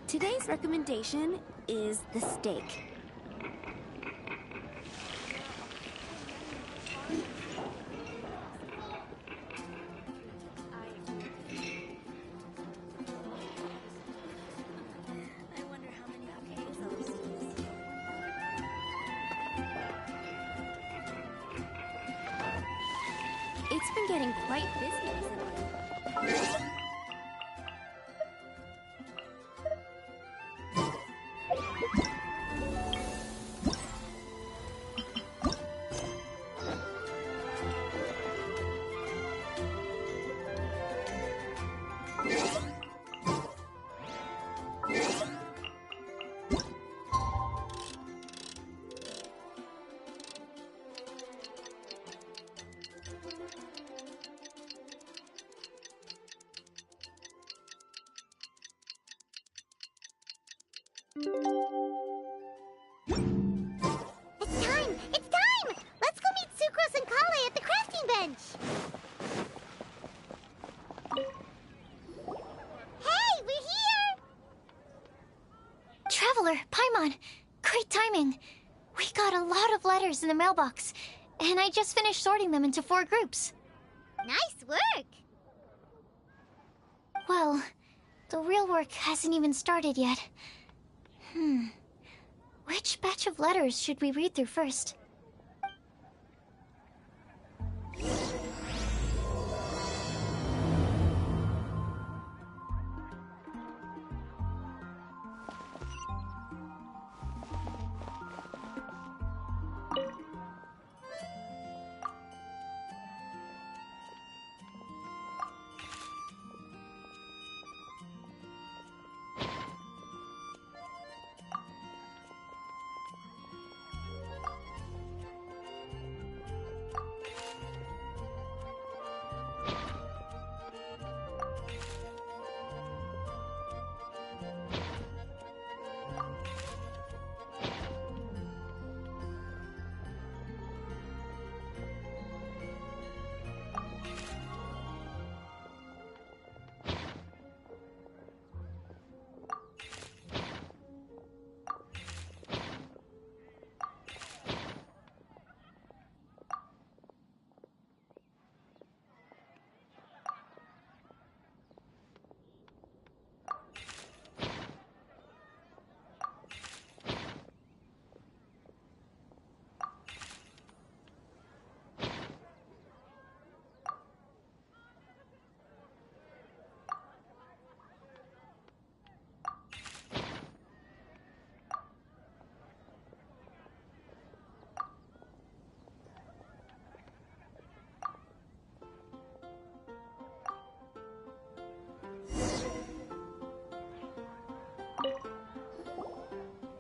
Today's recommendation is the steak. It's been getting quite busy recently. It's time! It's time! Let's go meet Sucrose and Kale at the crafting bench! Hey, we're here! Traveler, Paimon, great timing. We got a lot of letters in the mailbox, and I just finished sorting them into 4 groups. Nice work! Well, the real work hasn't even started yet. Which batch of letters should we read through first?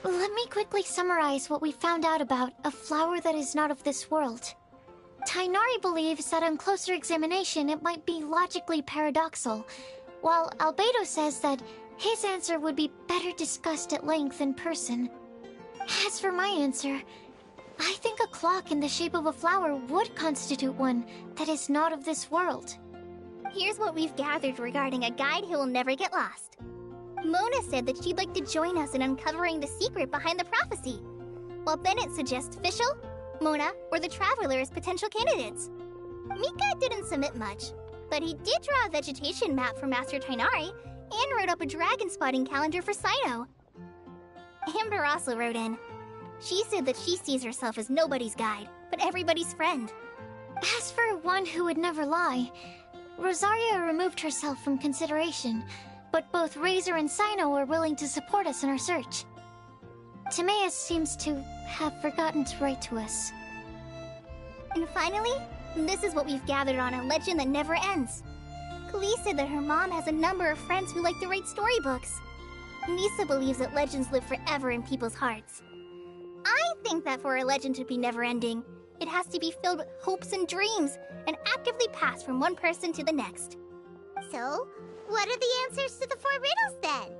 Let me quickly summarize what we found out about a flower that is not of this world. Tainari believes that on closer examination it might be logically paradoxal, while Albedo says that his answer would be better discussed at length in person. As for my answer, I think a clock in the shape of a flower would constitute one that is not of this world. Here's what we've gathered regarding a guide who will never get lost. Mona said that she'd like to join us in uncovering the secret behind the prophecy, while Bennett suggests Fischl, Mona, or the Traveler as potential candidates. Mika didn't submit much, but he did draw a vegetation map for Master Tainari and wrote up a dragon spotting calendar for Sino. Amber also wrote in. She said that she sees herself as nobody's guide, but everybody's friend. As for one who would never lie, Rosaria removed herself from consideration, but both Razor and Sino are willing to support us in our search. Timaeus seems to have forgotten to write to us. And finally, this is what we've gathered on a legend that never ends. Klee said that her mom has a number of friends who like to write storybooks. Nisa believes that legends live forever in people's hearts. I think that for a legend to be never-ending, it has to be filled with hopes and dreams, and actively passed from one person to the next. So, what are the answers to the 4 riddles, then?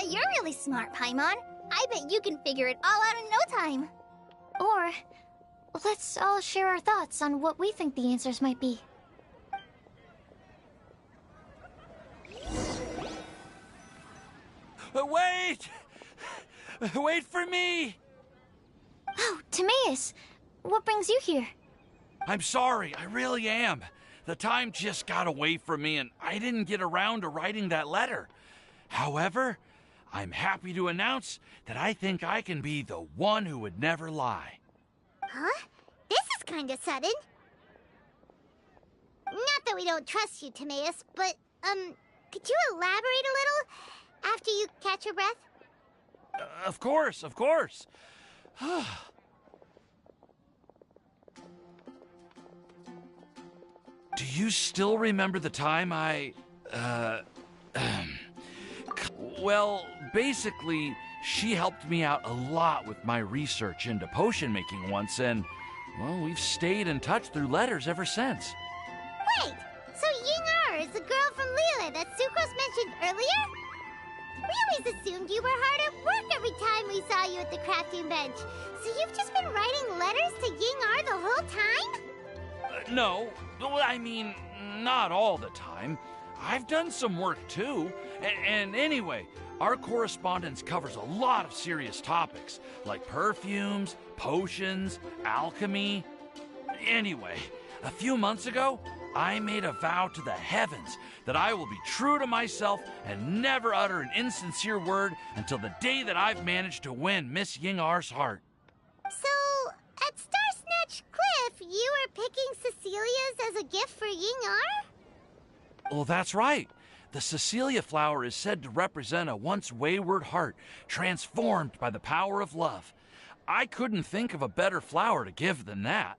You're really smart, Paimon. I bet you can figure it all out in no time. Or, let's all share our thoughts on what we think the answers might be. Wait! Wait for me! Oh, Timaeus, what brings you here? I'm sorry, I really am. The time just got away from me and I didn't get around to writing that letter. However, I'm happy to announce that I think I can be the one who would never lie. Huh? This is kinda sudden. Not that we don't trust you, Timaeus, but, could you elaborate a little after you catch your breath? Of course, of course. Do you still remember the time well, basically, she helped me out a lot with my research into potion making once, and, well, we've stayed in touch through letters ever since. Wait, so Ying-Er is the girl from Liyue that Sucrose mentioned earlier? We always assumed you were hard at work every time we saw you at the crafting bench. So you've just been writing letters to Ying-Er the whole time? No, I mean, not all the time. I've done some work too. And anyway, our correspondence covers a lot of serious topics, like perfumes, potions, alchemy. Anyway, a few months ago, I made a vow to the heavens that I will be true to myself and never utter an insincere word until the day that I've managed to win Miss Ying-Er's heart. So, at Star Snatch Cliff, you were picking Cecilia's as a gift for Ying-Er? Well, that's right. The Cecilia flower is said to represent a once wayward heart transformed by the power of love. I couldn't think of a better flower to give than that.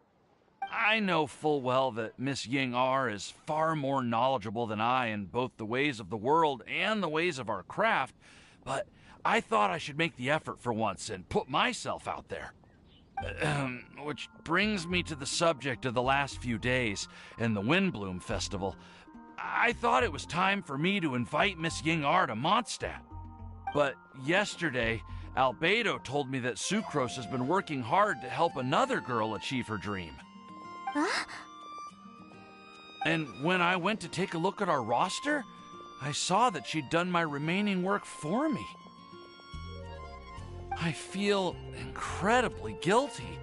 I know full well that Miss Ying-Er is far more knowledgeable than I in both the ways of the world and the ways of our craft, but I thought I should make the effort for once and put myself out there. Which brings me to the subject of the last few days and the Windbloom Festival. I thought it was time for me to invite Miss Ying-Er to Mondstadt. But yesterday, Albedo told me that Sucrose has been working hard to help another girl achieve her dream. Huh? And when I went to take a look at our roster, I saw that she'd done my remaining work for me. I feel incredibly guilty.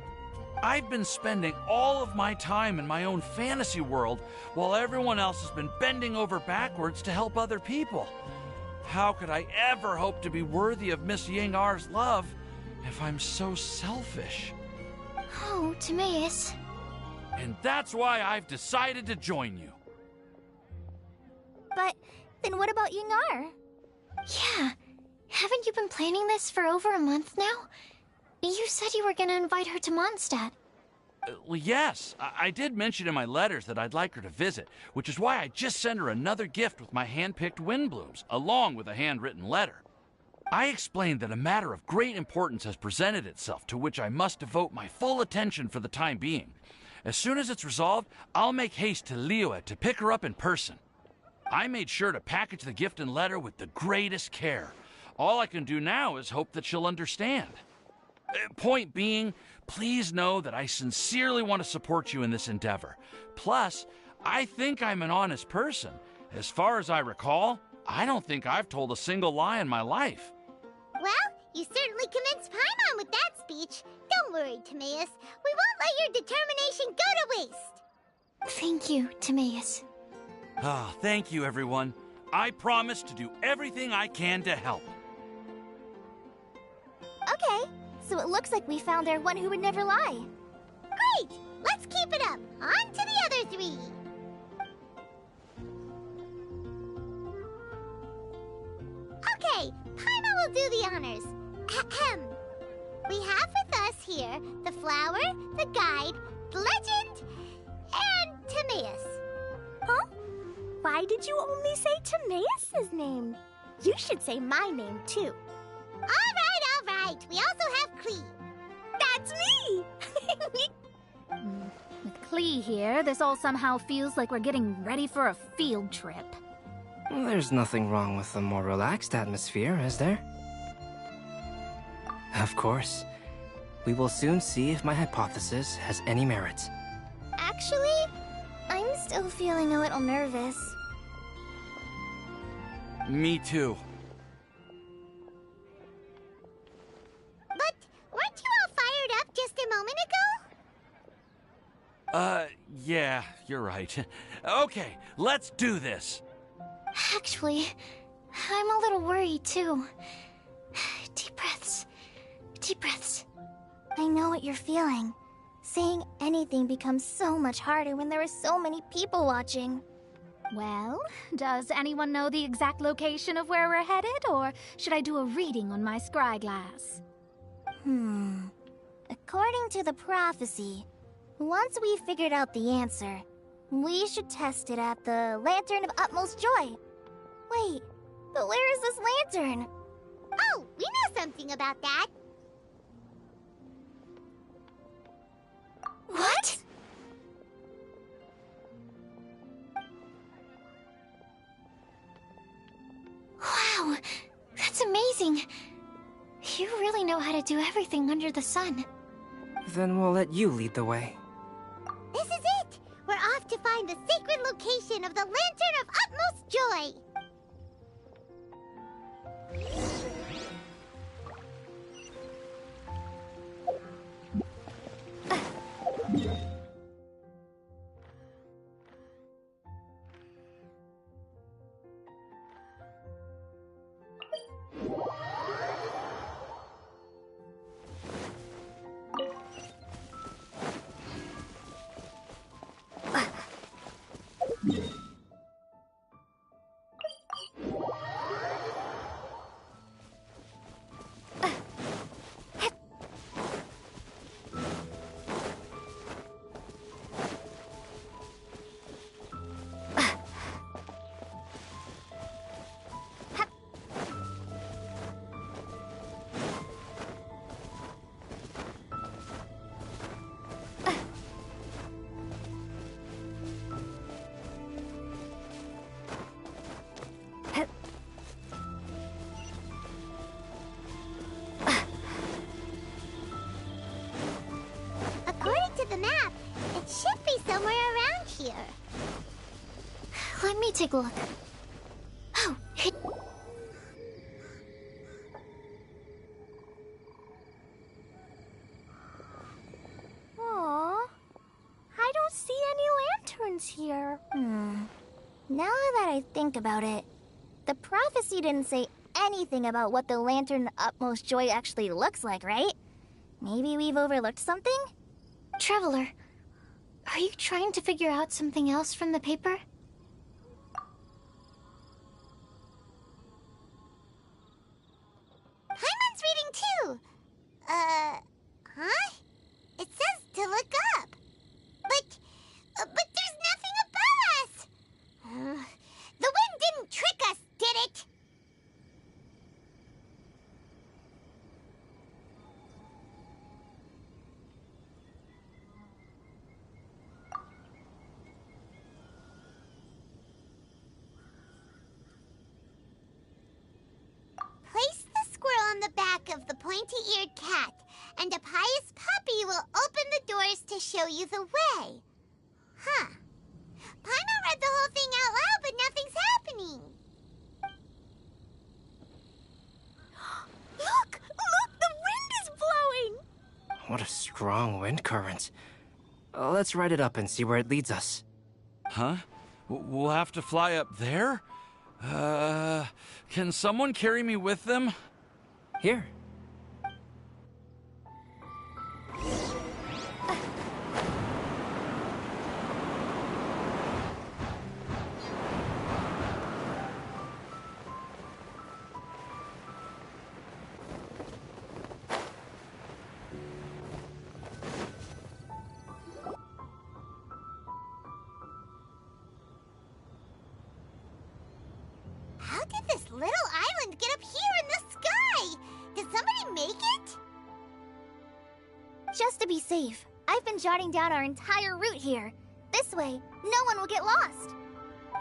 I've been spending all of my time in my own fantasy world while everyone else has been bending over backwards to help other people. How could I ever hope to be worthy of Miss Ying-Er's love if I'm so selfish? Oh, Timaeus. And that's why I've decided to join you. But then what about Ying-Er? Yeah. Haven't you been planning this for over a month now? You said you were gonna invite her to Mondstadt. Well, yes, I did mention in my letters that I'd like her to visit, which is why I just sent her another gift with my hand-picked Windblooms, along with a handwritten letter. I explained that a matter of great importance has presented itself to which I must devote my full attention for the time being. As soon as it's resolved, I'll make haste to Liyue to pick her up in person. I made sure to package the gift and letter with the greatest care. All I can do now is hope that she'll understand. Point being, please know that I sincerely want to support you in this endeavor. Plus, I think I'm an honest person. As far as I recall, I don't think I've told a single lie in my life. Well, you certainly convinced Paimon with that speech. Don't worry, Timaeus. We won't let your determination go to waste. Thank you, Timaeus. Ah, thank you, everyone. I promise to do everything I can to help. Okay, so it looks like we found our one who would never lie. Great! Let's keep it up. On to the other three. Okay, Paimon will do the honors. Ahem. We have with us here the flower, the guide, the legend, and Timaeus. Huh? Why did you only say Timaeus' name? You should say my name, too. All right. We also have Klee. That's me! With Klee here, this all somehow feels like we're getting ready for a field trip. There's nothing wrong with a more relaxed atmosphere, is there? Of course. We will soon see if my hypothesis has any merit. Actually, I'm still feeling a little nervous. Me too. you're right. Okay, let's do this. Actually, I'm a little worried too. Deep breaths. Deep breaths. I know what you're feeling. Saying anything becomes so much harder when there are so many people watching. Well, does anyone know the exact location of where we're headed, or should I do a reading on my scry glass? According to the prophecy, once we've figured out the answer, we should test it at the Lantern of Utmost Joy. Wait, but where is this lantern? Oh, we know something about that. What? Wow, that's amazing. You really know how to do everything under the sun. Then we'll let you lead the way. This is it! We're off to find the sacred location of the Lantern of Utmost Joy! According to the map, it should be somewhere around here. Let me take a look. Oh, Aww. I don't see any lanterns here. Now that I think about it, the prophecy didn't say anything about what the Lantern of Utmost Joy actually looks like, right? Maybe we've overlooked something? Traveler, are you trying to figure out something else from the paper? Paimon's reading too. Huh? It says to look up. But there's nothing above us. The wind didn't trick us, did it? Place the squirrel on the back of the pointy-eared cat, and a pious puppy will open the doors to show you the way. Huh. Paimon read the whole thing out loud, but nothing's happening. Look! Look! The wind is blowing! What a strong wind current. Let's ride it up and see where it leads us. Huh? We'll have to fly up there? Can someone carry me with them? Here. How did this little island get up here in the sky? Did somebody make it? Just to be safe, I've been jotting down our entire route here. This way, no one will get lost.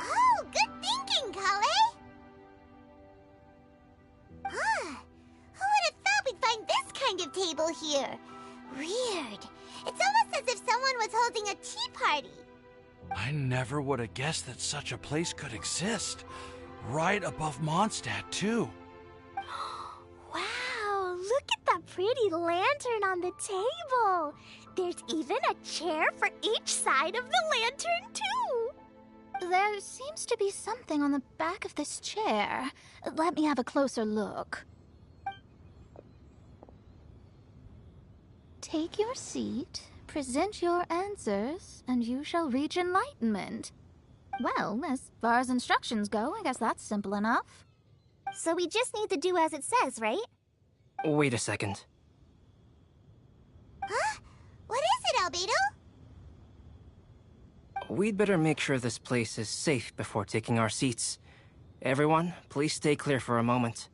Oh, good thinking, Kale! Ah, who would have thought we'd find this kind of table here? Weird. It's almost as if someone was holding a tea party. I never would have guessed that such a place could exist. Right above Mondstadt, too. Wow, look at that pretty lantern on the table. There's even a chair for each side of the lantern, too. There seems to be something on the back of this chair. Let me have a closer look. Take your seat, present your answers, and you shall reach enlightenment. Well, as far as instructions go, I guess that's simple enough. So we just need to do as it says, right? Wait a second. Huh? What is it, Albedo? We'd better make sure this place is safe before taking our seats. Everyone, please stay clear for a moment.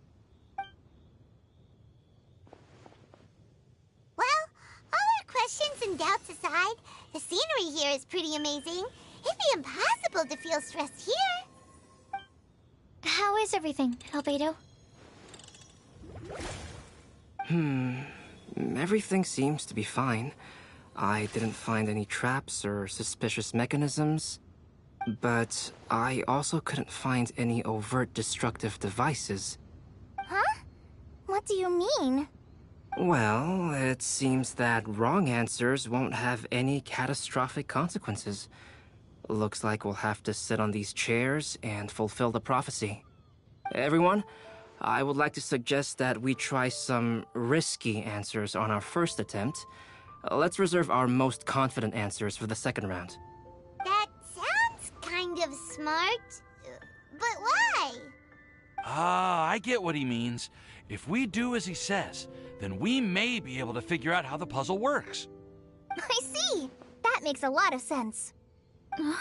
Well, all our questions and doubts aside, the scenery here is pretty amazing. It'd be impossible to feel stressed here. How is everything, Albedo? Everything seems to be fine. I didn't find any traps or suspicious mechanisms, but I also couldn't find any overt destructive devices. Huh? What do you mean? Well, it seems that wrong answers won't have any catastrophic consequences. Looks like we'll have to sit on these chairs and fulfill the prophecy. Everyone, I would like to suggest that we try some risky answers on our first attempt. Let's reserve our most confident answers for the second round. That sounds kind of smart. But why? I get what he means. If we do as he says, then we may be able to figure out how the puzzle works. I see. That makes a lot of sense. Mona,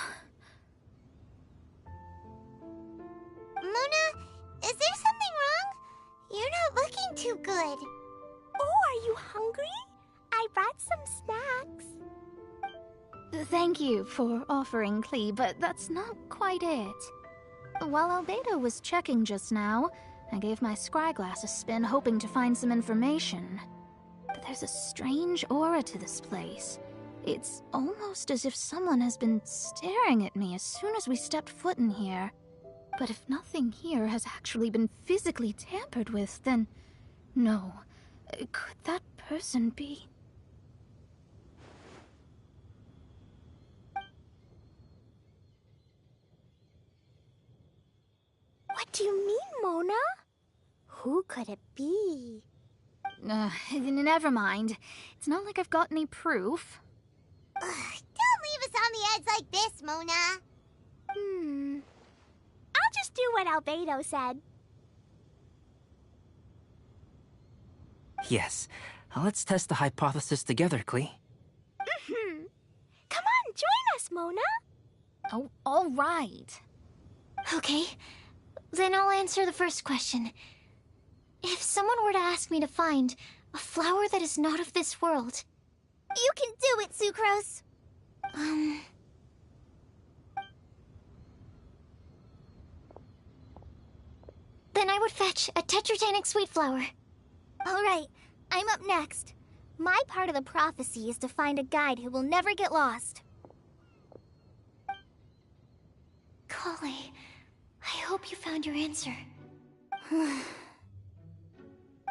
is there something wrong? You're not looking too good. Oh, are you hungry? I brought some snacks. Thank you for offering, Klee, but that's not quite it. While Albedo was checking just now, I gave my scryglass a spin hoping to find some information. But there's a strange aura to this place. It's almost as if someone has been staring at me as soon as we stepped foot in here. But if nothing here has actually been physically tampered with, then no. Could that person be? What do you mean, Mona? Who could it be? Never mind. It's not like I've got any proof. Don't leave us on the edge like this, Mona. I'll just do what Albedo said. Yes, let's test the hypothesis together, Klee. Come on, join us, Mona. Oh, all right. Okay, then I'll answer the first question. If someone were to ask me to find a flower that is not of this world... You can do it, Sucrose. Then I would fetch a tetratanic sweet flower. All right, I'm up next. My part of the prophecy is to find a guide who will never get lost. Kali, I hope you found your answer.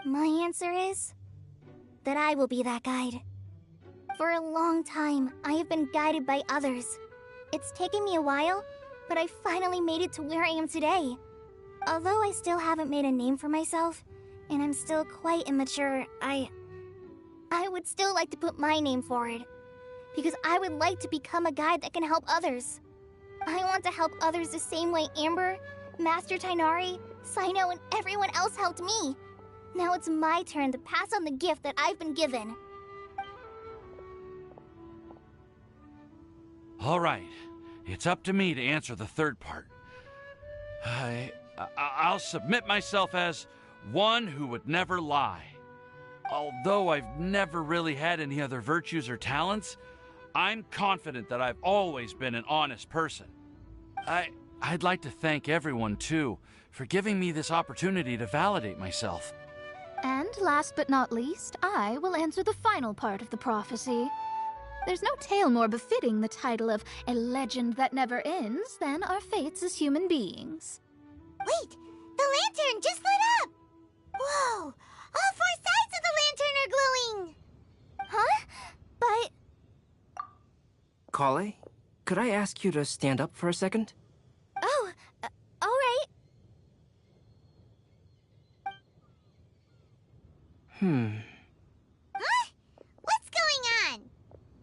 My answer is that I will be that guide. For a long time, I have been guided by others. It's taken me a while, but I finally made it to where I am today. Although I still haven't made a name for myself, and I'm still quite immature, I would still like to put my name forward. Because I would like to become a guide that can help others. I want to help others the same way Amber, Master Tainari, Sino, and everyone else helped me. Now it's my turn to pass on the gift that I've been given. All right, it's up to me to answer the third part. I'll submit myself as one who would never lie. Although I've never really had any other virtues or talents, I'm confident that I've always been an honest person. I'd like to thank everyone, too, for giving me this opportunity to validate myself. And last but not least, I will answer the final part of the prophecy. There's no tale more befitting the title of a legend that never ends than our fates as human beings. Wait, the lantern just lit up! Whoa! All four sides of the lantern are Kale, could I ask you to stand up for a second? Oh, all right. Huh? What's going on?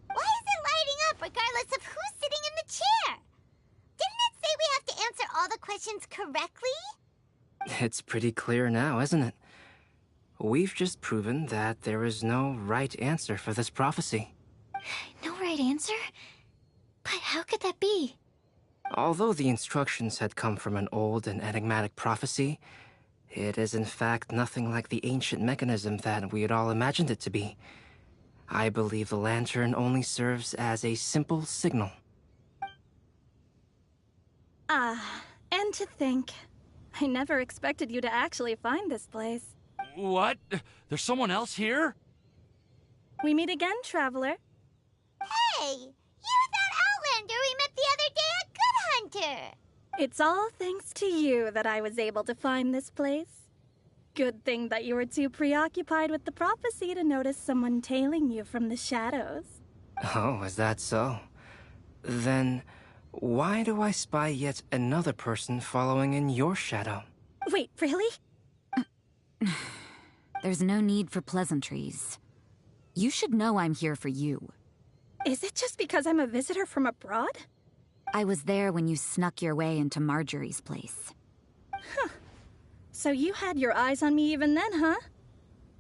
Why is it lighting up regardless of who's sitting in the chair? Didn't it say we have to answer all the questions correctly? It's pretty clear now, isn't it? We've just proven that there is no right answer for this prophecy. No right answer? But how could that be? Although the instructions had come from an old and enigmatic prophecy, it is in fact nothing like the ancient mechanism that we had all imagined it to be. I believe the lantern only serves as a simple signal. And to think, I never expected you to actually find this place. What? There's someone else here? We meet again, traveler. Hey, you're that Outlander we met the other day at Good Hunter. It's all thanks to you that I was able to find this place. Good thing that you were too preoccupied with the prophecy to notice someone tailing you from the shadows. Oh, is that so? Then, why do I spy yet another person following in your shadow? Wait, really? There's no need for pleasantries. You should know I'm here for you. Is it just because I'm a visitor from abroad? I was there when you snuck your way into Marjorie's place. So you had your eyes on me even then, huh?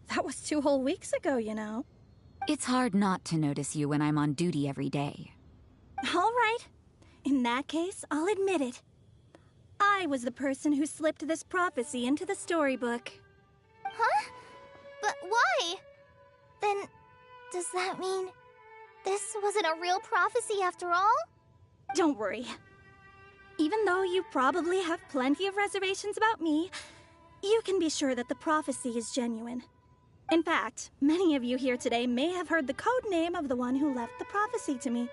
That was 2 whole weeks ago, you know. It's hard not to notice you when I'm on duty every day. All right. In that case, I'll admit it. I was the person who slipped this prophecy into the storybook. Huh? But why? Then, does that mean this wasn't a real prophecy after all? Don't worry. Even though you probably have plenty of reservations about me, you can be sure that the prophecy is genuine. In fact, many of you here today may have heard the code name of the one who left the prophecy to me.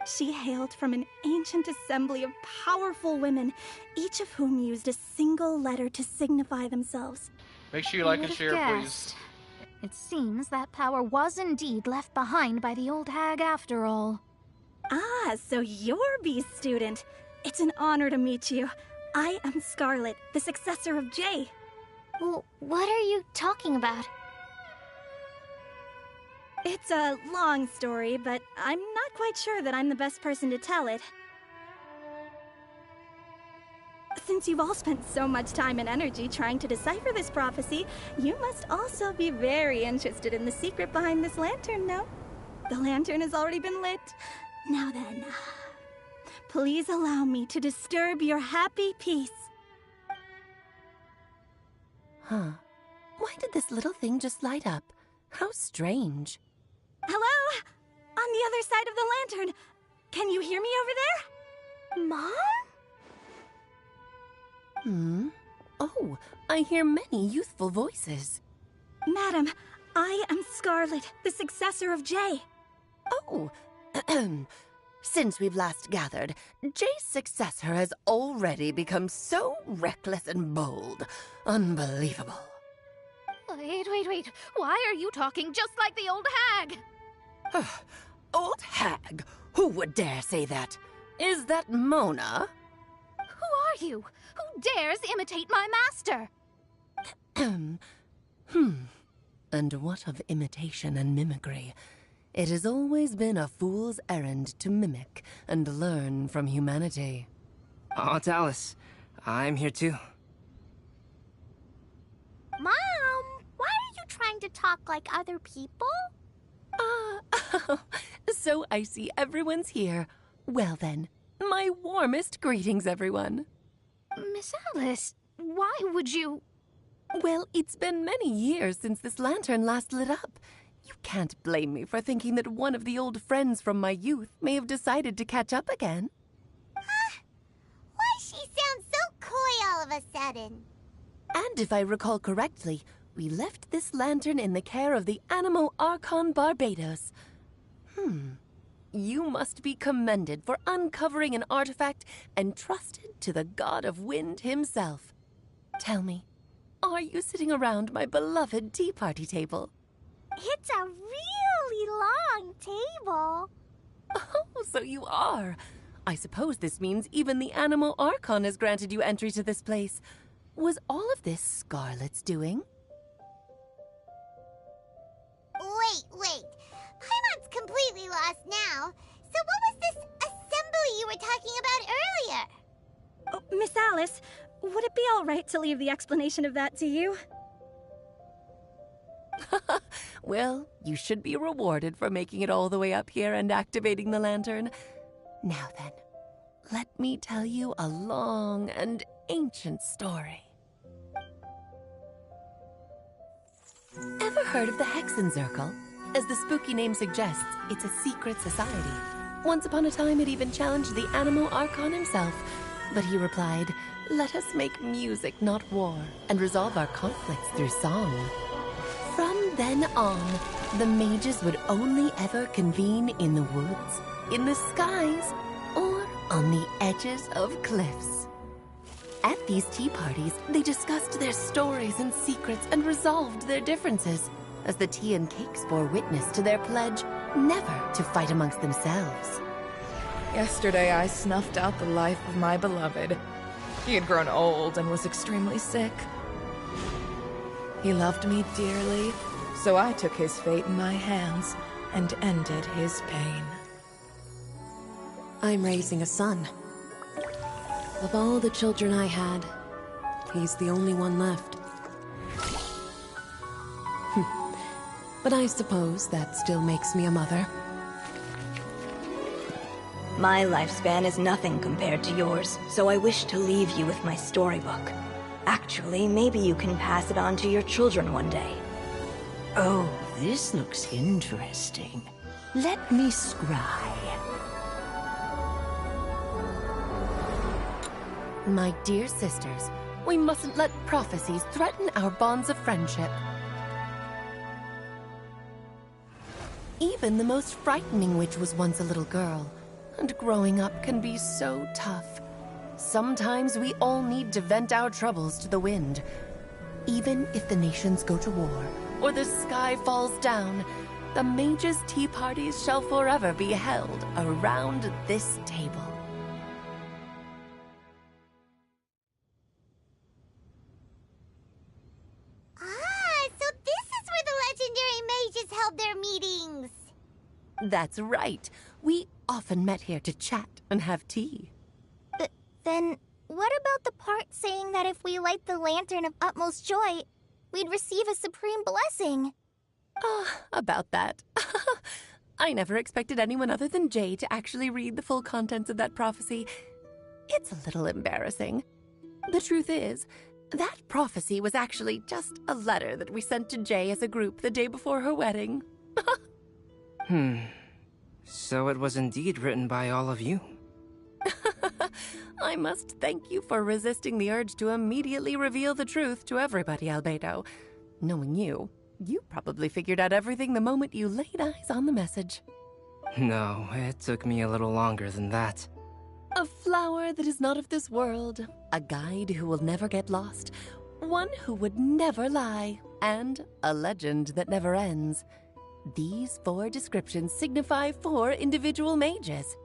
She hailed from an ancient assembly of powerful women, each of whom used a single letter to signify themselves. Make sure you like and share, please. It seems that power was indeed left behind by the old hag after all. Ah, so you're B's student. It's an honor to meet you. I am Scarlet, the successor of Jay. Well, what are you talking about? It's a long story, but I'm not quite sure that I'm the best person to tell it. Since you've all spent so much time and energy trying to decipher this prophecy, you must also be very interested in the secret behind this lantern, no? The lantern has already been lit. Now then, please allow me to disturb your happy peace. Huh. Why did this little thing just light up? How strange. Hello? On the other side of the lantern. Can you hear me over there? Mom? Oh, I hear many youthful voices. Madam, I am Scarlet, the successor of Jay. Oh, since we've last gathered, Jay's successor has already become so reckless and bold. Unbelievable. Wait. Why are you talking just like the old hag? Old hag? Who would dare say that? Is that Mona? Who are you? Who dares imitate my master? And what of imitation and mimicry? It has always been a fool's errand to mimic and learn from humanity. Aunt Alice, I'm here too. Mom, why are you trying to talk like other people? So I see everyone's here. Well then, my warmest greetings, everyone. Miss Alice, why would you... Well, it's been many years since this lantern last lit up. You can't blame me for thinking that one of the old friends from my youth may have decided to catch up again. Why she sounds so coy all of a sudden? And if I recall correctly, we left this lantern in the care of the Animo Archon Barbados. You must be commended for uncovering an artifact entrusted to the god of wind himself. Tell me, are you sitting around my beloved tea party table? It's a really long table. Oh, so you are. I suppose this means even the Animal Archon has granted you entry to this place. Was all of this Scarlet's doing? Wait. Paimon's completely lost now. So what was this assembly you were talking about earlier? Oh, Miss Alice, would it be all right to leave the explanation of that to you? Well, you should be rewarded for making it all the way up here and activating the lantern. Now then, let me tell you a long and ancient story. Ever heard of the Hexenzirkel? As the spooky name suggests, it's a secret society. Once upon a time, it even challenged the Animal Archon himself. But he replied, "Let us make music, not war, and resolve our conflicts through song." From then on, the mages would only ever convene in the woods, in the skies, or on the edges of cliffs. At these tea parties, they discussed their stories and secrets and resolved their differences, as the tea and cakes bore witness to their pledge never to fight amongst themselves. Yesterday I snuffed out the life of my beloved. He had grown old and was extremely sick. He loved me dearly, so I took his fate in my hands and ended his pain. I'm raising a son. Of all the children I had, he's the only one left. But I suppose that still makes me a mother. My lifespan is nothing compared to yours, so I wish to leave you with my storybook. Actually, maybe you can pass it on to your children one day. Oh, this looks interesting. Let me scry. My dear sisters, we mustn't let prophecies threaten our bonds of friendship. Even the most frightening witch was once a little girl, and growing up can be so tough. Sometimes we all need to vent our troubles to the wind. Even if the nations go to war, or the sky falls down, the mages' tea parties shall forever be held around this table. So this is where the legendary mages held their meetings. That's right. We often met here to chat and have tea. Then, what about the part saying that if we light the lantern of utmost joy, we'd receive a supreme blessing? About that. I never expected anyone other than Jay to actually read the full contents of that prophecy. It's a little embarrassing. The truth is, that prophecy was actually just a letter that we sent to Jay as a group the day before her wedding. So it was indeed written by all of you. I must thank you for resisting the urge to immediately reveal the truth to everybody, Albedo. Knowing you, you probably figured out everything the moment you laid eyes on the message. No, it took me a little longer than that. A flower that is not of this world, a guide who will never get lost, one who would never lie, and a legend that never ends. These 4 descriptions signify 4 individual mages.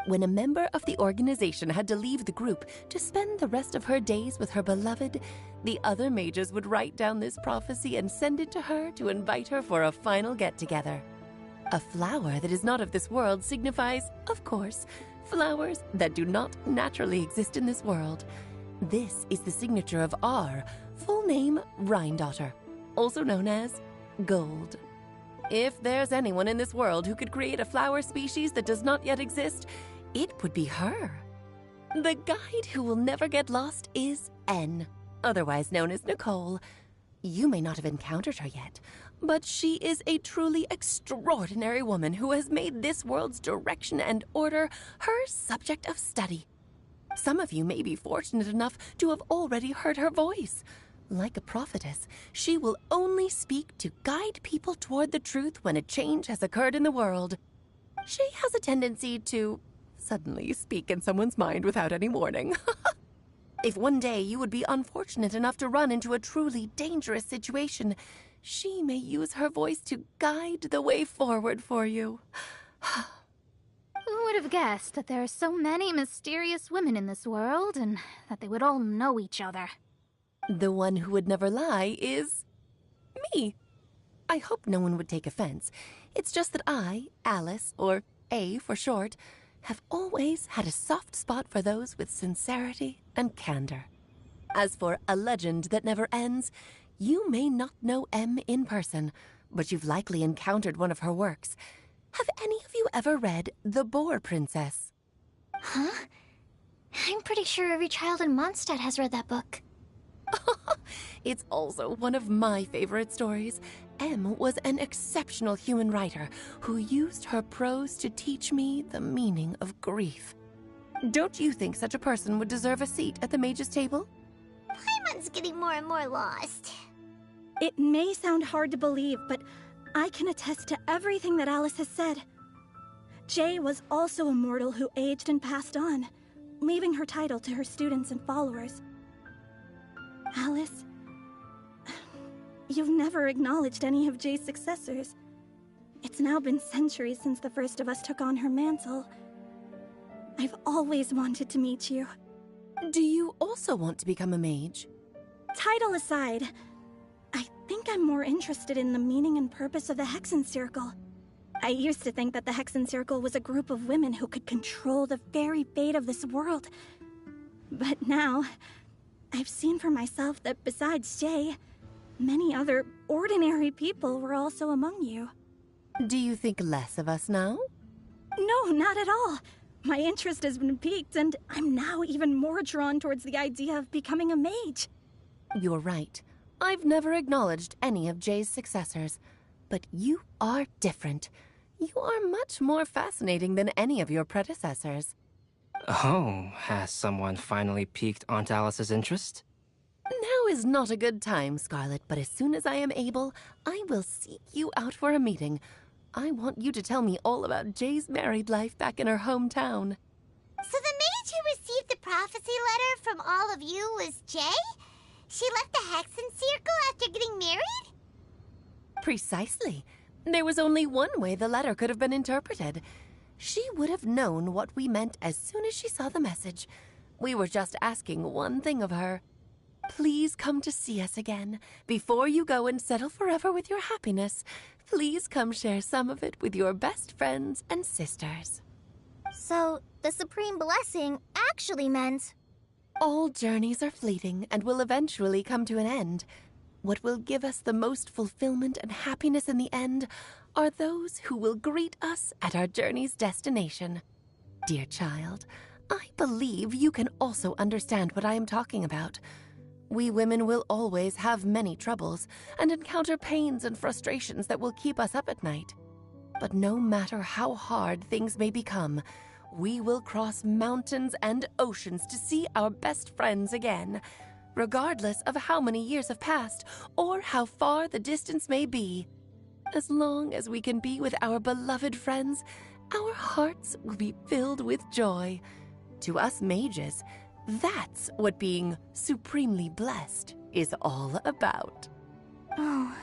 When a member of the organization had to leave the group to spend the rest of her days with her beloved, the other mages would write down this prophecy and send it to her to invite her for a final get-together. A flower that is not of this world signifies, of course, flowers that do not naturally exist in this world. This is the signature of our full name, Rhindaughter, also known as Gold. If there's anyone in this world who could create a flower species that does not yet exist, it would be her. The guide who will never get lost is N, otherwise known as Nicole. You may not have encountered her yet, but she is a truly extraordinary woman who has made this world's direction and order her subject of study. Some of you may be fortunate enough to have already heard her voice. Like a prophetess, she will only speak to guide people toward the truth when a change has occurred in the world. She has a tendency to suddenly speak in someone's mind without any warning. If one day you would be unfortunate enough to run into a truly dangerous situation, she may use her voice to guide the way forward for you. would have guessed that there are so many mysterious women in this world and that they would all know each other? The one who would never lie is me. I hope no one would take offense. It's just that I, Alice, or A for short, have always had a soft spot for those with sincerity and candor. As for a legend that never ends, you may not know M in person, but you've likely encountered one of her works. Have any of you ever read The Boar Princess? Huh? I'm pretty sure every child in Mondstadt has read that book. It's also one of my favorite stories. M was an exceptional human writer who used her prose to teach me the meaning of grief. Don't you think such a person would deserve a seat at the mage's table? Paimon's getting more and more lost. It may sound hard to believe, but I can attest to everything that Alice has said. Jay was also a mortal who aged and passed on, leaving her title to her students and followers. Alice, you've never acknowledged any of Jay's successors. It's now been centuries since the first of us took on her mantle. I've always wanted to meet you. Do you also want to become a mage? Title aside, I think I'm more interested in the meaning and purpose of the Hexen Circle. I used to think that the Hexen Circle was a group of women who could control the very fate of this world. But now, I've seen for myself that besides Jay, many other ordinary people were also among you. Do you think less of us now? No, not at all. My interest has been piqued, and I'm now even more drawn towards the idea of becoming a mage. You're right. I've never acknowledged any of Jay's successors, but you are different. You are much more fascinating than any of your predecessors. Oh, has someone finally piqued Aunt Alice's interest? Now is not a good time, Scarlet, but as soon as I am able, I will seek you out for a meeting. I want you to tell me all about Jay's married life back in her hometown. So the mage who received the prophecy letter from all of you was Jay? She left the Hexen Circle after getting married? Precisely. There was only one way the letter could have been interpreted. She would have known what we meant as soon as she saw the message. We were just asking one thing of her. Please come to see us again. Before you go and settle forever with your happiness, please come share some of it with your best friends and sisters. So, the Supreme Blessing actually meant... All journeys are fleeting and will eventually come to an end. What will give us the most fulfillment and happiness in the end are those who will greet us at our journey's destination. Dear child, I believe you can also understand what I am talking about. We women will always have many troubles and encounter pains and frustrations that will keep us up at night. But no matter how hard things may become, we will cross mountains and oceans to see our best friends again, regardless of how many years have passed or how far the distance may be. As long as we can be with our beloved friends, our hearts will be filled with joy. To us mages, that's what being supremely blessed is all about. Oh.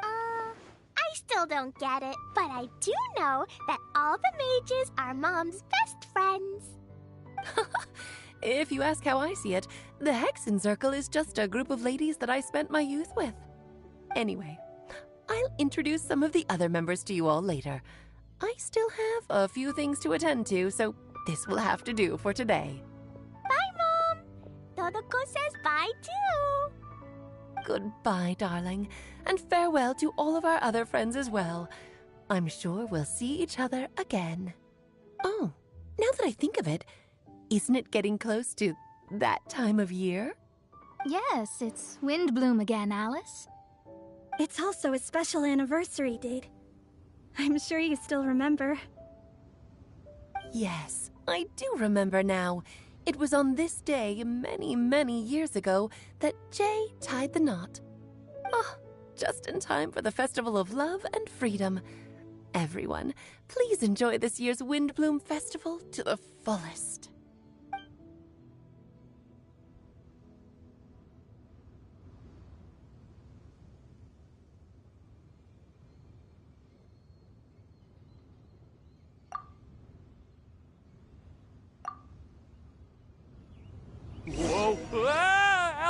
I still don't get it, but I do know that all the mages are Mom's best friends. If you ask how I see it, the Hexen Circle is just a group of ladies that I spent my youth with. Anyway, I'll introduce some of the other members to you all later. I still have a few things to attend to, so this will have to do for today. Bye, Mom! Todoko says bye, too! Goodbye, darling, and farewell to all of our other friends as well. I'm sure we'll see each other again. Oh, now that I think of it, isn't it getting close to that time of year? Yes, it's Windbloom again, Alice. It's also a special anniversary date. I'm sure you still remember. Yes, I do remember now. It was on this day many, many years ago that Jay tied the knot. Ah, just in time for the Festival of Love and Freedom. Everyone, please enjoy this year's Windbloom Festival to the fullest.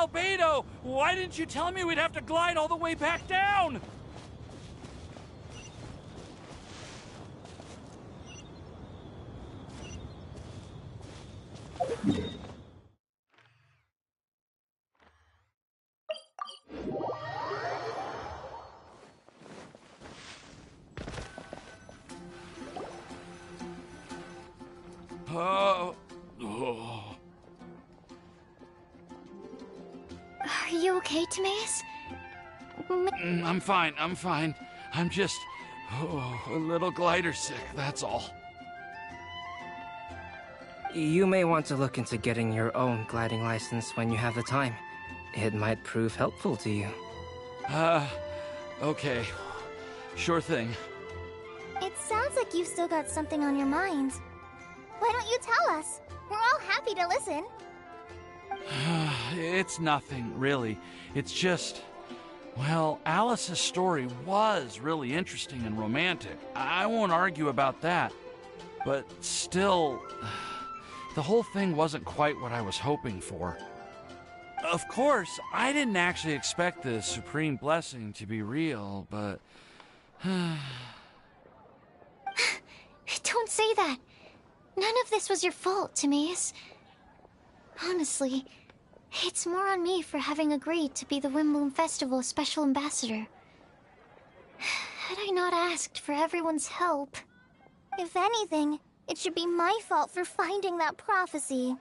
Albedo! Why didn't you tell me we'd have to glide all the way back down? Oh. Are you okay, Timaeus? I'm fine, I'm fine. I'm just a little glider sick, that's all. You may want to look into getting your own gliding license when you have the time. It might prove helpful to you. Okay. Sure thing. It sounds like you've still got something on your mind. Why don't you tell us? We're all happy to listen. It's nothing, really. It's just... Well, Alice's story was really interesting and romantic. I won't argue about that. But still, the whole thing wasn't quite what I was hoping for. Of course, I didn't actually expect the supreme blessing to be real, but... Don't say that. None of this was your fault, Timaeus. Honestly, it's more on me for having agreed to be the Wimbloom Festival Special Ambassador. Had I not asked for everyone's help... If anything, it should be my fault for finding that prophecy.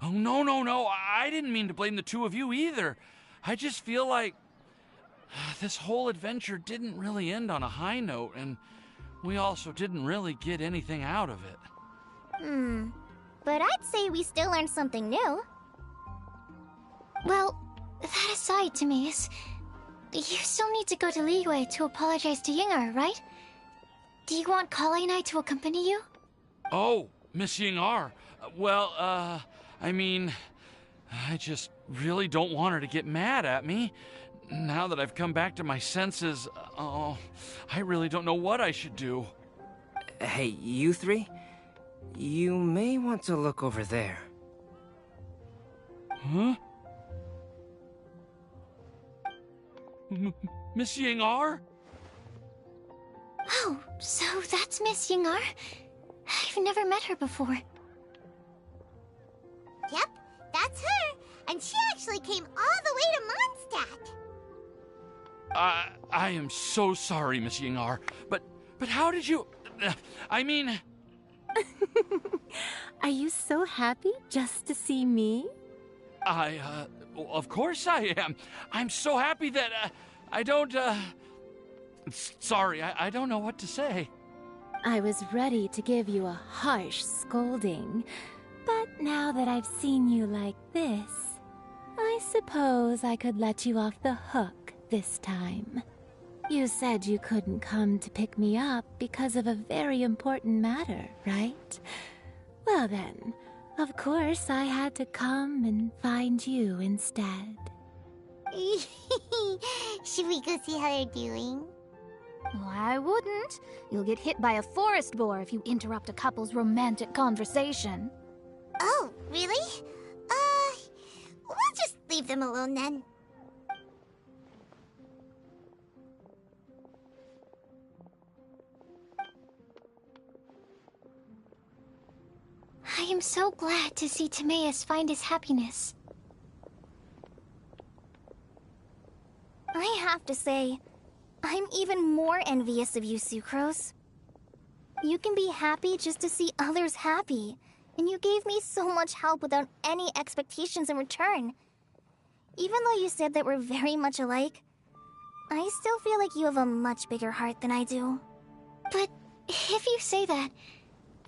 Oh, no. I didn't mean to blame the two of you either. I just feel like this whole adventure didn't really end on a high note, and we also didn't really get anything out of it. But I'd say we still learned something new. Well, that aside, Timaeus, you still need to go to Liyue to apologize to Yingar, right? Do you want Kale and I to accompany you? Oh, Miss Yingar. Well, I mean, I just really don't want her to get mad at me. Now that I've come back to my senses, I really don't know what I should do. Hey, you three? You may want to look over there. Huh? Miss Yingar? Oh, so that's Miss Yingar? I've never met her before. Yep, that's her. And she actually came all the way to Mondstadt. I am so sorry, Miss Yingar, but how did you... I mean... Are you so happy just to see me? Of course I am. I'm so happy that, I don't, Sorry, I don't know what to say. I was ready to give you a harsh scolding, but now that I've seen you like this, I suppose I could let you off the hook this time. You said you couldn't come to pick me up because of a very important matter, right? Well then, of course I had to come and find you instead. Should we go see how they're doing? Well, I wouldn't. You'll get hit by a forest boar if you interrupt a couple's romantic conversation. Oh, really? We'll just leave them alone then. I am so glad to see Timaeus find his happiness. I have to say, I'm even more envious of you, Sucrose. You can be happy just to see others happy, and you gave me so much help without any expectations in return. Even though you said that we're very much alike, I still feel like you have a much bigger heart than I do. But if you say that,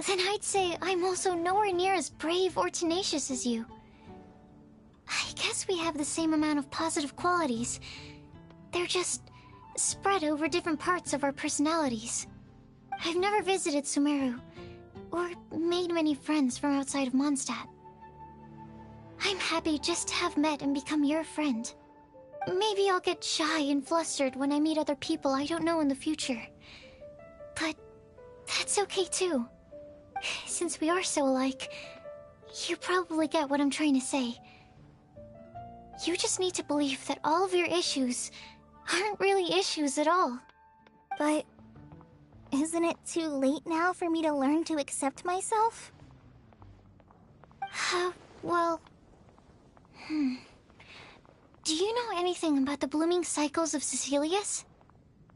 then I'd say I'm also nowhere near as brave or tenacious as you. I guess we have the same amount of positive qualities. They're just spread over different parts of our personalities. I've never visited Sumeru, or made many friends from outside of Mondstadt. I'm happy just to have met and become your friend. Maybe I'll get shy and flustered when I meet other people I don't know in the future. But that's okay too. Since we are so alike, you probably get what I'm trying to say. You just need to believe that all of your issues aren't really issues at all. But isn't it too late now for me to learn to accept myself? Well... Do you know anything about the blooming cycles of Cecilius?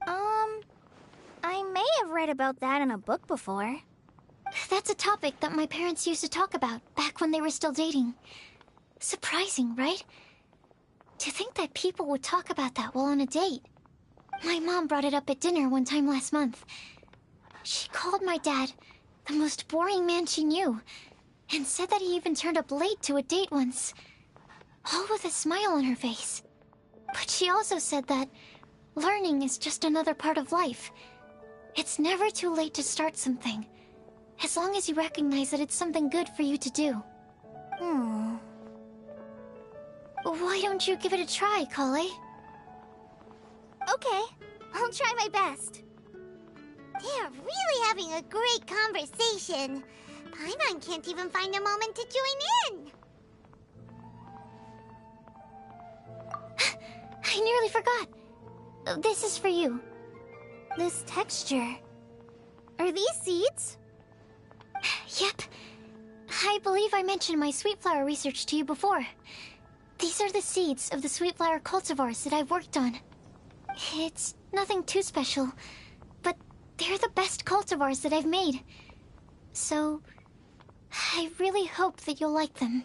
I may have read about that in a book before. That's a topic that my parents used to talk about back when they were still dating. Surprising, right? To think that people would talk about that while on a date. My mom brought it up at dinner one time last month. She called my dad the most boring man she knew, and said that he even turned up late to a date once, all with a smile on her face. But she also said that learning is just another part of life. It's never too late to start something, as long as you recognize that it's something good for you to do. Why don't you give it a try, Kale? Okay, I'll try my best. They're really having a great conversation. Paimon can't even find a moment to join in. I nearly forgot. This is for you. This texture... Are these seeds? Yep. I believe I mentioned my sweet flower research to you before. These are the seeds of the sweet flower cultivars that I've worked on. It's nothing too special, but they're the best cultivars that I've made. So, I really hope that you'll like them.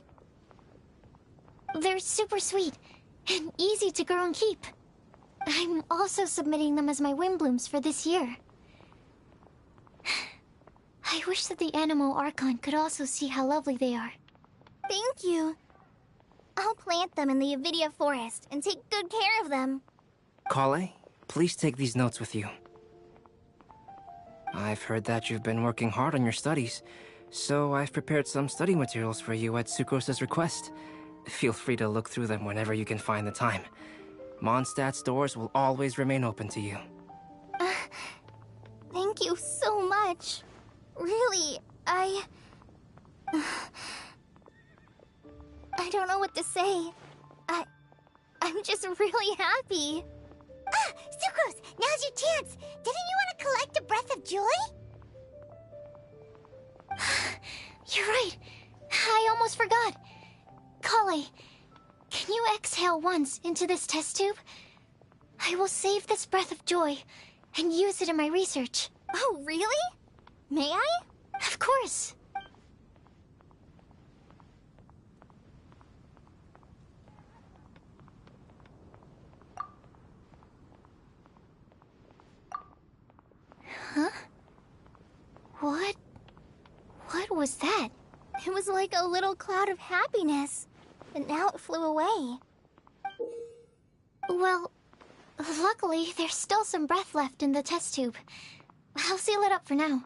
They're super sweet and easy to grow and keep. I'm also submitting them as my wind blooms for this year. I wish that the Animo Archon could also see how lovely they are. Thank you. I'll plant them in the Avidia forest and take good care of them. Kale, please take these notes with you. I've heard that you've been working hard on your studies, so I've prepared some study materials for you at Sucrose's request. Feel free to look through them whenever you can find the time. Mondstadt's doors will always remain open to you. Thank you so much. Really, I don't know what to say. I'm just really happy. Sucrose, now's your chance. Didn't you want to collect a breath of joy? You're right. I almost forgot. Kale, can you exhale once into this test tube? I will save this breath of joy and use it in my research. Oh, really? May I? Of course. Huh? What was that? It was like a little cloud of happiness, but now it flew away. Well, luckily, there's still some breath left in the test tube. I'll seal it up for now.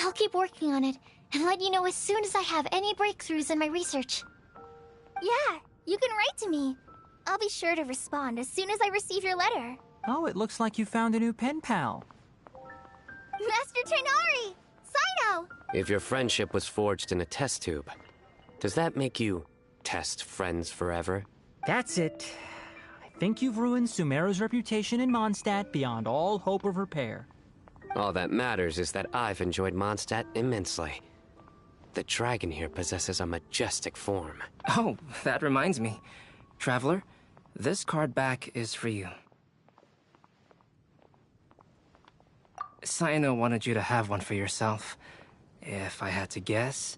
I'll keep working on it and let you know as soon as I have any breakthroughs in my research. Yeah, you can write to me. I'll be sure to respond as soon as I receive your letter. Oh, it looks like you found a new pen pal. Master Tighnari! Cyno! If your friendship was forged in a test tube, does that make you test friends forever? That's it. I think you've ruined Sumeru's reputation in Mondstadt beyond all hope of repair. All that matters is that I've enjoyed Mondstadt immensely. The dragon here possesses a majestic form. Oh, that reminds me. Traveler, this card back is for you. Cyno wanted you to have one for yourself. If I had to guess,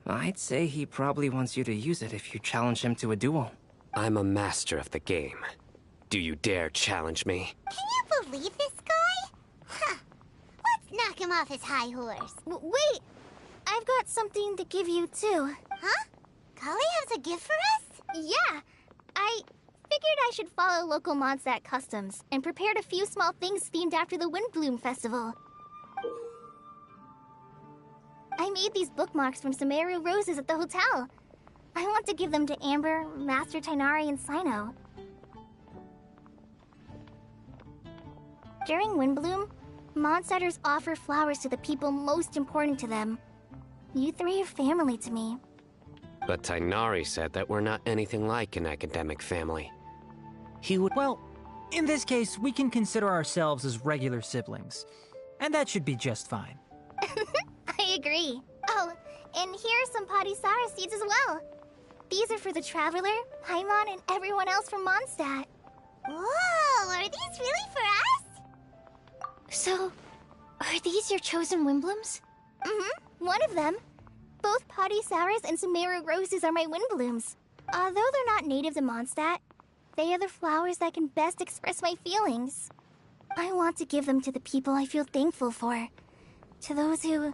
I'd say he probably wants you to use it if you challenge him to a duel. I'm a master of the game. Do you dare challenge me? Can you believe this guy? Huh. Let's knock him off his high horse. Wait! I've got something to give you, too. Huh? Kale has a gift for us? Yeah! I figured I should follow local Mondstadt customs and prepared a few small things themed after the Windbloom Festival. I made these bookmarks from Sumeru roses at the hotel. I want to give them to Amber, Master Tighnari, and Cyno. During Windbloom, Mondstatters offer flowers to the people most important to them. You three are family to me. But Tainari said that we're not anything like an academic family. He would... Well, in this case, we can consider ourselves as regular siblings. And that should be just fine. I agree. Oh, and here are some Padisara seeds as well. These are for the Traveler, Paimon, and everyone else from Mondstadt. Whoa, are these really for us? So, are these your chosen Windblooms? Mm-hmm, one of them. Both Padisaras and Sumeru roses are my Windblooms. Although they're not native to Mondstadt, they are the flowers that can best express my feelings. I want to give them to the people I feel thankful for. To those who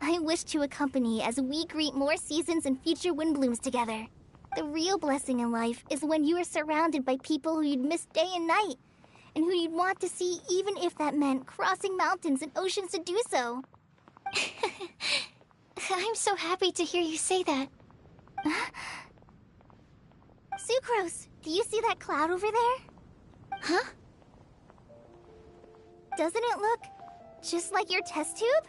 I wish to accompany as we greet more seasons and future Windblooms together. The real blessing in life is when you are surrounded by people who you'd miss day and night, and who you'd want to see even if that meant crossing mountains and oceans to do so. I'm so happy to hear you say that. Sucrose, do you see that cloud over there? Huh? Doesn't it look just like your test tube?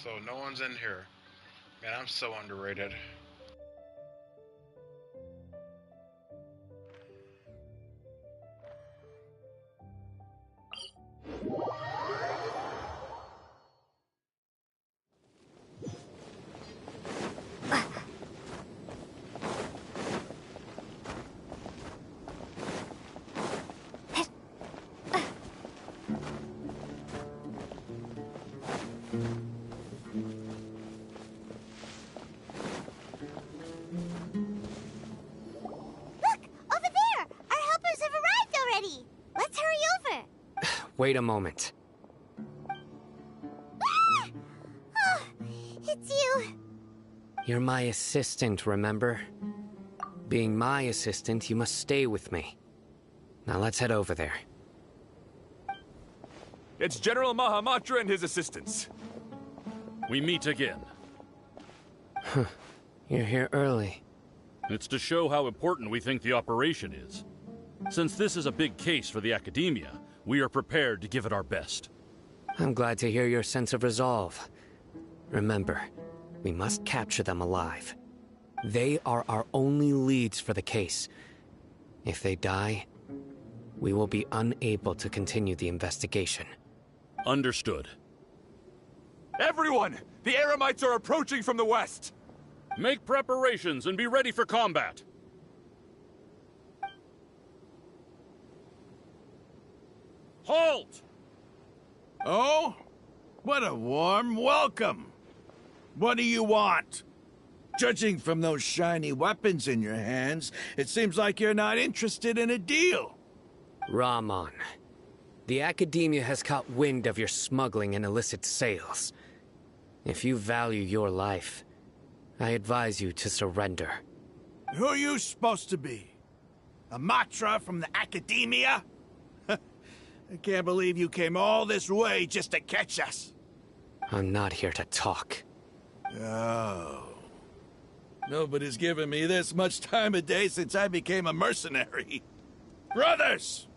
So no one's in here. Man, I'm so underrated. Wait a moment. Oh, it's you. You're my assistant, remember? Being my assistant, you must stay with me. Now let's head over there. It's General Mahamatra and his assistants. We meet again. You're here early. It's to show how important we think the operation is. Since this is a big case for the Academia, we are prepared to give it our best. I'm glad to hear your sense of resolve. Remember, we must capture them alive. They are our only leads for the case. If they die, we will be unable to continue the investigation. Understood. Everyone! The Eremites are approaching from the west! Make preparations and be ready for combat. Halt! Oh? What a warm welcome! What do you want? Judging from those shiny weapons in your hands, it seems like you're not interested in a deal. Rahman, the Academia has caught wind of your smuggling and illicit sales. If you value your life, I advise you to surrender. Who are you supposed to be? A Matra from the Academia? I can't believe you came all this way just to catch us. I'm not here to talk. Oh. Nobody's given me this much time of day since I became a mercenary. Brothers!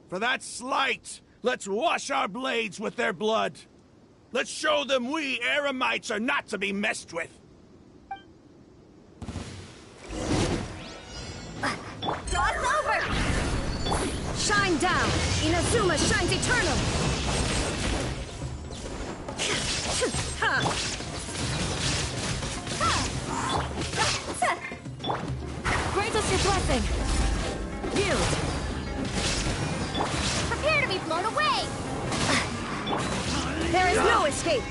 For that slight, let's wash our blades with their blood. Let's show them we Eremites are not to be messed with. Toss over! Shine down! Inazuma shines eternal! Grant us your blessing! Yield! Prepare to be blown away! There is no escape!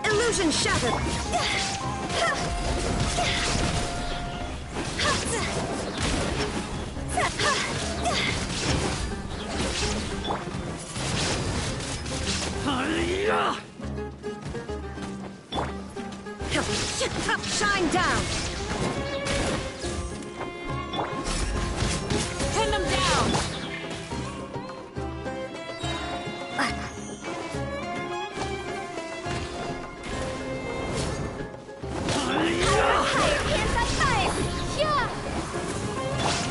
Illusion shattered! Shine down! Pin them down!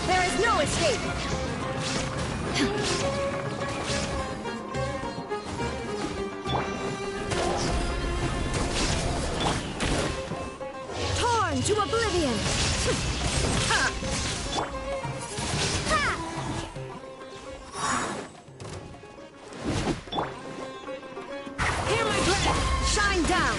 There is no escape! Torn to oblivion! Ha! Hear my breath! Shine down!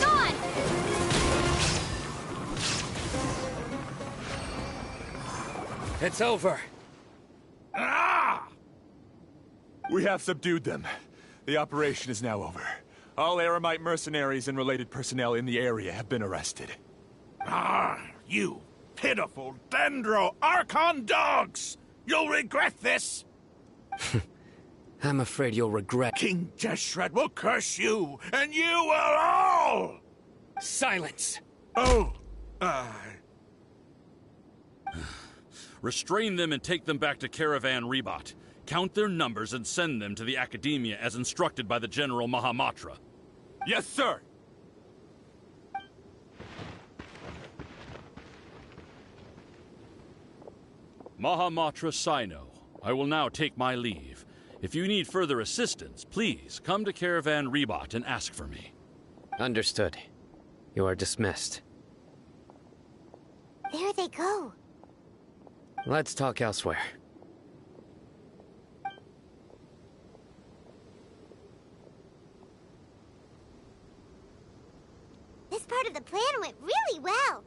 Gone! It's over. Ah! We have subdued them. The operation is now over. All Aramite mercenaries and related personnel in the area have been arrested. Ah, you pitiful Dendro Archon dogs! You'll regret this! I'm afraid you'll regret— King Jeshred will curse you, and you will all! Silence! Oh, Restrain them and take them back to Caravan Rebot. Count their numbers and send them to the Academia as instructed by the General Mahamatra. Yes, sir! Mahamatra Sino, I will now take my leave. If you need further assistance, please come to Caravan Rebot and ask for me. Understood. You are dismissed. There they go. Let's talk elsewhere. This part of the plan went really well.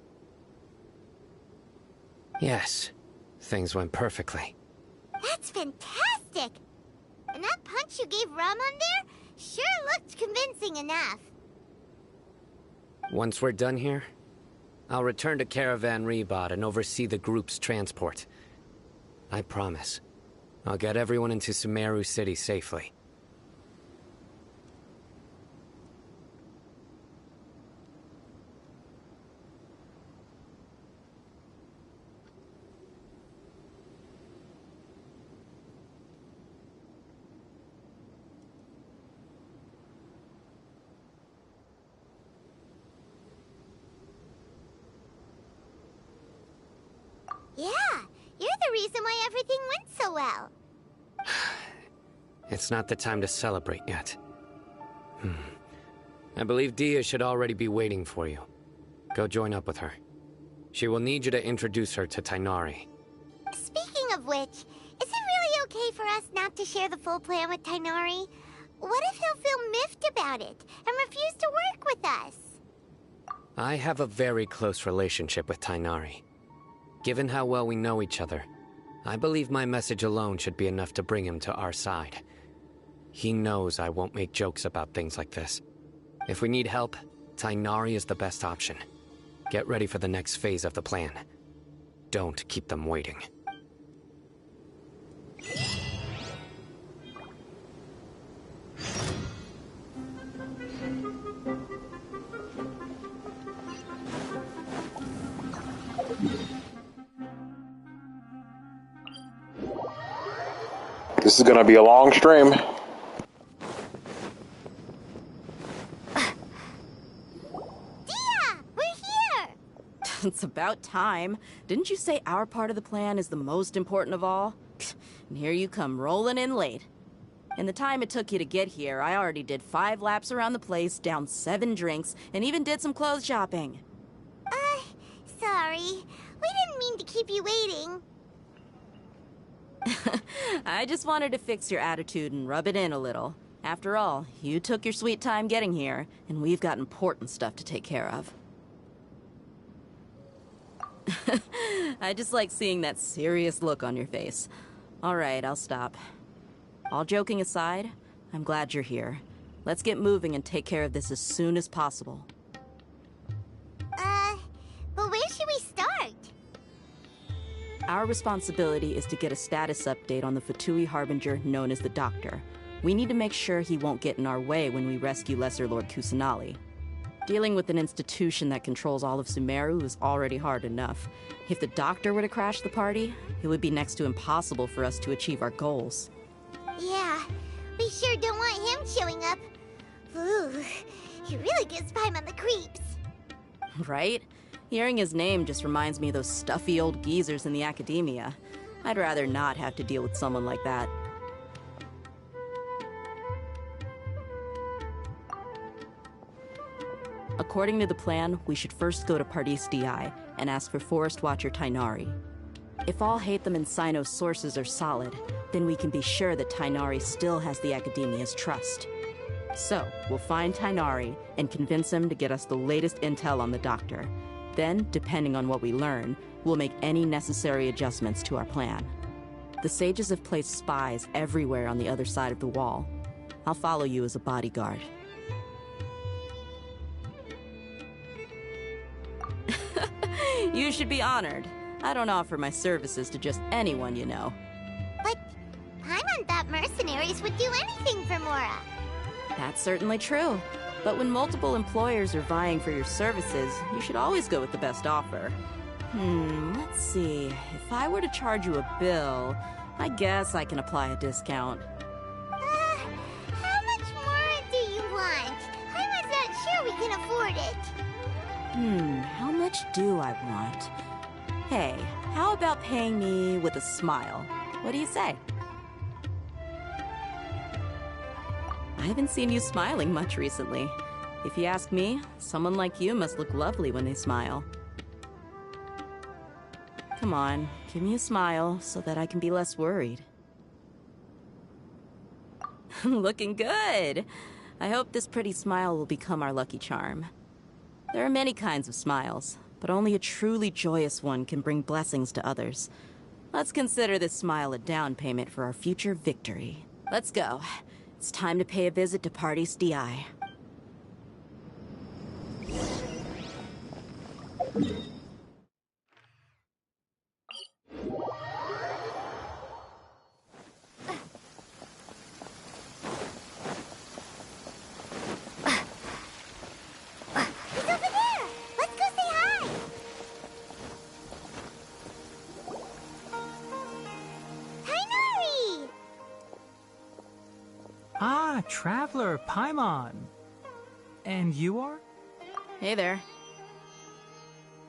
Yes. Things went perfectly. That's fantastic! And that punch you gave Ramon there sure looked convincing enough. Once we're done here, I'll return to Caravan Rebot and oversee the group's transport. I promise. I'll get everyone into Sumeru City safely. Yeah, you're the reason why everything went so well. It's not the time to celebrate yet. I believe Dia should already be waiting for you. Go join up with her. She will need you to introduce her to Tainari. Speaking of which, is it really okay for us not to share the full plan with Tainari? What if he'll feel miffed about it and refuse to work with us? I have a very close relationship with Tainari. Given how well we know each other, I believe my message alone should be enough to bring him to our side. He knows I won't make jokes about things like this. If we need help, Tainari is the best option. Get ready for the next phase of the plan. Don't keep them waiting. This is gonna be a long stream. It's about time. Didn't you say our part of the plan is the most important of all? And here you come rolling in late. In the time it took you to get here, I already did 5 laps around the place, downed 7 drinks, and even did some clothes shopping. Sorry. We didn't mean to keep you waiting. I just wanted to fix your attitude and rub it in a little. After all, you took your sweet time getting here, and we've got important stuff to take care of. I just like seeing that serious look on your face. Alright, I'll stop. All joking aside, I'm glad you're here. Let's get moving and take care of this as soon as possible. But where should we start? Our responsibility is to get a status update on the Fatui Harbinger known as the Doctor. We need to make sure he won't get in our way when we rescue Lesser Lord Kusanali. Dealing with an institution that controls all of Sumeru is already hard enough. If the Doctor were to crash the party, it would be next to impossible for us to achieve our goals. Yeah, we sure don't want him showing up. Ooh, he really gives Paimon the creeps. Right? Hearing his name just reminds me of those stuffy old geezers in the academia. I'd rather not have to deal with someone like that. According to the plan, we should first go to Pardis Di and ask for Forest Watcher Tainari. If all Hatham and Sino's sources are solid, then we can be sure that Tainari still has the Academia's trust. So, we'll find Tainari and convince him to get us the latest intel on the Doctor. Then, depending on what we learn, we'll make any necessary adjustments to our plan. The sages have placed spies everywhere on the other side of the wall. I'll follow you as a bodyguard. You should be honored. I don't offer my services to just anyone you know. But Paimon thought mercenaries would do anything for Mora. That's certainly true. But when multiple employers are vying for your services, you should always go with the best offer. Let's see. If I were to charge you a bill, I guess I can apply a discount. How much more do you want? Paimon's not sure we can afford it. How much do I want? Hey, how about paying me with a smile? What do you say? I haven't seen you smiling much recently. If you ask me, someone like you must look lovely when they smile. Come on, give me a smile so that I can be less worried. Looking good! I hope this pretty smile will become our lucky charm. There are many kinds of smiles, but only a truly joyous one can bring blessings to others. Let's consider this smile a down payment for our future victory. Let's go. It's time to pay a visit to Pardis Di. He's over there! Let's go say hi! Tainari! Ah, Traveler, Paimon. And you are? Hey there.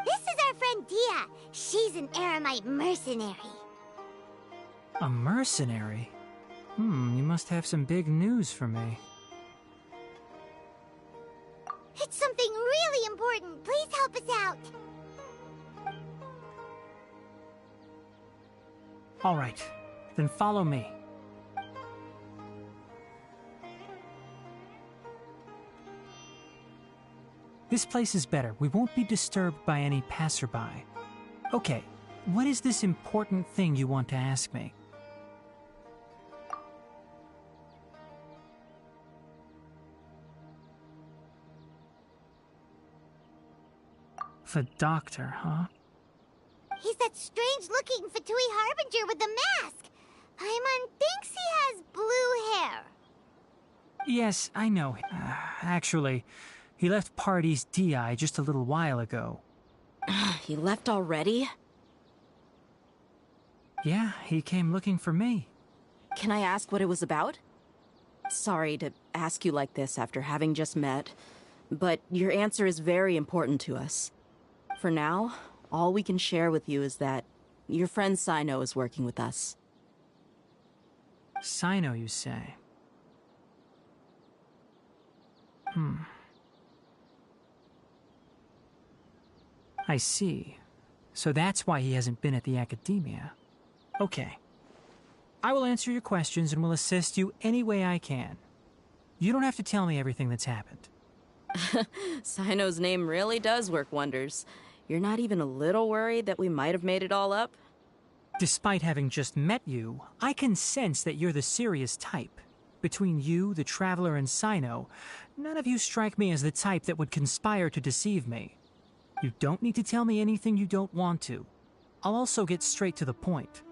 This is our friend Dia. She's an Aramite mercenary. A mercenary? You must have some big news for me. It's something really important. Please help us out. All right, then follow me. This place is better. We won't be disturbed by any passerby. Okay, what is this important thing you want to ask me? The Doctor, huh? He's that strange-looking Fatui Harbinger with the mask. Paimon thinks he has blue hair. Yes, I know. Actually, he left Pardis Di just a little while ago. He left already? Yeah, he came looking for me. Can I ask what it was about? Sorry to ask you like this after having just met, but your answer is very important to us. For now, all we can share with you is that your friend Sino is working with us. Sino, you say? I see. So that's why he hasn't been at the Academia. Okay. I will answer your questions and will assist you any way I can. You don't have to tell me everything that's happened. Sino's name really does work wonders. You're not even a little worried that we might have made it all up? Despite having just met you, I can sense that you're the serious type. Between you, the Traveler, and Sino, none of you strike me as the type that would conspire to deceive me. You don't need to tell me anything you don't want to. I'll also get straight to the point.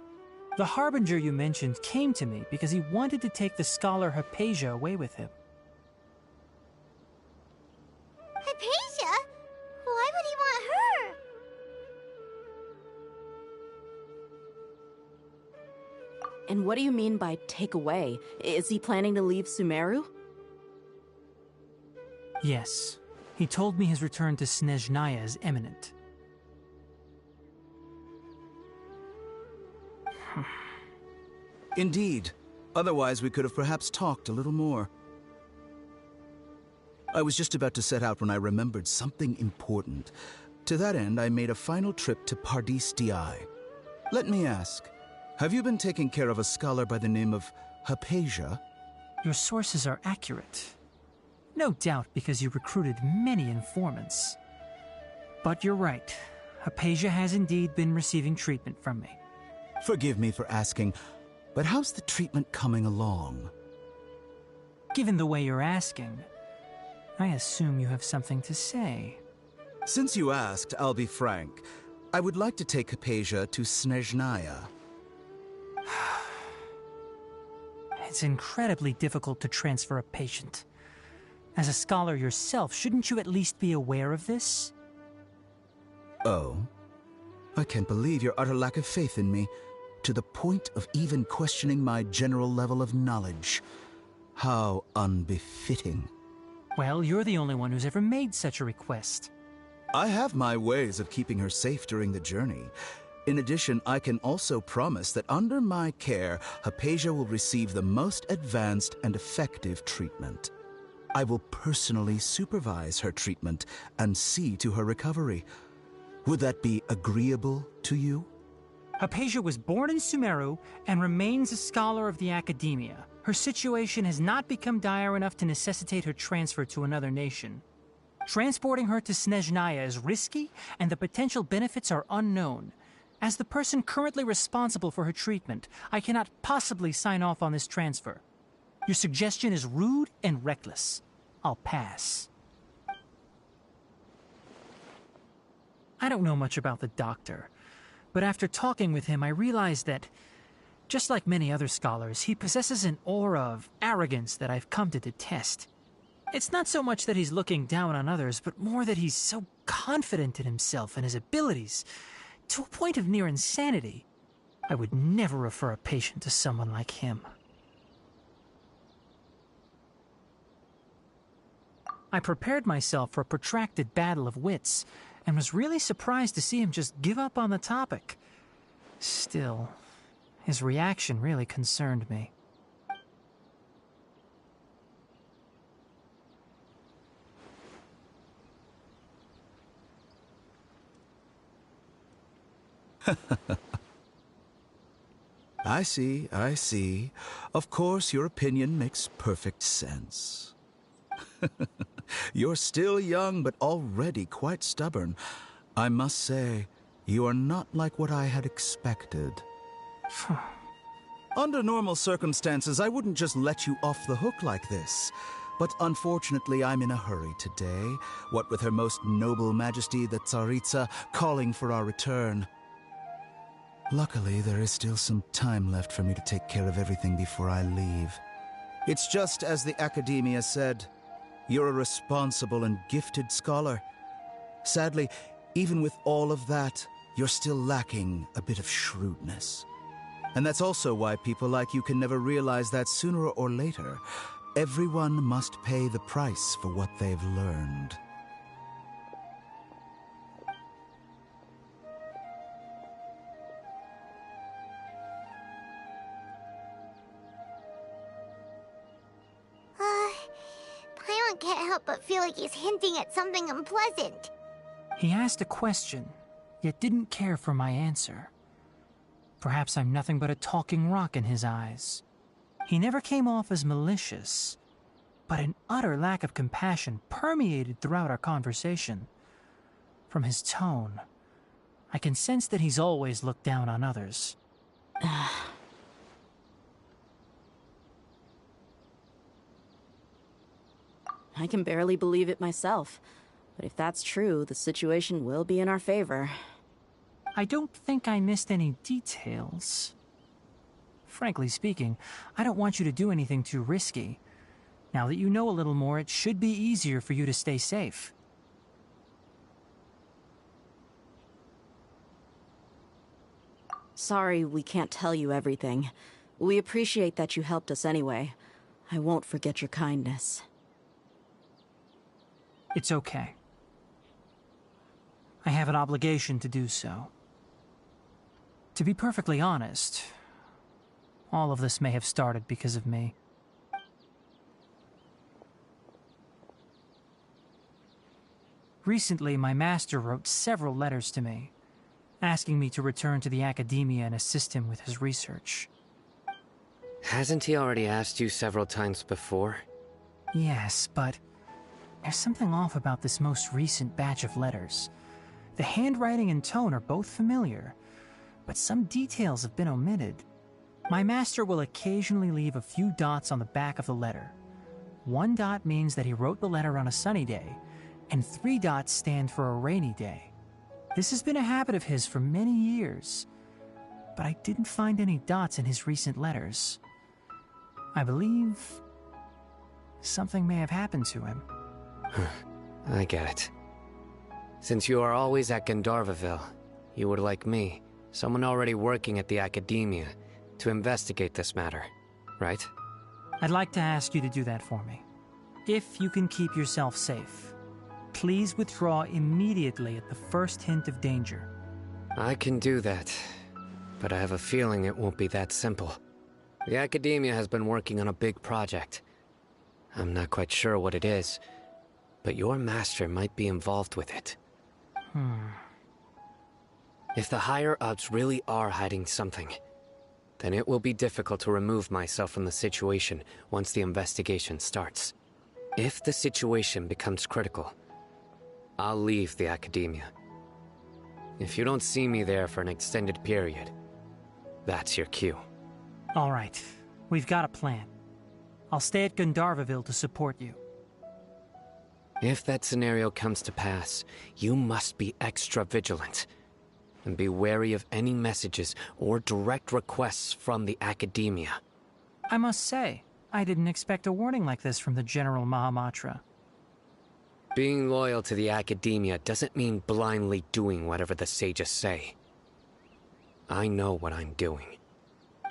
The Harbinger you mentioned came to me because he wanted to take the scholar Hypatia away with him. Hypatia? Why would he want her? And what do you mean by take away? Is he planning to leave Sumeru? Yes. He told me his return to Snezhnaya is imminent. Indeed. Otherwise, we could have perhaps talked a little more. I was just about to set out when I remembered something important. To that end, I made a final trip to Pardis Di. Let me ask, have you been taking care of a scholar by the name of Hypatia? Your sources are accurate. No doubt because you recruited many informants. But you're right. Hypatia has indeed been receiving treatment from me. Forgive me for asking, but how's the treatment coming along? Given the way you're asking, I assume you have something to say. Since you asked, I'll be frank. I would like to take Hypatia to Snezhnaya. It's incredibly difficult to transfer a patient. As a scholar yourself, shouldn't you at least be aware of this? Oh? I can't believe your utter lack of faith in me, to the point of even questioning my general level of knowledge. How unbefitting. Well, you're the only one who's ever made such a request. I have my ways of keeping her safe during the journey. In addition, I can also promise that under my care, Hypatia will receive the most advanced and effective treatment. I will personally supervise her treatment and see to her recovery. Would that be agreeable to you? Hypatia was born in Sumeru and remains a scholar of the Academia. Her situation has not become dire enough to necessitate her transfer to another nation. Transporting her to Snezhnaya is risky, and the potential benefits are unknown. As the person currently responsible for her treatment, I cannot possibly sign off on this transfer. Your suggestion is rude and reckless. I'll pass. I don't know much about the doctor, but after talking with him, I realized that, just like many other scholars, he possesses an aura of arrogance that I've come to detest. It's not so much that he's looking down on others, but more that he's so confident in himself and his abilities, to a point of near insanity. I would never refer a patient to someone like him. I prepared myself for a protracted battle of wits, and was really surprised to see him just give up on the topic. Still, his reaction really concerned me. I see, I see. Of course, your opinion makes perfect sense. You're still young, but already quite stubborn. I must say, you are not like what I had expected. Under normal circumstances, I wouldn't just let you off the hook like this. But unfortunately, I'm in a hurry today, what with Her Most Noble Majesty the Tsaritsa calling for our return. Luckily, there is still some time left for me to take care of everything before I leave. It's just as the Academia said, you're a responsible and gifted scholar. Sadly, even with all of that, you're still lacking a bit of shrewdness. And that's also why people like you can never realize that sooner or later, everyone must pay the price for what they've learned. Paimon can't help but feel like he's hinting at something unpleasant. He asked a question, yet didn't care for my answer. Perhaps I'm nothing but a talking rock in his eyes. He never came off as malicious, but an utter lack of compassion permeated throughout our conversation. From his tone, I can sense that he's always looked down on others. I can barely believe it myself. But if that's true, the situation will be in our favor. I don't think I missed any details. Frankly speaking, I don't want you to do anything too risky. Now that you know a little more, it should be easier for you to stay safe. Sorry we can't tell you everything. We appreciate that you helped us anyway. I won't forget your kindness. It's okay. I have an obligation to do so. To be perfectly honest, all of this may have started because of me. Recently, my master wrote several letters to me, asking me to return to the academia and assist him with his research. Hasn't he already asked you several times before? Yes, but there's something off about this most recent batch of letters. The handwriting and tone are both familiar, but some details have been omitted. My master will occasionally leave a few dots on the back of the letter. 1 dot means that he wrote the letter on a sunny day, and 3 dots stand for a rainy day. This has been a habit of his for many years, but I didn't find any dots in his recent letters. I believe something may have happened to him. I get it. Since you are always at Gandharvaville, you would like me, someone already working at the academia, to investigate this matter, right? I'd like to ask you to do that for me. If you can keep yourself safe, please withdraw immediately at the first hint of danger. I can do that, but I have a feeling it won't be that simple. The academia has been working on a big project. I'm not quite sure what it is, but your master might be involved with it. If the higher-ups really are hiding something, then it will be difficult to remove myself from the situation once the investigation starts. If the situation becomes critical, I'll leave the academia. If you don't see me there for an extended period, that's your cue. All right, we've got a plan. I'll stay at Gandharvaville to support you. If that scenario comes to pass, you must be extra vigilant. And be wary of any messages or direct requests from the academia. I must say, I didn't expect a warning like this from the General Mahamatra. Being loyal to the academia doesn't mean blindly doing whatever the sages say. I know what I'm doing.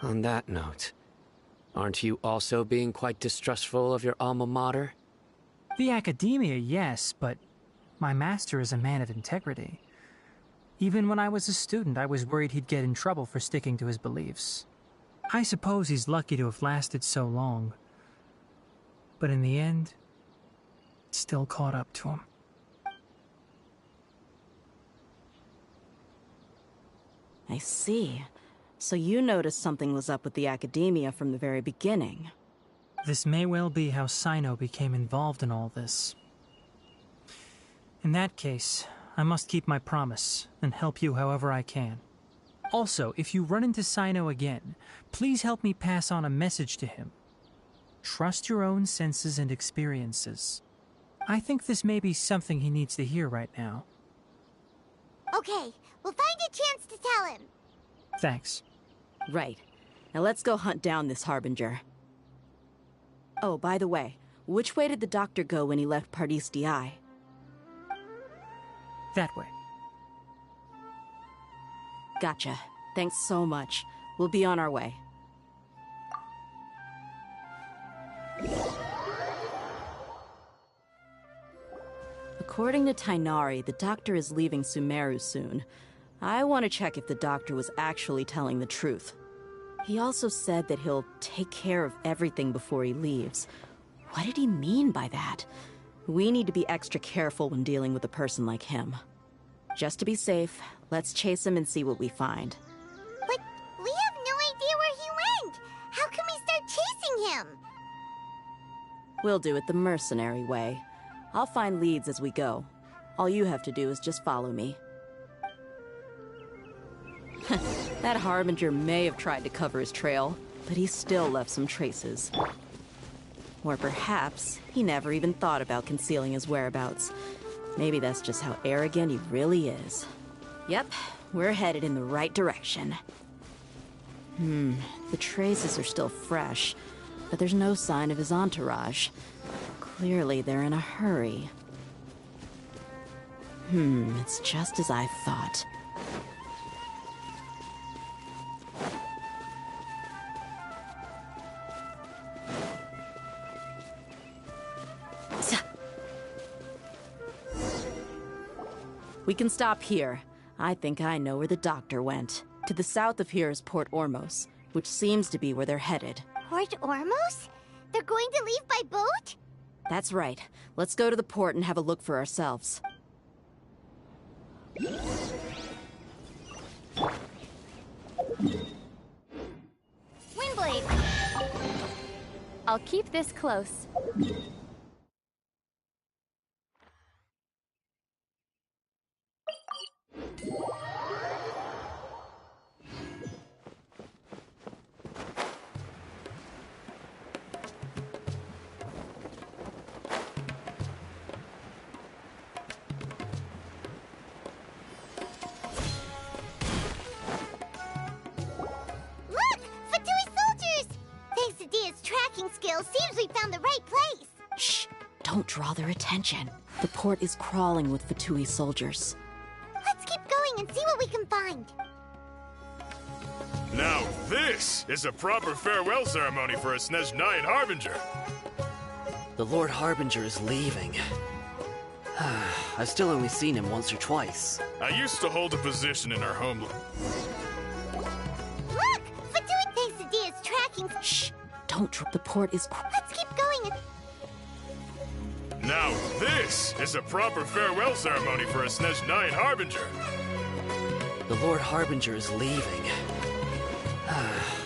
On that note, aren't you also being quite distrustful of your alma mater? The academia, yes, but my master is a man of integrity. Even when I was a student, I was worried he'd get in trouble for sticking to his beliefs. I suppose he's lucky to have lasted so long. But in the end, it still caught up to him. I see. So you noticed something was up with the academia from the very beginning. This may well be how Sino became involved in all this. In that case, I must keep my promise and help you however I can. Also, if you run into Sino again, please help me pass on a message to him. Trust your own senses and experiences. I think this may be something he needs to hear right now. Okay, we'll find a chance to tell him. Thanks. Right. Now let's go hunt down this Harbinger. Oh, by the way, which way did the doctor go when he left Pardis Di? That way. Gotcha. Thanks so much. We'll be on our way. According to Tainari, the doctor is leaving Sumeru soon. I want to check if the doctor was actually telling the truth. He also said that he'll take care of everything before he leaves. What did he mean by that? We need to be extra careful when dealing with a person like him. Just to be safe, let's chase him and see what we find. But we have no idea where he went! How can we start chasing him? We'll do it the mercenary way. I'll find leads as we go. All you have to do is just follow me. That Harbinger may have tried to cover his trail, but he still left some traces. Or perhaps he never even thought about concealing his whereabouts. Maybe that's just how arrogant he really is. Yep, we're headed in the right direction. The traces are still fresh, but there's no sign of his entourage. Clearly they're in a hurry. It's just as I thought. We can stop here. I think I know where the doctor went. To the south of here is Port Ormos, which seems to be where they're headed. Port Ormos? They're going to leave by boat? That's right. Let's go to the port and have a look for ourselves. Windblade! I'll keep this close. Seems we found the right place. Shh! Don't draw their attention. The port is crawling with Fatui soldiers. Let's keep going and see what we can find. Now this is a proper farewell ceremony for a Snezhnayan Harbinger. The Lord Harbinger is leaving. I've still only seen him once or twice. I used to hold a position in our homeland. Look! Fatui thinks the D is tracking... Shh! Don't drop. The port is... Let's keep going and... Now this is a proper farewell ceremony for a Snezhnayan Harbinger. The Lord Harbinger is leaving.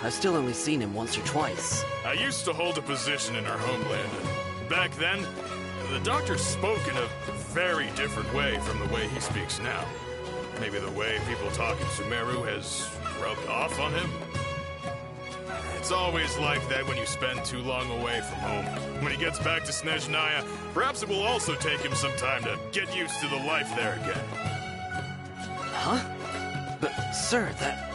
I've still only seen him once or twice. I used to hold a position in our homeland, and back then, the doctor spoke in a very different way from the way he speaks now. Maybe the way people talk in Sumeru has rubbed off on him? It's always like that when you spend too long away from home. When he gets back to Snezhnaya, perhaps it will also take him some time to get used to the life there again. Huh? But, sir, that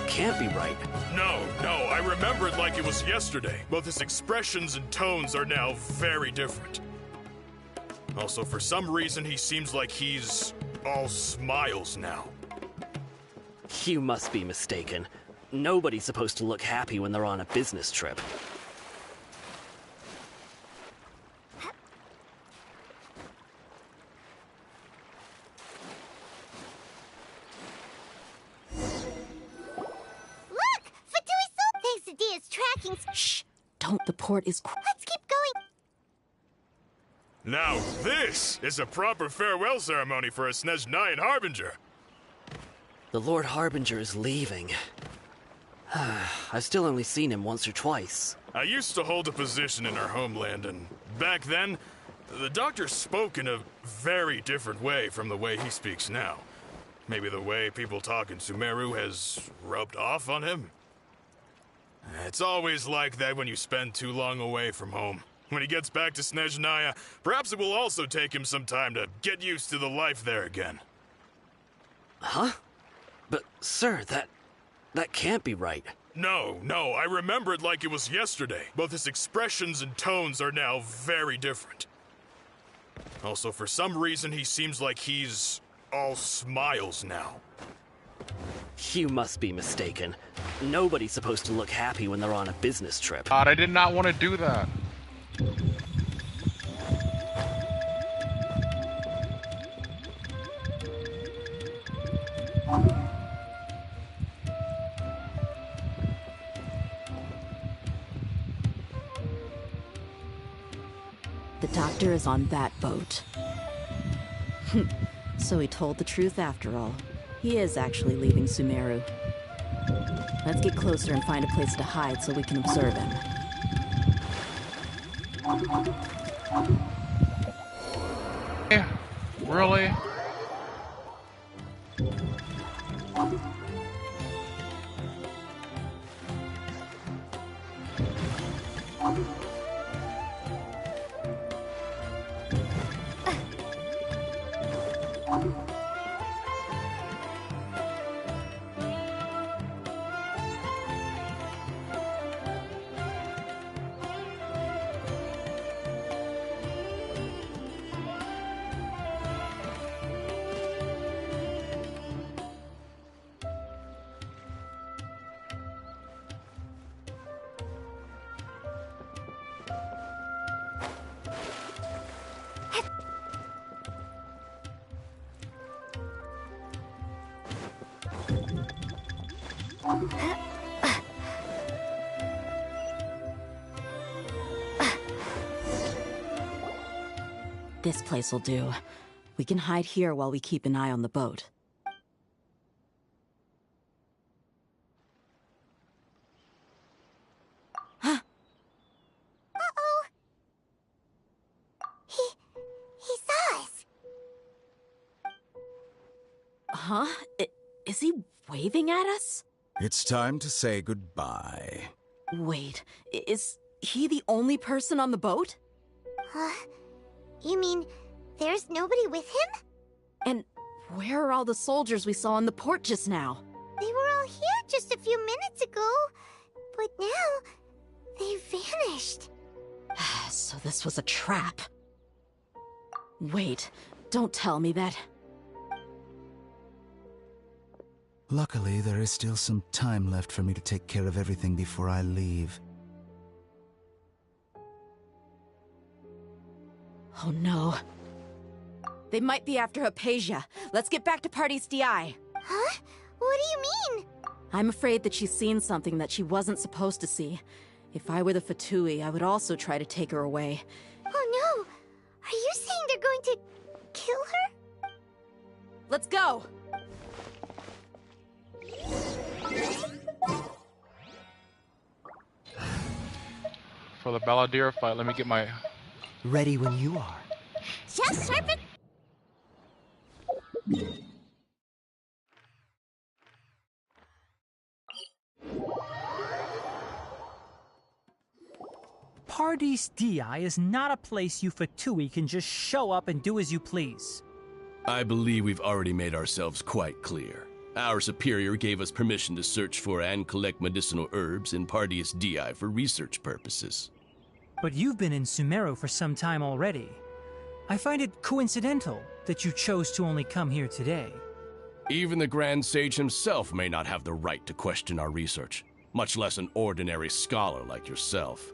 can't be right. No, I remember it like it was yesterday. Both his expressions and tones are now very different. Also, for some reason, he seems like he's all smiles now. You must be mistaken. Nobody's supposed to look happy when they're on a business trip. Look! Fatui thinks the D is tracking... Shh! Don't. The port is... Let's keep going. Now this is a proper farewell ceremony for a Snezhnayan Harbinger. The Lord Harbinger is leaving. I've still only seen him once or twice. I used to hold a position in our homeland, and back then, the doctor spoke in a very different way from the way he speaks now. Maybe the way people talk in Sumeru has rubbed off on him? It's always like that when you spend too long away from home. When he gets back to Snezhnaya, perhaps it will also take him some time to get used to the life there again. Huh? But, sir, that can't be right. No, I remember it like it was yesterday. Both his expressions and tones are now very different. Also, for some reason, he seems like he's all smiles now. You must be mistaken. Nobody's supposed to look happy when they're on a business trip. God, I did not want to do that. The doctor is on that boat. So he told the truth after all. He is actually leaving Sumeru. Let's get closer and find a place to hide so we can observe him. Yeah, really? This place will do. We can hide here while we keep an eye on the boat. Uh-oh. He saw us. Huh? Is he waving at us? It's time to say goodbye. Wait, is he the only person on the boat? You mean there's nobody with him? And where are all the soldiers we saw in the port just now? They were all here just a few minutes ago, but now they've vanished. So this was a trap. Wait, don't tell me that. Luckily, there is still some time left for me to take care of everything before I leave. Oh no. They might be after Hypatia. Let's get back to Party's DI. Huh? What do you mean? I'm afraid that she's seen something that she wasn't supposed to see. If I were the Fatui, I would also try to take her away. Oh no! Are you saying they're going to kill her? Let's go! For the Balladeer fight, let me get my... Ready when you are. Just sharpen... Pardees DI is not a place you Fatui can just show up and do as you please. I believe we've already made ourselves quite clear. Our superior gave us permission to search for and collect medicinal herbs in Pardees DI for research purposes. But you've been in Sumeru for some time already. I find it coincidental that you chose to only come here today. Even the Grand Sage himself may not have the right to question our research, much less an ordinary scholar like yourself.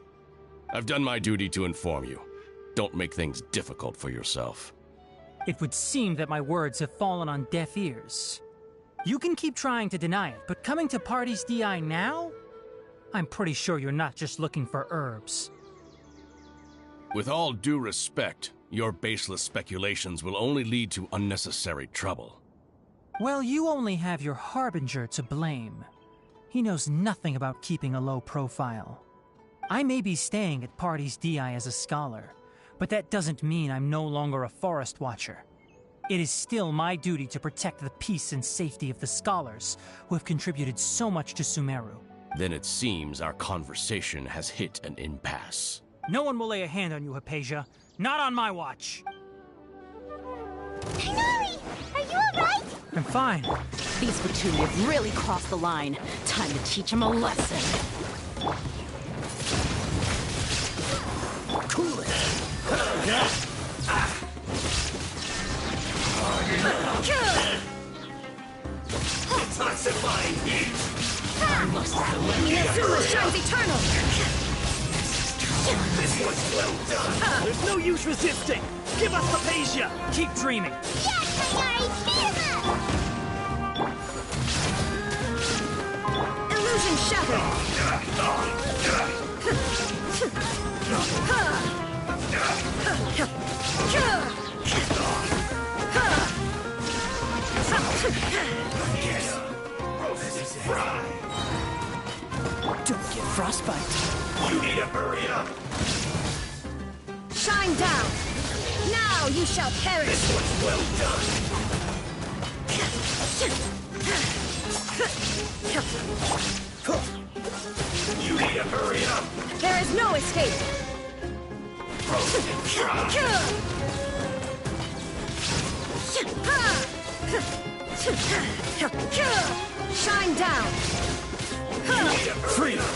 I've done my duty to inform you. Don't make things difficult for yourself. It would seem that my words have fallen on deaf ears. You can keep trying to deny it, but coming to Pardees DI now? I'm pretty sure you're not just looking for herbs. With all due respect, your baseless speculations will only lead to unnecessary trouble. Well, you only have your Harbinger to blame. He knows nothing about keeping a low profile. I may be staying at Pardees DI as a scholar, but that doesn't mean I'm no longer a forest watcher. It is still my duty to protect the peace and safety of the scholars who have contributed so much to Sumeru. Then it seems our conversation has hit an impasse. No one will lay a hand on you, Hypatia. Not on my watch. Tighnari! Are you alright? I'm fine. These Fatui have really crossed the line. Time to teach them a lesson. Cool it. Intensifying heat. Inazuma shines eternal. This was well done. There's no use resisting. Give us Hypatia. Keep dreaming. Yeah, Tighnari, beat him up! Illusion shattered. Don't get frostbite. You need to hurry up. Shine down. Now you shall perish. This was well done. You need to hurry up! There is no escape! Shine down! Freedom!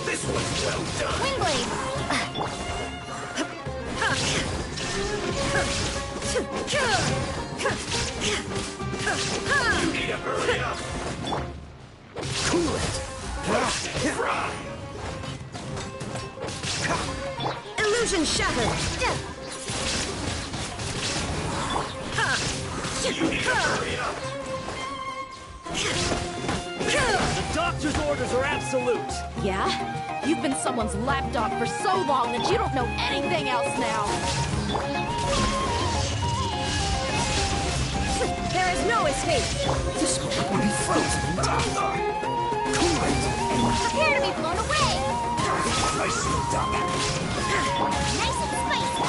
This was well done! Windblade! You need to hurry up! Cool it! Fry! Illusion shattered! You need to hurry up! The doctor's orders are absolute! Yeah? You've been someone's lapdog for so long that you don't know anything else now! There is no escape! This will be frozen in time! Cool it! Prepare to be blown away! Nice and done! Nice and spicy!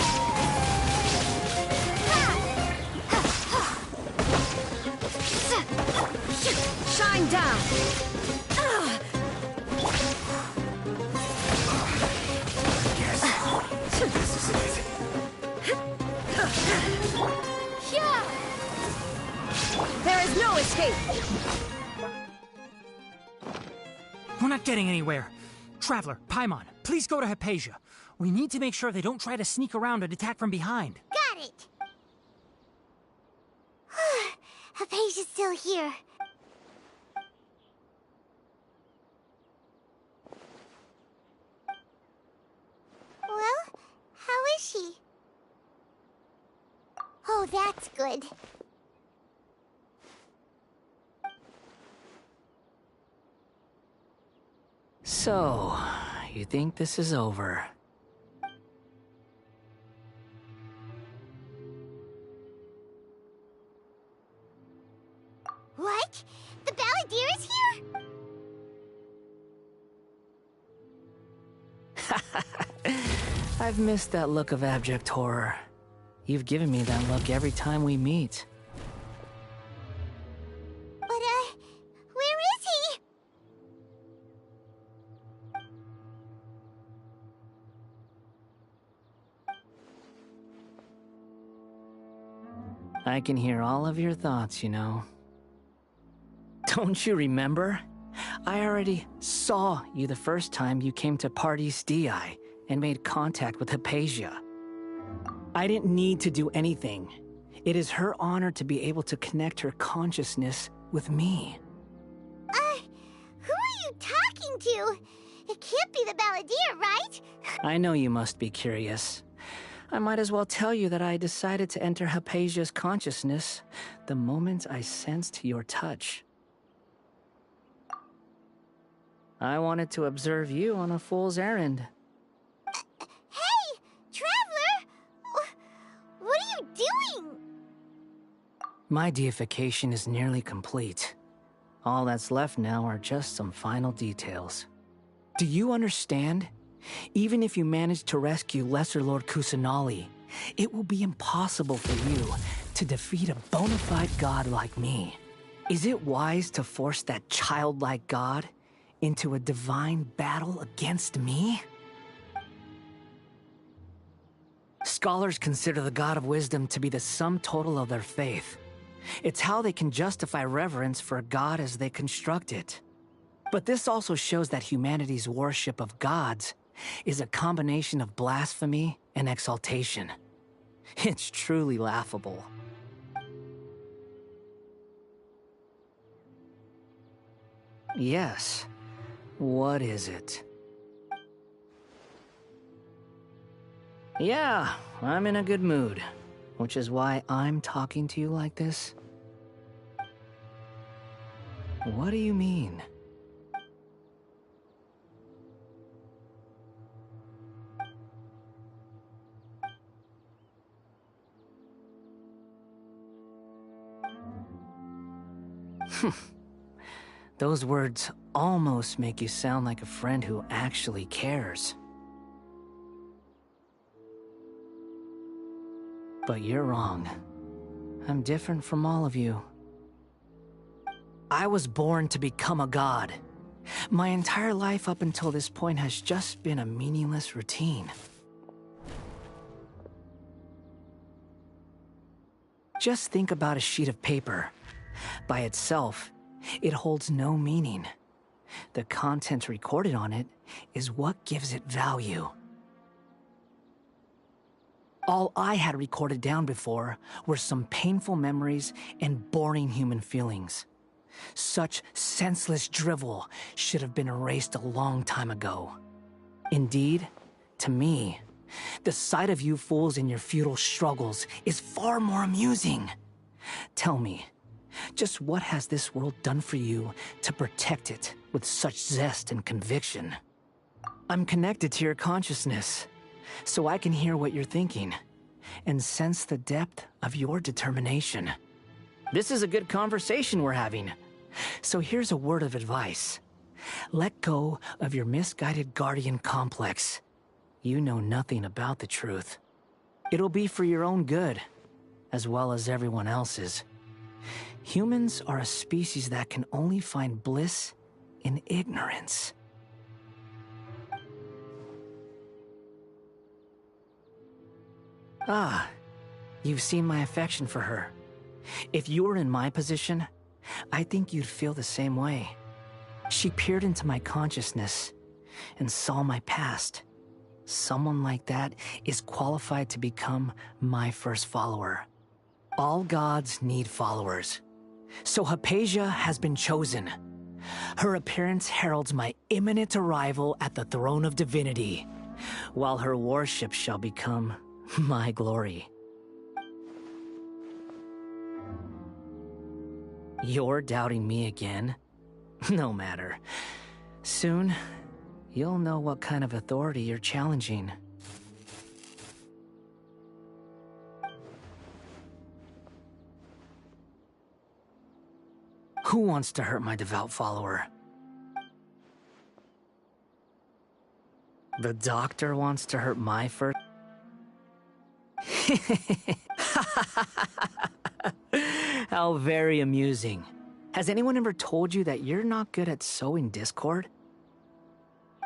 Shine down! There is no escape! We're not getting anywhere. Traveler, Paimon, please go to Hypatia. We need to make sure they don't try to sneak around and attack from behind. Got it! Hypatia's still here. Well, how is she? Oh, that's good. So, you think this is over? What? The Balladeer is here? I've missed that look of abject horror. You've given me that look every time we meet. But, where is he? I can hear all of your thoughts, you know. Don't you remember? I already saw you the first time you came to Parties DI and made contact with Hypatia. I didn't need to do anything. It is her honor to be able to connect her consciousness with me. Who are you talking to? It can't be the Balladeer, right? I know you must be curious. I might as well tell you that I decided to enter Hypatia's consciousness the moment I sensed your touch. I wanted to observe you on a fool's errand. Hey, Traveler! What are you doing? My deification is nearly complete. All that's left now are just some final details. Do you understand? Even if you manage to rescue Lesser Lord Kusanali, it will be impossible for you to defeat a bona fide god like me. Is it wise to force that childlike god into a divine battle against me? Scholars consider the God of Wisdom to be the sum total of their faith. It's how they can justify reverence for a god as they construct it. But this also shows that humanity's worship of gods is a combination of blasphemy and exaltation. It's truly laughable. Yes. What is it? Yeah, I'm in a good mood, which is why I'm talking to you like this. What do you mean? Those words almost make you sound like a friend who actually cares. But you're wrong. I'm different from all of you. I was born to become a god. My entire life up until this point has just been a meaningless routine. Just think about a sheet of paper. By itself, it holds no meaning. The content recorded on it is what gives it value. All I had recorded down before were some painful memories and boring human feelings. Such senseless drivel should have been erased a long time ago. Indeed, to me, the sight of you fools in your futile struggles is far more amusing. Tell me, just what has this world done for you to protect it with such zest and conviction? I'm connected to your consciousness, so I can hear what you're thinking and sense the depth of your determination. This is a good conversation we're having. So here's a word of advice. Let go of your misguided guardian complex. You know nothing about the truth. It'll be for your own good, as well as everyone else's. Humans are a species that can only find bliss in ignorance. Ah, you've seen my affection for her. If you were in my position, I think you'd feel the same way. She peered into my consciousness and saw my past. Someone like that is qualified to become my first follower. All gods need followers. So Hypatia has been chosen. Her appearance heralds my imminent arrival at the throne of divinity, while her worship shall become my glory. You're doubting me again? No matter. Soon, you'll know what kind of authority you're challenging. Who wants to hurt my devout follower? The doctor wants to hurt my first... How very amusing. Has anyone ever told you that you're not good at sowing discord?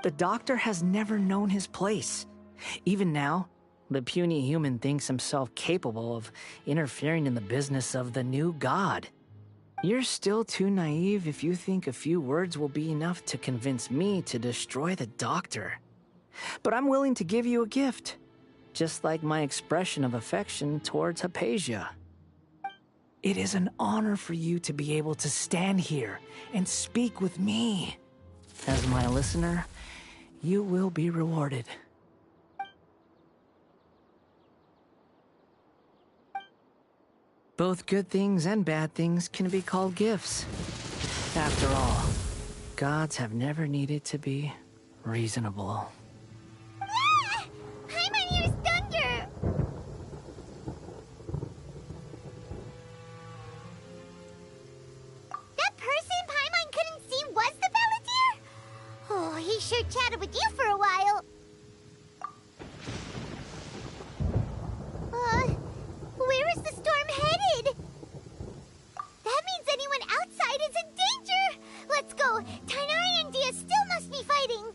The doctor has never known his place. Even now, the puny human thinks himself capable of interfering in the business of the new god. You're still too naive if you think a few words will be enough to convince me to destroy the doctor. But I'm willing to give you a gift, just like my expression of affection towards Hypatia. It is an honor for you to be able to stand here and speak with me. As my listener, you will be rewarded. Both good things and bad things can be called gifts. After all, gods have never needed to be reasonable. Ah! Paimon hears thunder! That person Paimon couldn't see was the Palantir? Oh, he sure chatted with you for a while. Where is the storm headed? That means anyone outside is in danger! Let's go! Tighnari and Dia still must be fighting!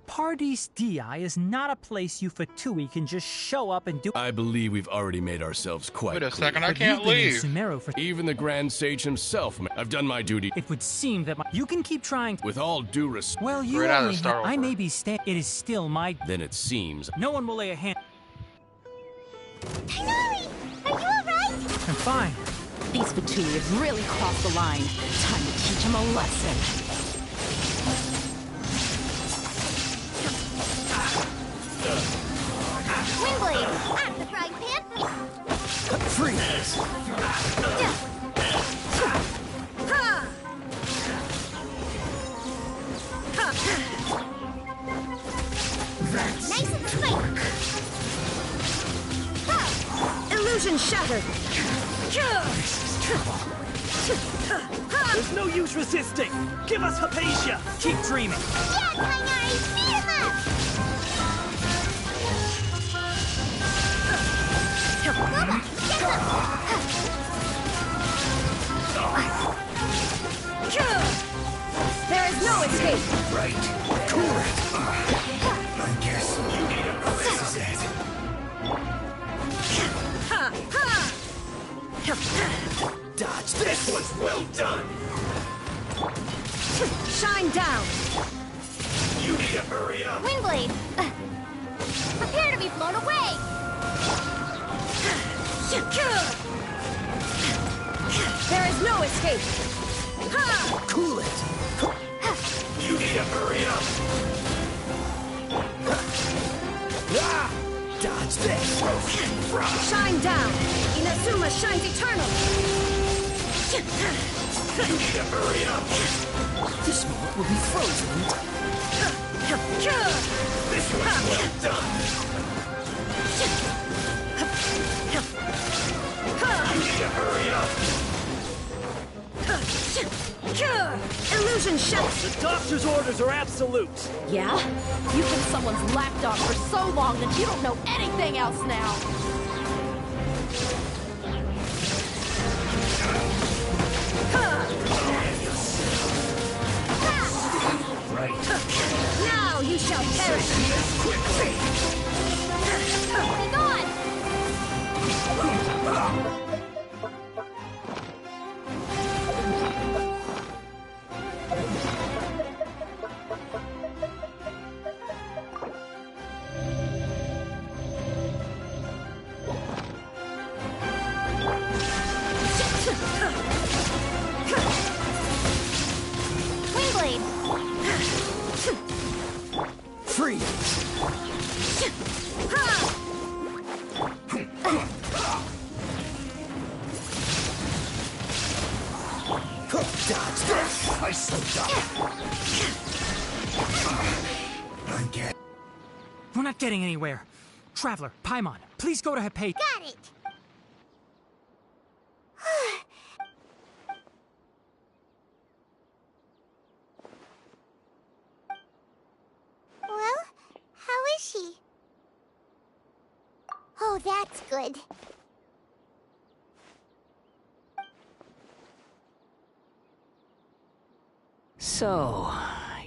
Pardis Di is not a place you Fatui can just show up and do. I believe we've already made ourselves quite Wait a clear. second, I But can't you've been in leave. Sumeru for. Even the Grand Sage himself, I've done my duty. It would seem that you can keep trying. With all due respect. Well, you Right out of only. the start I over. may be It is still my. Then it seems. No one will lay a hand. Tighnari, are you alright? I'm fine. These Fatui have really crossed the line. Time to teach them a lesson. Windblade, at the frying pan. Freeze! Nice and quick. Illusion shattered. There's no use resisting! Give us Hypatia! Keep dreaming. Yeah, Tighnari, beat him up. Loba, get him. There is no escape. Right. Cool it. I guess this is it. Dodge. This was well done. Shine down. You need to hurry up. Windblade, prepare to be blown away. There is no escape. Cool it. You need to hurry up. Ah! Dodge this. Shine down. Inazuma shines eternal. You need to hurry up. This moment will be frozen. This was well done. You need to hurry up. Illusion shot. The doctor's orders are absolute. Yeah? You've been someone's lapdog for so long that you don't know anything else now. Right. Now you shall perish. Quickly. Be gone. Windblade, Freeze. Dodge this. I slipped up. I get. We're not getting anywhere. Traveler, Paimon, please go to Hypatia. got it. Well, how is she? Oh, that's good. So,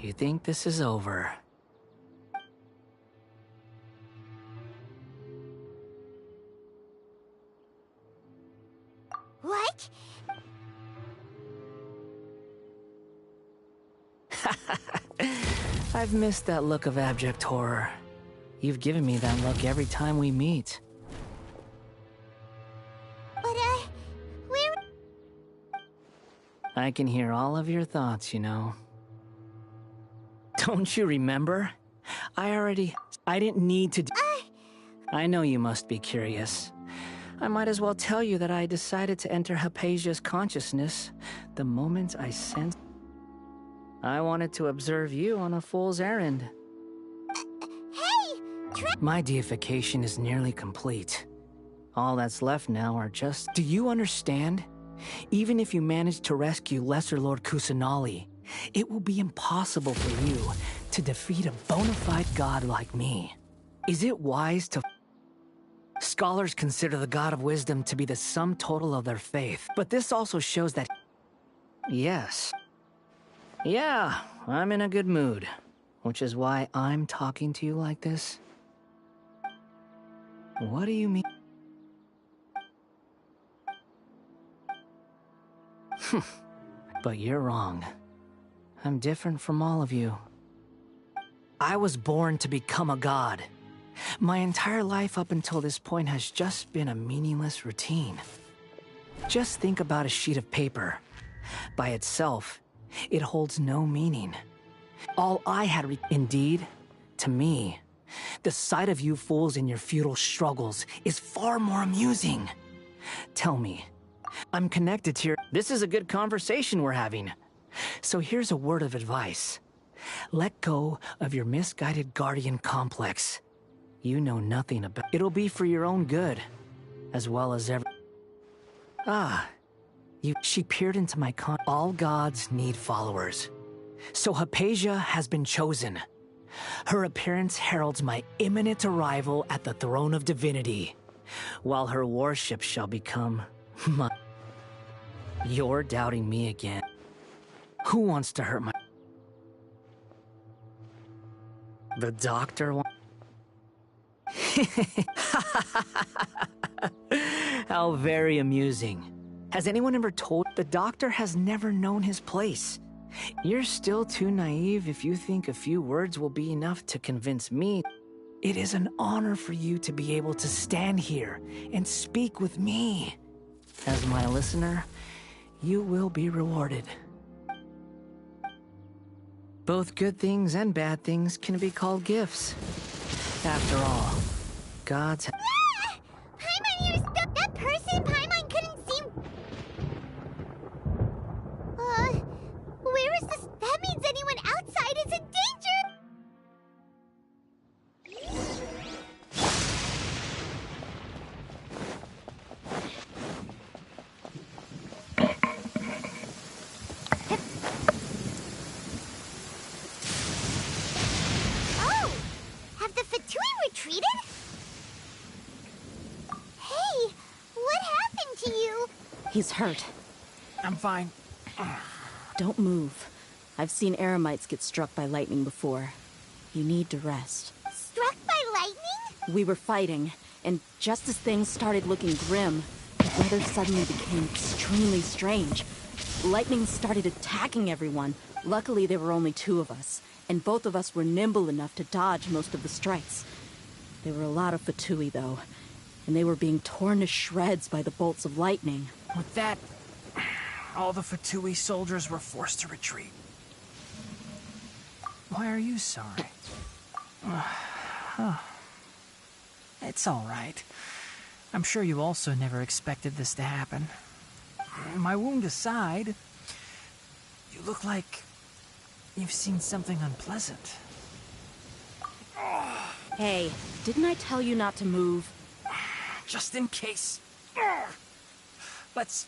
you think this is over? What? I've missed that look of abject horror. You've given me that look every time we meet. But, where... I can hear all of your thoughts, you know. Don't you remember? I didn't need to. I know you must be curious. I might as well tell you that I decided to enter Hypatia's consciousness the moment I sensed. I wanted to observe you on a fool's errand. My deification is nearly complete. All that's left now are just... Do you understand? Even if you manage to rescue Lesser Lord Kusanali, it will be impossible for you to defeat a bona fide god like me. Is it wise to... Scholars consider the God of Wisdom to be the sum total of their faith, but this also shows that... Yes. Yeah, I'm in a good mood, which is why I'm talking to you like this. What do you mean? But you're wrong. I'm different from all of you. I was born to become a god. My entire life up until this point has just been a meaningless routine. Just think about a sheet of paper. By itself, it holds no meaning. All I had indeed, to me, the sight of you fools in your futile struggles is far more amusing. Tell me, I'm connected to your... This is a good conversation we're having. So here's a word of advice. Let go of your misguided guardian complex. You know nothing about... It'll be for your own good, as well as every... She peered into my All gods need followers. So Hypatia has been chosen. Her appearance heralds my imminent arrival at the throne of divinity, while her worship shall become my... You're doubting me again. Who wants to hurt my... The doctor How very amusing. Has anyone ever told... The doctor has never known his place. You're still too naive if you think a few words will be enough to convince me. It is an honor for you to be able to stand here and speak with me. As my listener, you will be rewarded. Both good things and bad things can be called gifts. After all, gods... Paimon, you're stuck! That person Paimon couldn't see... where is this? That means anyone outside is in danger! Oh! Have the Fatui retreated? Hey! What happened to you? He's hurt. I'm fine. Don't move. I've seen eremites get struck by lightning before. You need to rest. Struck by lightning? We were fighting, and just as things started looking grim, the weather suddenly became extremely strange. Lightning started attacking everyone. Luckily, there were only two of us, and both of us were nimble enough to dodge most of the strikes. There were a lot of Fatui, though, and they were being torn to shreds by the bolts of lightning. With that, all the Fatui soldiers were forced to retreat. Why are you sorry? It's all right. I'm sure you also never expected this to happen. My wound aside, you look like you've seen something unpleasant. Hey, didn't I tell you not to move? Just in case. Let's...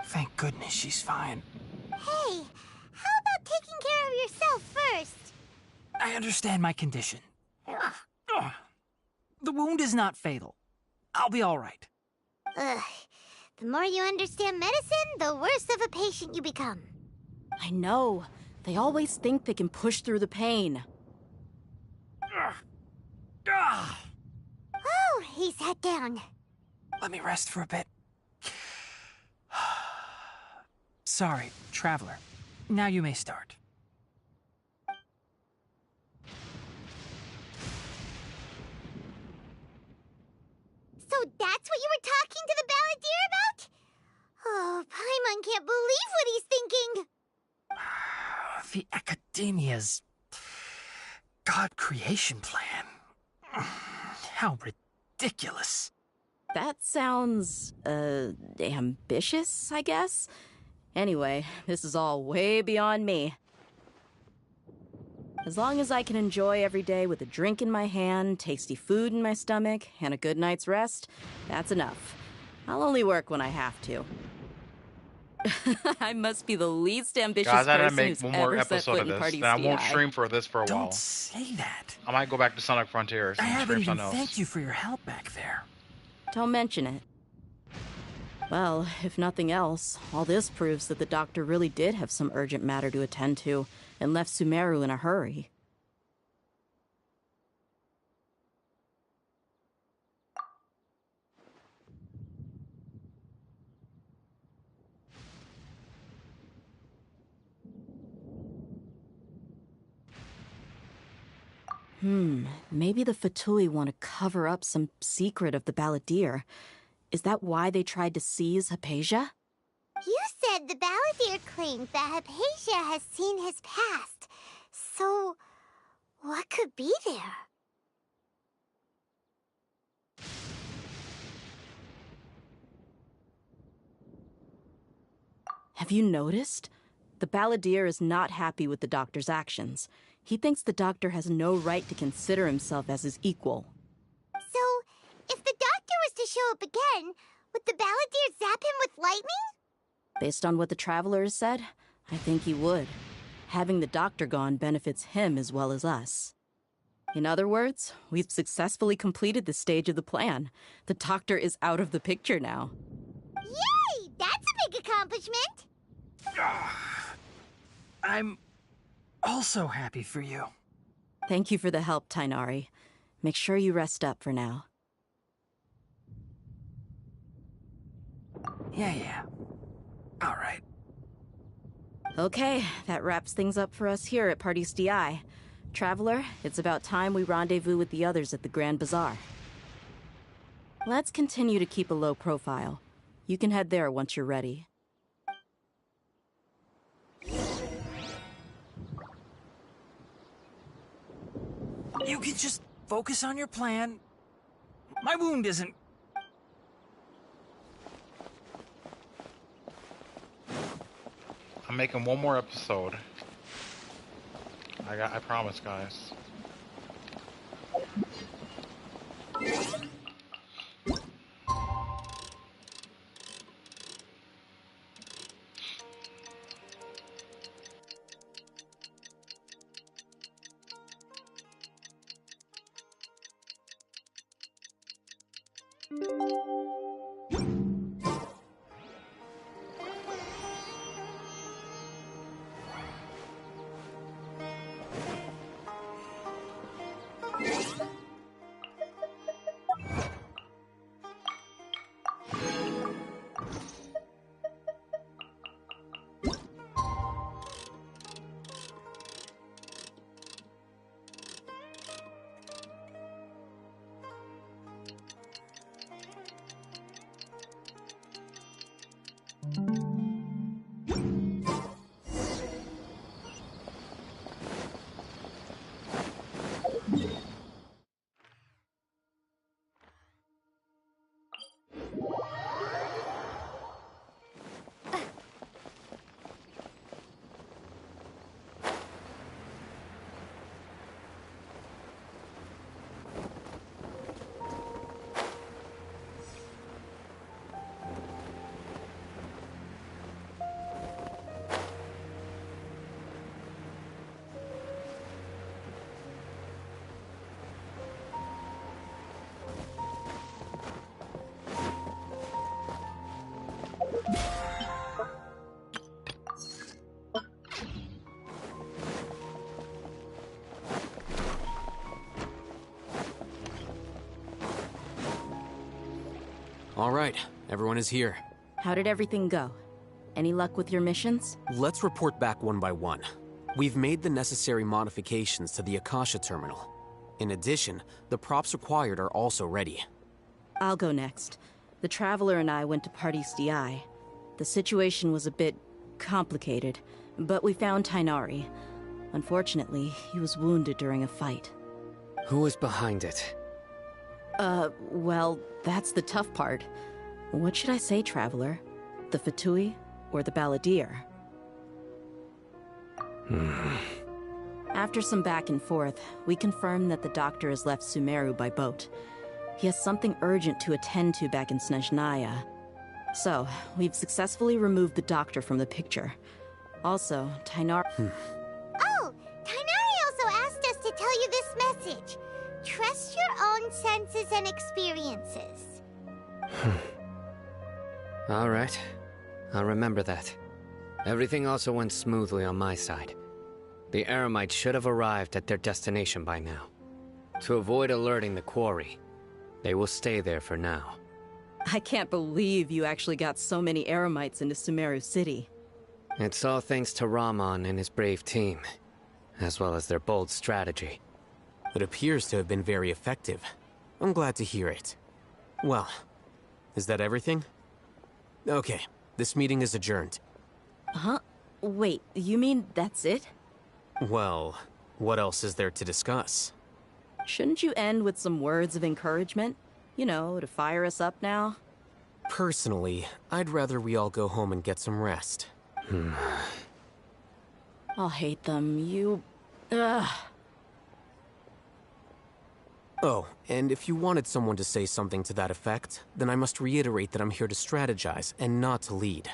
Thank goodness she's fine. Hey, how about taking care of yourself first? I understand my condition. The wound is not fatal. I'll be all right. Ugh. The more you understand medicine, the worse of a patient you become. I know. They always think they can push through the pain. Oh, he sat down. Let me rest for a bit. Sorry, traveler. Now you may start. So that's what you were talking to the balladeer about? Oh, Paimon can't believe what he's thinking. The Academia's God creation plan. How ridiculous. That sounds, ambitious, I guess? Anyway, this is all way beyond me. As long as I can enjoy every day with a drink in my hand, tasty food in my stomach, and a good night's rest, that's enough. I'll only work when I have to. I must be the least ambitious Guys, I gotta person make who's one more ever set episode foot of in this. Party's Then I won't DI. stream for this for a while. Don't say that. I might go back to Sonic Frontiers I and haven't stream even something else. thanked you for your help back there. Don't mention it. Well, if nothing else, all this proves that the doctor really did have some urgent matter to attend to and left Sumeru in a hurry. Maybe the Fatui want to cover up some secret of the Balladeer. Is that why they tried to seize Hypatia? You said the Balladeer claimed that Hypatia has seen his past. So, what could be there? Have you noticed? The Balladeer is not happy with the doctor's actions. He thinks the doctor has no right to consider himself as his equal. So, if the doctor was to show up again, would the Balladeer zap him with lightning? Based on what the Traveler has said, I think he would. Having the doctor gone benefits him as well as us. In other words, we've successfully completed this stage of the plan. The doctor is out of the picture now. Yay! That's a big accomplishment! I'm also happy for you. Thank you for the help, Tainari. Make sure you rest up for now. Yeah. All right. Okay, that wraps things up for us here at Party's DI. Traveler, it's about time we rendezvous with the others at the Grand Bazaar. Let's continue to keep a low profile. You can head there once you're ready. You can just focus on your plan. My wound isn't... I'm making one more episode. I promise, guys. All right, everyone is here. How did everything go? Any luck with your missions? Let's report back one by one. We've made the necessary modifications to the Akasha terminal. In addition, the props required are also ready. I'll go next. The Traveler and I went to Party's DI. The situation was a bit complicated, but we found Tainari. Unfortunately, he was wounded during a fight. Who was behind it? Well, that's the tough part. What should I say, Traveler? The Fatui or the Balladeer? After some back and forth, we confirmed that the doctor has left Sumeru by boat. He has something urgent to attend to back in Snezhnaya. So, we've successfully removed the doctor from the picture. Also, Tainar... Oh, Tainari also asked us to tell you this message. Trust your own senses and experiences. All right. I'll remember that. Everything also went smoothly on my side. The Eremites should have arrived at their destination by now. To avoid alerting the quarry, they will stay there for now. I can't believe you actually got so many Eremites into Sumeru City. It's all thanks to Rahman and his brave team, as well as their bold strategy. It appears to have been very effective. I'm glad to hear it. Well, is that everything? Okay, this meeting is adjourned. Huh? Wait, you mean that's it? Well, what else is there to discuss? Shouldn't you end with some words of encouragement? You know, to fire us up now? Personally, I'd rather we all go home and get some rest. I'll hate them, you... Ugh. Oh, and if you wanted someone to say something to that effect, then I must reiterate that I'm here to strategize and not to lead.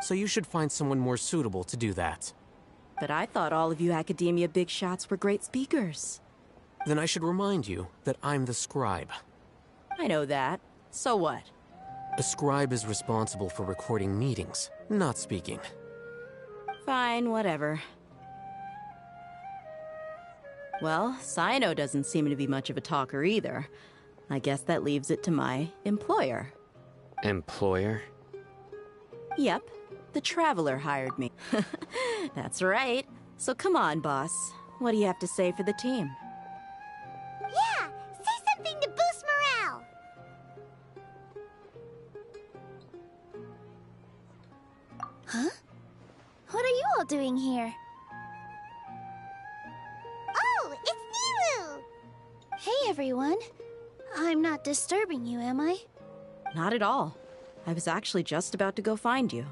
So you should find someone more suitable to do that. But I thought all of you Academia big shots were great speakers. Then I should remind you that I'm the scribe. I know that. So what? A scribe is responsible for recording meetings, not speaking. Fine, whatever. Well, Cyno doesn't seem to be much of a talker either. I guess that leaves it to my employer. Employer? Yep, the Traveler hired me. That's right. So come on, boss. What do you have to say for the team? Yeah, say something to boost morale. Huh? What are you all doing here? Oh, it's Nilu! Hey, everyone. I'm not disturbing you, am I? Not at all. I was actually just about to go find you.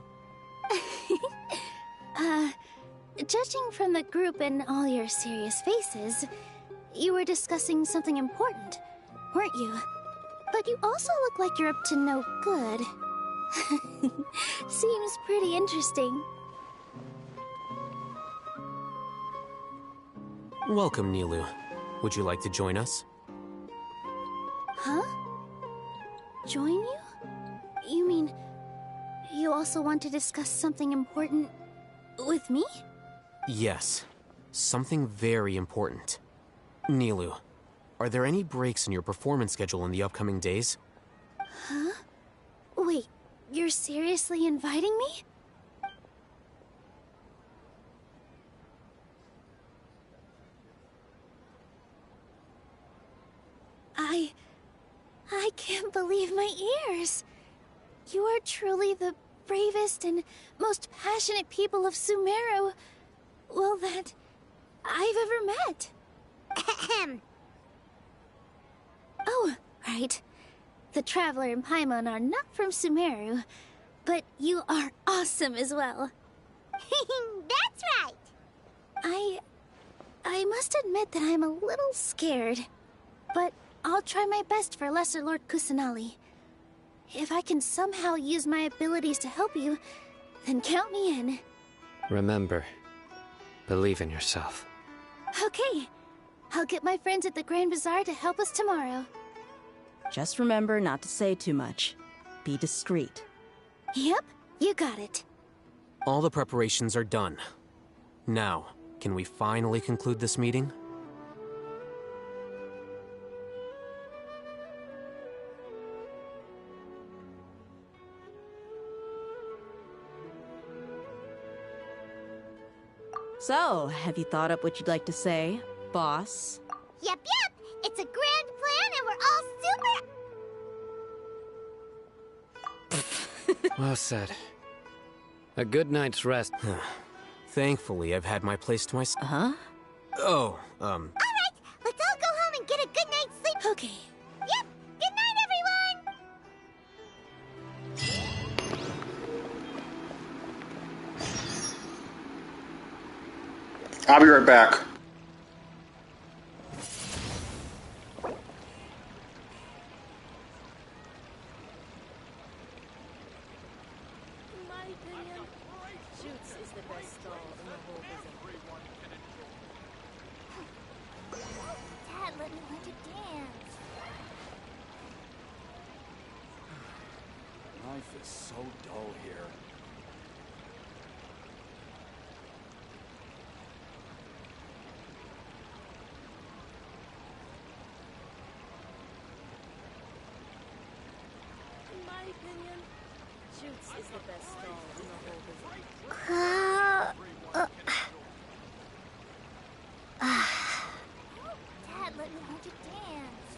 Judging from the group and all your serious faces, you were discussing something important, weren't you? But you also look like you're up to no good. Seems pretty interesting. Welcome, Nilu. Would you like to join us? Huh? Join you? You mean, you also want to discuss something important with me? Yes. Something very important. Nilu, are there any breaks in your performance schedule in the upcoming days? Huh? Wait, you're seriously inviting me? I can't believe my ears. You are truly the bravest and most passionate people of Sumeru, well, that I've ever met. Ahem. Oh, right. The Traveler and Paimon are not from Sumeru, but you are awesome as well. That's right. I must admit that I'm a little scared, but I'll try my best for Lesser Lord Kusanali. If I can somehow use my abilities to help you, then count me in. Remember, believe in yourself. Okay. I'll get my friends at the Grand Bazaar to help us tomorrow. Just remember not to say too much. Be discreet. Yep, you got it. All the preparations are done. Now, can we finally conclude this meeting? So, have you thought up what you'd like to say, boss? Yep. It's a grand plan and we're all super... Well said. A good night's rest. Thankfully, I've had my place to myself. Huh? Oh, All right, let's all go home and get a good night's sleep. Okay. Yep, I'll be right back. In my opinion, Shoots is the best stall in the whole business. Dad, let me learn to dance. Life is so dull here. In my opinion, Shoots is the best stall in the whole business. Dad, let me learn to dance.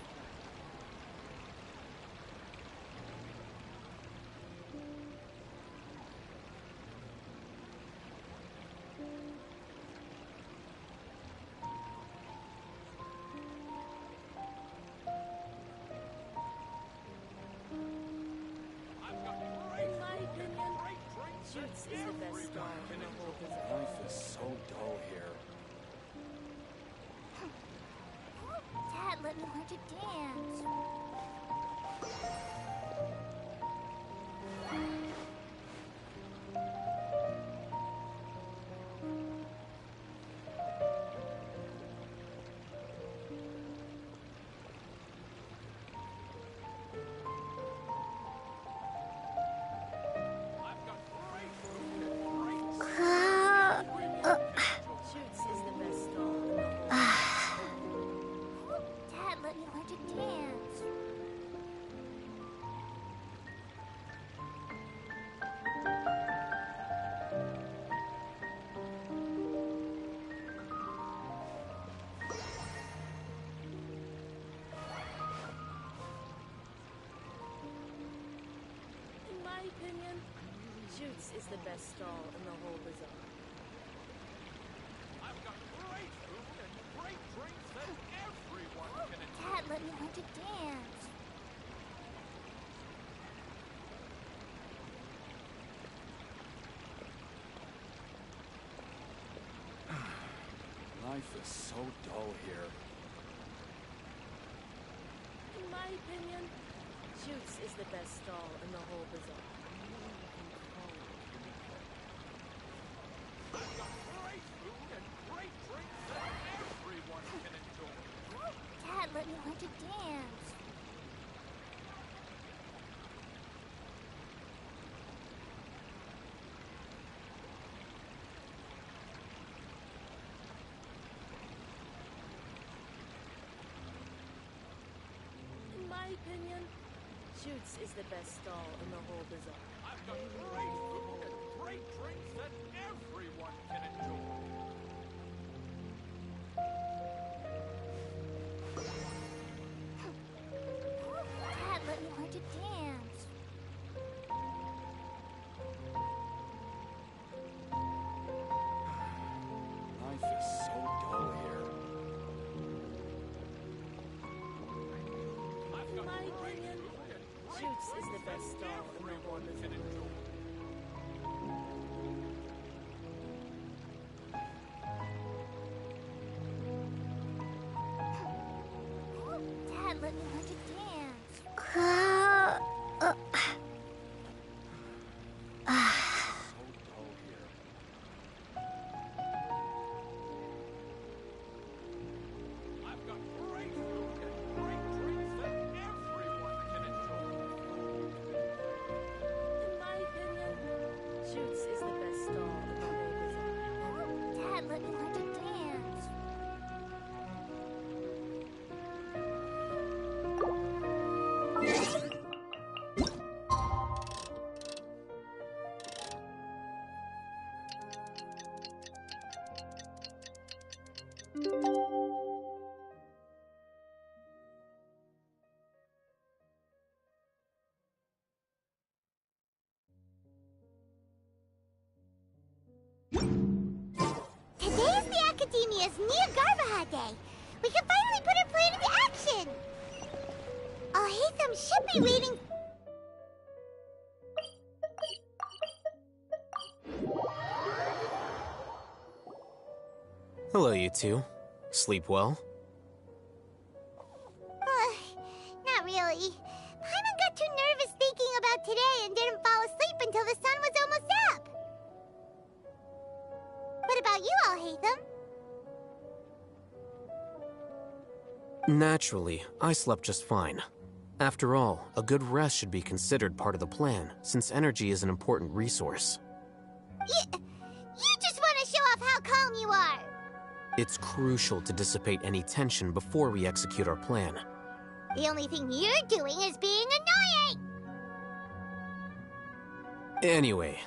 In my opinion, Shoots is the best stall in the whole business. Life is so dull here. Dad, let me learn to dance. Shoots is the best stall in the whole Dad, let me learn to dance. In my opinion, Shoots is the best stall in the whole bazaar. Dad, let me learn to dance. Life is so dull here. In my opinion, Shoots is the best stall in the whole bazaar. Dad, let me learn to dance. In my opinion, Shoots is the best stall in the whole bazaar. I've got great food and great drinks that everyone can enjoy. Dad, let me learn to dance. Life is so dull here. In my opinion, Shoots is the best stall in the whole bazaar. Dad, let me learn to dance. So dull here. I've got great food and great drinks that everyone can enjoy. In my opinion, Shoots is the best stall in the whole bazaar. Dad, let me learn to dance. Today's the Academia's Nia Garbaha Day. We can finally put our plan into action. Oh, Hatham should be waiting. Hello, you two. Sleep well? Not really. Paimon got too nervous thinking about today and didn't fall asleep until the sun was almost up. What about you all, Hatham? Naturally, I slept just fine. After all, a good rest should be considered part of the plan, since energy is an important resource. You just want to show off how calm you are. It's crucial to dissipate any tension before we execute our plan. The only thing you're doing is being annoying. Anyway,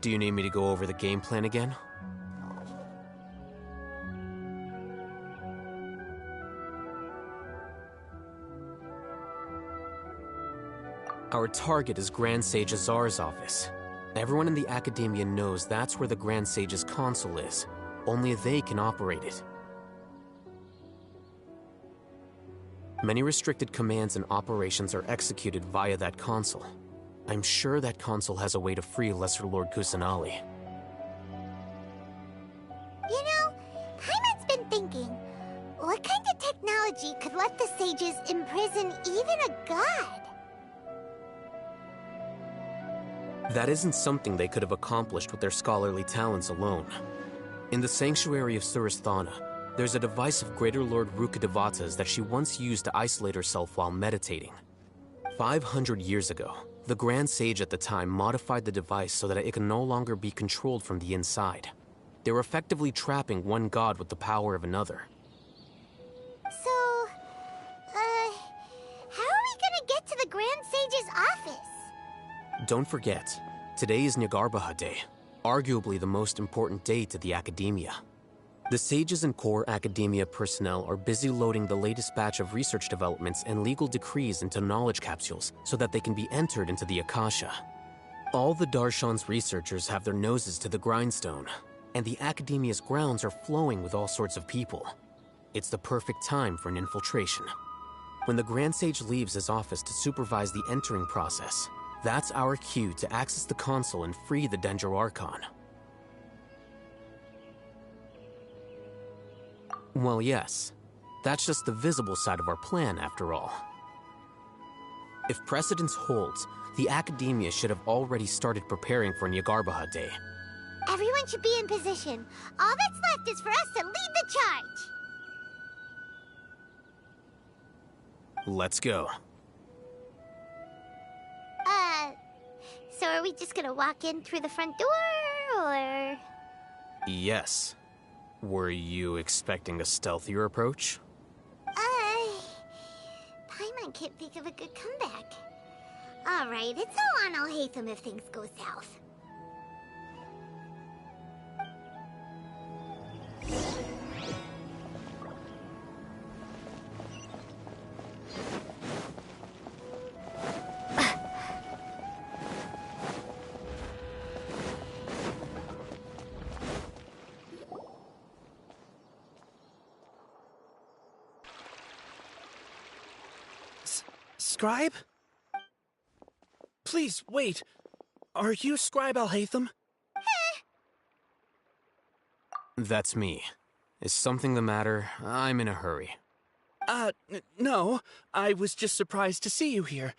do you need me to go over the game plan again? Our target is Grand Sage Azar's office. Everyone in the Academia knows that's where the Grand Sage's console is. Only they can operate it. Many restricted commands and operations are executed via that console. I'm sure that console has a way to free Lesser Lord Kusanali. You know, Paimon's been thinking, what kind of technology could let the sages imprison even a god? That isn't something they could have accomplished with their scholarly talents alone. In the Sanctuary of Surasthana, there's a device of Greater Lord Rukkhadevata's that she once used to isolate herself while meditating. 500 years ago, the Grand Sage at the time modified the device so that it can no longer be controlled from the inside. They were effectively trapping one god with the power of another. So, how are we gonna get to the Grand Sage's office? Don't forget, today is Nyagarbha Day, arguably the most important day to the Academia. The sages and core Academia personnel are busy loading the latest batch of research developments and legal decrees into knowledge capsules so that they can be entered into the Akasha. All the Darshan's researchers have their noses to the grindstone, and the Academia's grounds are flowing with all sorts of people. It's the perfect time for an infiltration. When the Grand Sage leaves his office to supervise the entering process, that's our cue to access the console and free the Dendro Archon. Well, yes. That's just the visible side of our plan, after all. If precedence holds, the Academia should have already started preparing for Nyagarbha Day. Everyone should be in position. All that's left is for us to lead the charge. Let's go. So are we just gonna walk in through the front door, or...? Yes. Were you expecting a stealthier approach? Paimon can't think of a good comeback. Alright, it's all on Alhaitham if things go south. Scribe? Please, wait. Are you Scribe Alhaitham? That's me. Is something the matter? I'm in a hurry. No. I was just surprised to see you here.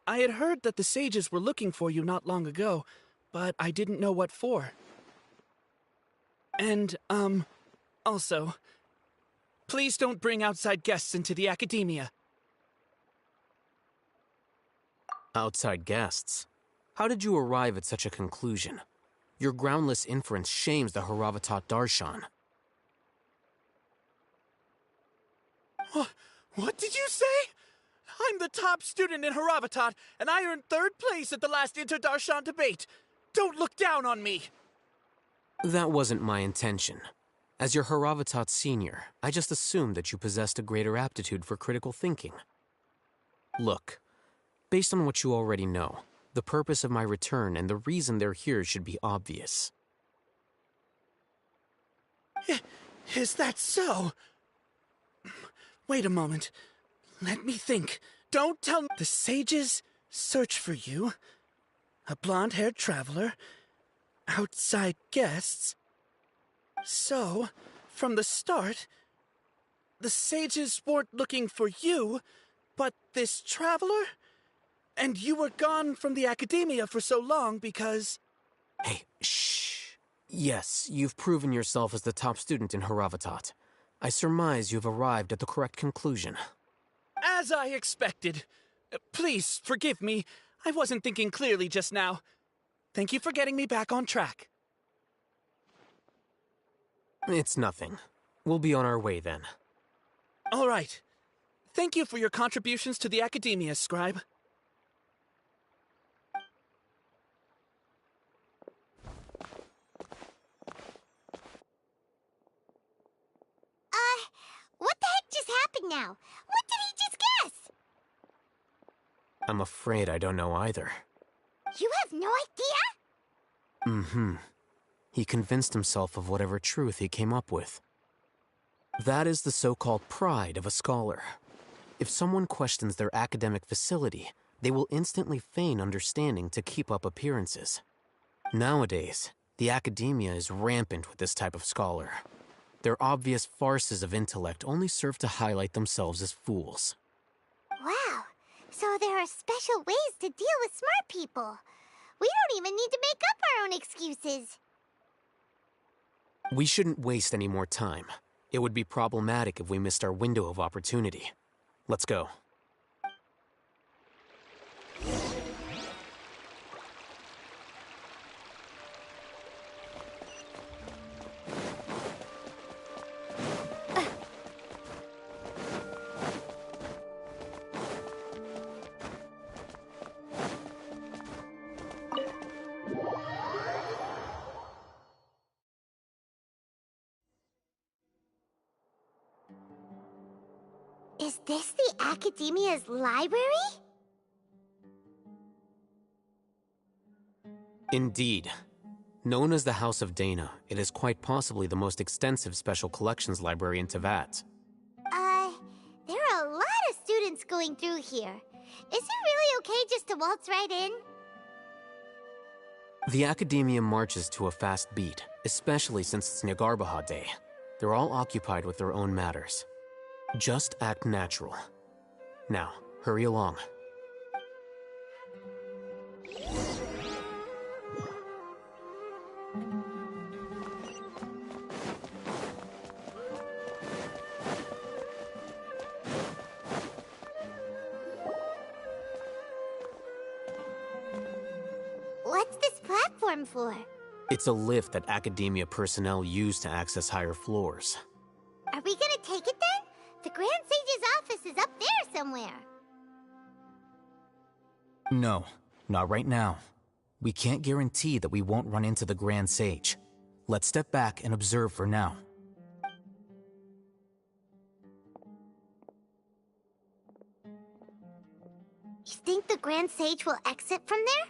I had heard that the sages were looking for you not long ago, but I didn't know what for. And, also, please don't bring outside guests into the Academia. Outside guests? How did you arrive at such a conclusion? Your groundless inference shames the Haravatat Darshan. What did you say? I'm the top student in Haravatat, and I earned 3rd place at the last Inter-Darshan debate. Don't look down on me! That wasn't my intention. As your Haravatat senior, I just assumed that you possessed a greater aptitude for critical thinking. Look, based on what you already know, the purpose of my return and the reason they're here should be obvious. Is that so? Wait a moment. Let me think. Don't tell me. The sages search for you. A blonde-haired traveler. Outside guests. So, from the start. The sages weren't looking for you, but this traveler? And you were gone from the academia for so long because... Hey, shh. Yes, you've proven yourself as the top student in Haravatat. I surmise you've arrived at the correct conclusion. As I expected. Please, forgive me. I wasn't thinking clearly just now. Thank you for getting me back on track. It's nothing. We'll be on our way then. All right. Thank you for your contributions to the academia, Scribe. What the heck just happened now? What did he just guess? I'm afraid I don't know either. You have no idea? Mm-hmm. He convinced himself of whatever truth he came up with. That is the so-called pride of a scholar. If someone questions their academic facility, they will instantly feign understanding to keep up appearances. Nowadays, the academia is rampant with this type of scholar. Their obvious farces of intellect only serve to highlight themselves as fools. Wow, so there are special ways to deal with smart people. We don't even need to make up our own excuses. We shouldn't waste any more time. It would be problematic if we missed our window of opportunity. Let's go. Is this the Academia's library? Indeed. Known as the House of Dana, it is quite possibly the most extensive special collections library in Teyvat. There are a lot of students going through here. Is it really okay just to waltz right in? The Academia marches to a fast beat, especially since it's Nagarbaha Day. They're all occupied with their own matters. Just act natural. Now, hurry along. What's this platform for? It's a lift that Academia personnel use to access higher floors. Are we gonna take it then? The Grand Sage's office is up there somewhere. No, not right now. We can't guarantee that we won't run into the Grand Sage. Let's step back and observe for now. You think the Grand Sage will exit from there?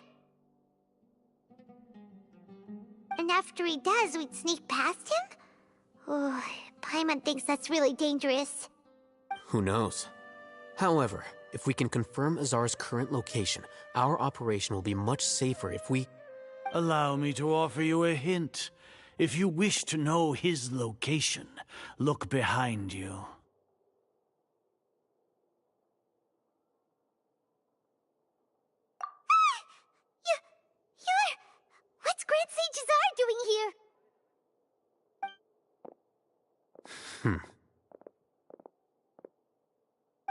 And after he does, we'd sneak past him? Oh, Paimon thinks that's really dangerous. Who knows? However, if we can confirm Azar's current location, our operation will be much safer if we... Allow me to offer you a hint. If you wish to know his location, look behind you. What's Grand Sage Azar doing here?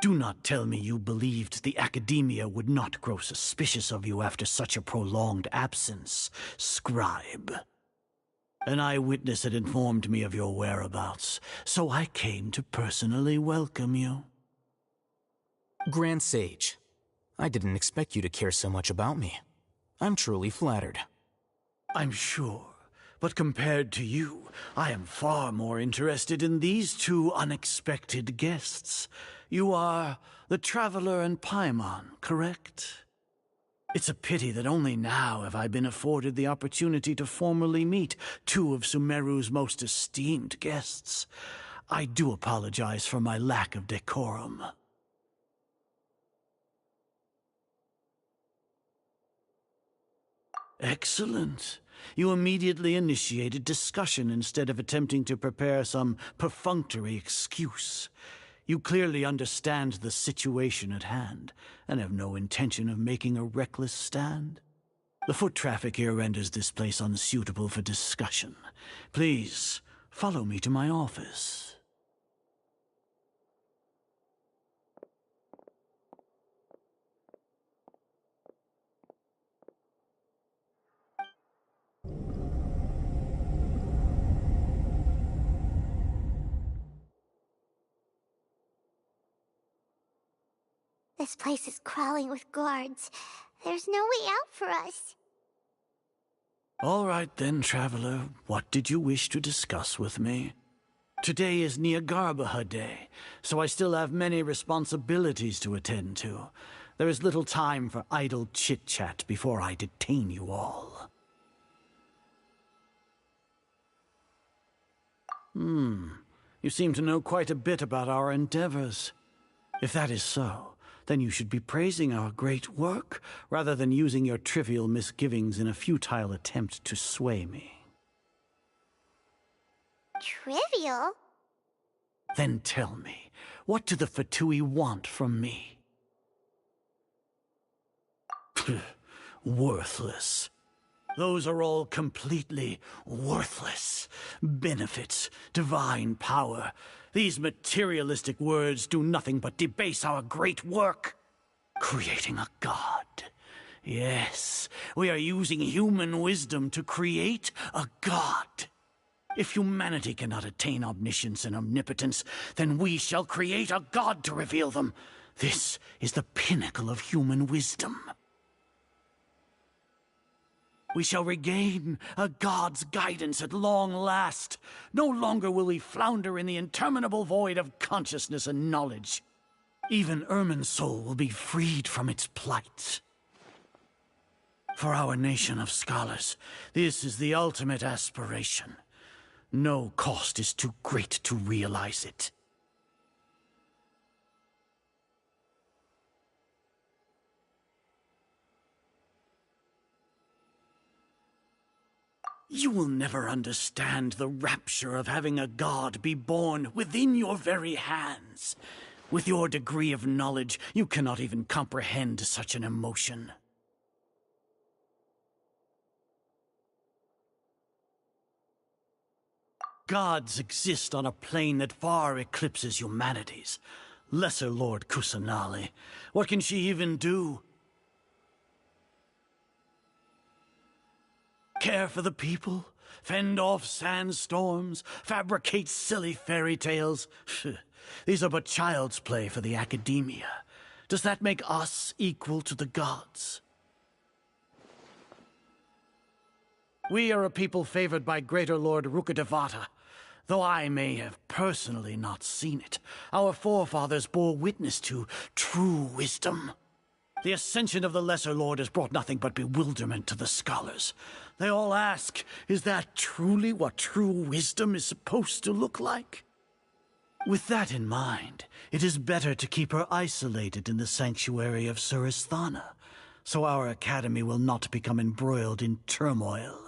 Do not tell me you believed the Academia would not grow suspicious of you after such a prolonged absence, Scribe. An eyewitness had informed me of your whereabouts, so I came to personally welcome you. Grand Sage, I didn't expect you to care so much about me. I'm truly flattered. I'm sure, but compared to you, I am far more interested in these two unexpected guests. You are the Traveler and Paimon, correct? It's a pity that only now have I been afforded the opportunity to formally meet two of Sumeru's most esteemed guests. I do apologize for my lack of decorum. Excellent. You immediately initiated discussion instead of attempting to prepare some perfunctory excuse. You clearly understand the situation at hand, and have no intention of making a reckless stand. The foot traffic here renders this place unsuitable for discussion. Please, follow me to my office. This place is crawling with guards. There's no way out for us. All right then, traveler. What did you wish to discuss with me? Today is Niagarbaha Day, so I still have many responsibilities to attend to. There is little time for idle chit-chat before I detain you all. You seem to know quite a bit about our endeavors. If that is so, then you should be praising our great work, rather than using your trivial misgivings in a futile attempt to sway me. Trivial? Then tell me, what do the Fatui want from me? Worthless. Those are all completely worthless. Benefits, divine power. These materialistic words do nothing but debase our great work. Creating a god. Yes, we are using human wisdom to create a god. If humanity cannot attain omniscience and omnipotence, then we shall create a god to reveal them. This is the pinnacle of human wisdom. We shall regain a god's guidance at long last. No longer will we flounder in the interminable void of consciousness and knowledge. Even Irminsul will be freed from its plight. For our nation of scholars, this is the ultimate aspiration. No cost is too great to realize it. You will never understand the rapture of having a god be born within your very hands. With your degree of knowledge, you cannot even comprehend such an emotion. Gods exist on a plane that far eclipses humanity's. Lesser Lord Kusanali. What can she even do? Care for the people? Fend off sandstorms? Fabricate silly fairy tales? These are but child's play for the academia. Does that make us equal to the gods? We are a people favored by Greater Lord Rukadevata. Though I may have personally not seen it, our forefathers bore witness to true wisdom. The ascension of the Lesser Lord has brought nothing but bewilderment to the scholars. They all ask, is that truly what true wisdom is supposed to look like? With that in mind, it is better to keep her isolated in the sanctuary of Suristhana, so our academy will not become embroiled in turmoil.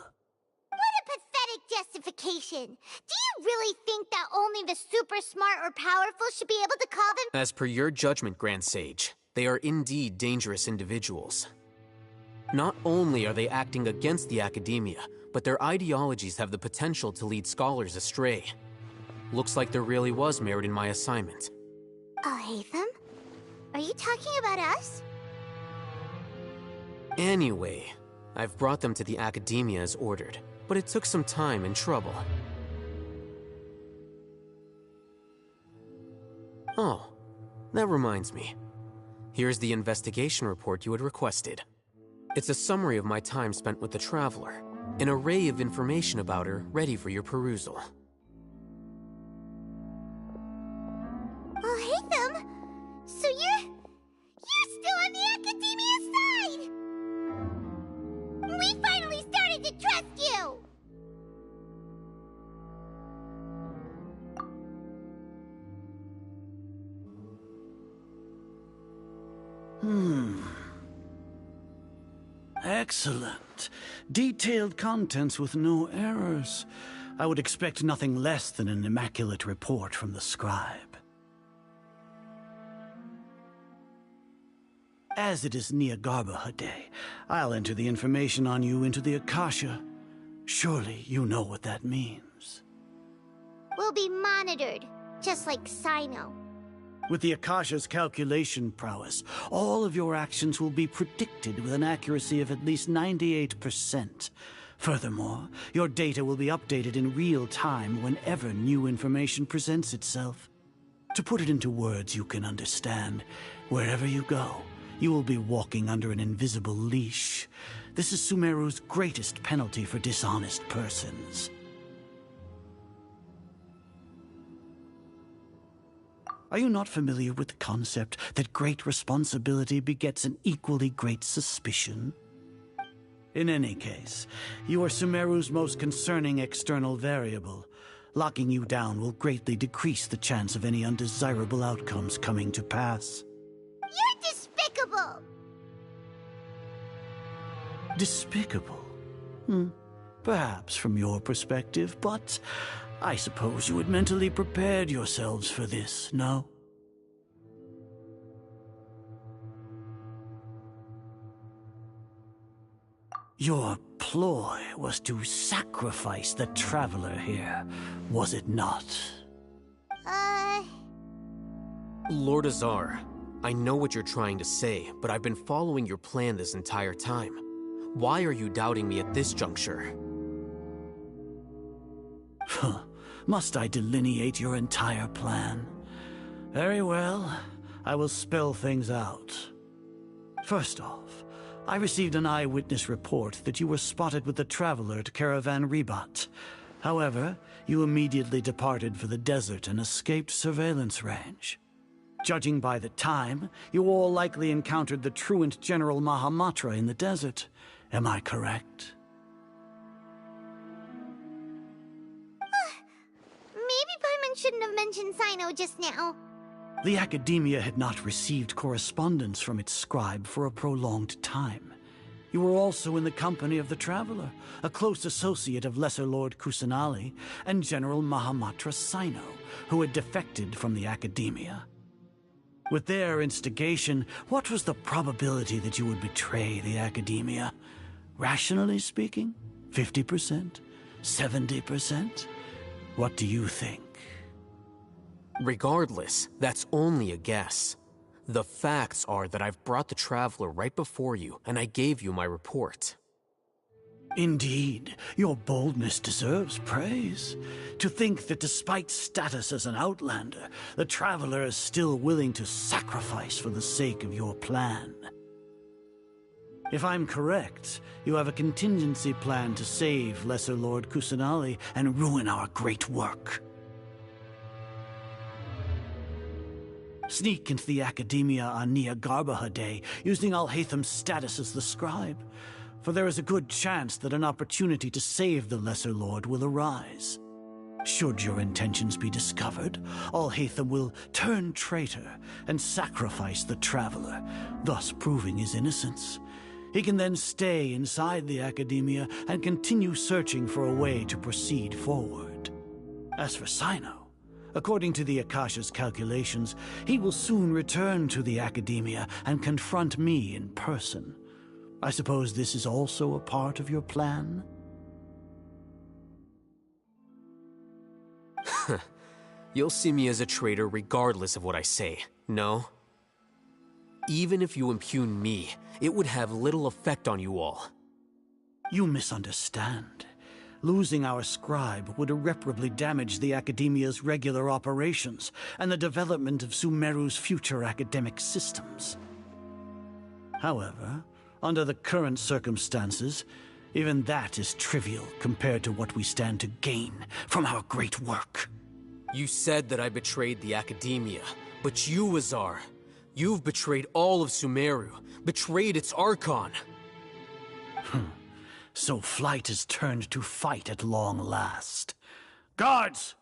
What a pathetic justification! Do you really think that only the super smart or powerful should be able to call them— As per your judgment, Grand Sage, they are indeed dangerous individuals. Not only are they acting against the academia, but their ideologies have the potential to lead scholars astray. Looks like there really was merit in my assignment. Alhaitham? Are you talking about us? Anyway, I've brought them to the academia as ordered, but it took some time and trouble. Oh, that reminds me. Here's the investigation report you had requested. It's a summary of my time spent with the Traveler, an array of information about her ready for your perusal. Alhaitham? So you're still on the academia side! We finally started to trust you! Excellent. Detailed contents with no errors. I would expect nothing less than an immaculate report from the scribe. As it is Niagarbaha Day, I'll enter the information on you into the Akasha. Surely you know what that means. We'll be monitored, just like Sino. With the Akasha's calculation prowess, all of your actions will be predicted with an accuracy of at least 98%. Furthermore, your data will be updated in real time whenever new information presents itself. To put it into words you can understand, wherever you go, you will be walking under an invisible leash. This is Sumeru's greatest penalty for dishonest persons. Are you not familiar with the concept that great responsibility begets an equally great suspicion? In any case, you are Sumeru's most concerning external variable. Locking you down will greatly decrease the chance of any undesirable outcomes coming to pass. You're despicable! Despicable? Perhaps from your perspective, but I suppose you had mentally prepared yourselves for this, no? Your ploy was to sacrifice the traveler here, was it not? Lord Azar, I know what you're trying to say, but I've been following your plan this entire time. Why are you doubting me at this juncture? Must I delineate your entire plan? Very well, I will spell things out. First off, I received an eyewitness report that you were spotted with the traveler at Caravan Ribat. However, you immediately departed for the desert and escaped surveillance range. Judging by the time, you all likely encountered the truant General Mahamatra in the desert. Am I correct? Maybe Paimon shouldn't have mentioned Sino just now. The Academia had not received correspondence from its scribe for a prolonged time. You were also in the company of the Traveler, a close associate of Lesser Lord Kusanali and General Mahamatra Sino, who had defected from the Academia. With their instigation, what was the probability that you would betray the Academia? Rationally speaking, 50%? 70%? What do you think? Regardless, that's only a guess. The facts are that I've brought the Traveler right before you, and I gave you my report. Indeed, your boldness deserves praise. To think that despite status as an outlander, the Traveler is still willing to sacrifice for the sake of your plan. If I'm correct, you have a contingency plan to save Lesser Lord Kusanali and ruin our great work. Sneak into the Academia on Niagarbaha Day, using Alhaitham's status as the scribe, for there is a good chance that an opportunity to save the Lesser Lord will arise. Should your intentions be discovered, Alhaitham will turn traitor and sacrifice the Traveler, thus proving his innocence. He can then stay inside the Academia and continue searching for a way to proceed forward. As for Sino, according to the Akasha's calculations, he will soon return to the Academia and confront me in person. I suppose this is also a part of your plan? You'll see me as a traitor regardless of what I say, no? Even if you impugn me, it would have little effect on you all. You misunderstand. Losing our scribe would irreparably damage the Academia's regular operations and the development of Sumeru's future academic systems. However, under the current circumstances, even that is trivial compared to what we stand to gain from our great work. You said that I betrayed the Academia, but you, Azar, you've betrayed all of Sumeru, betrayed its Archon. So flight has turned to fight at long last. Guards!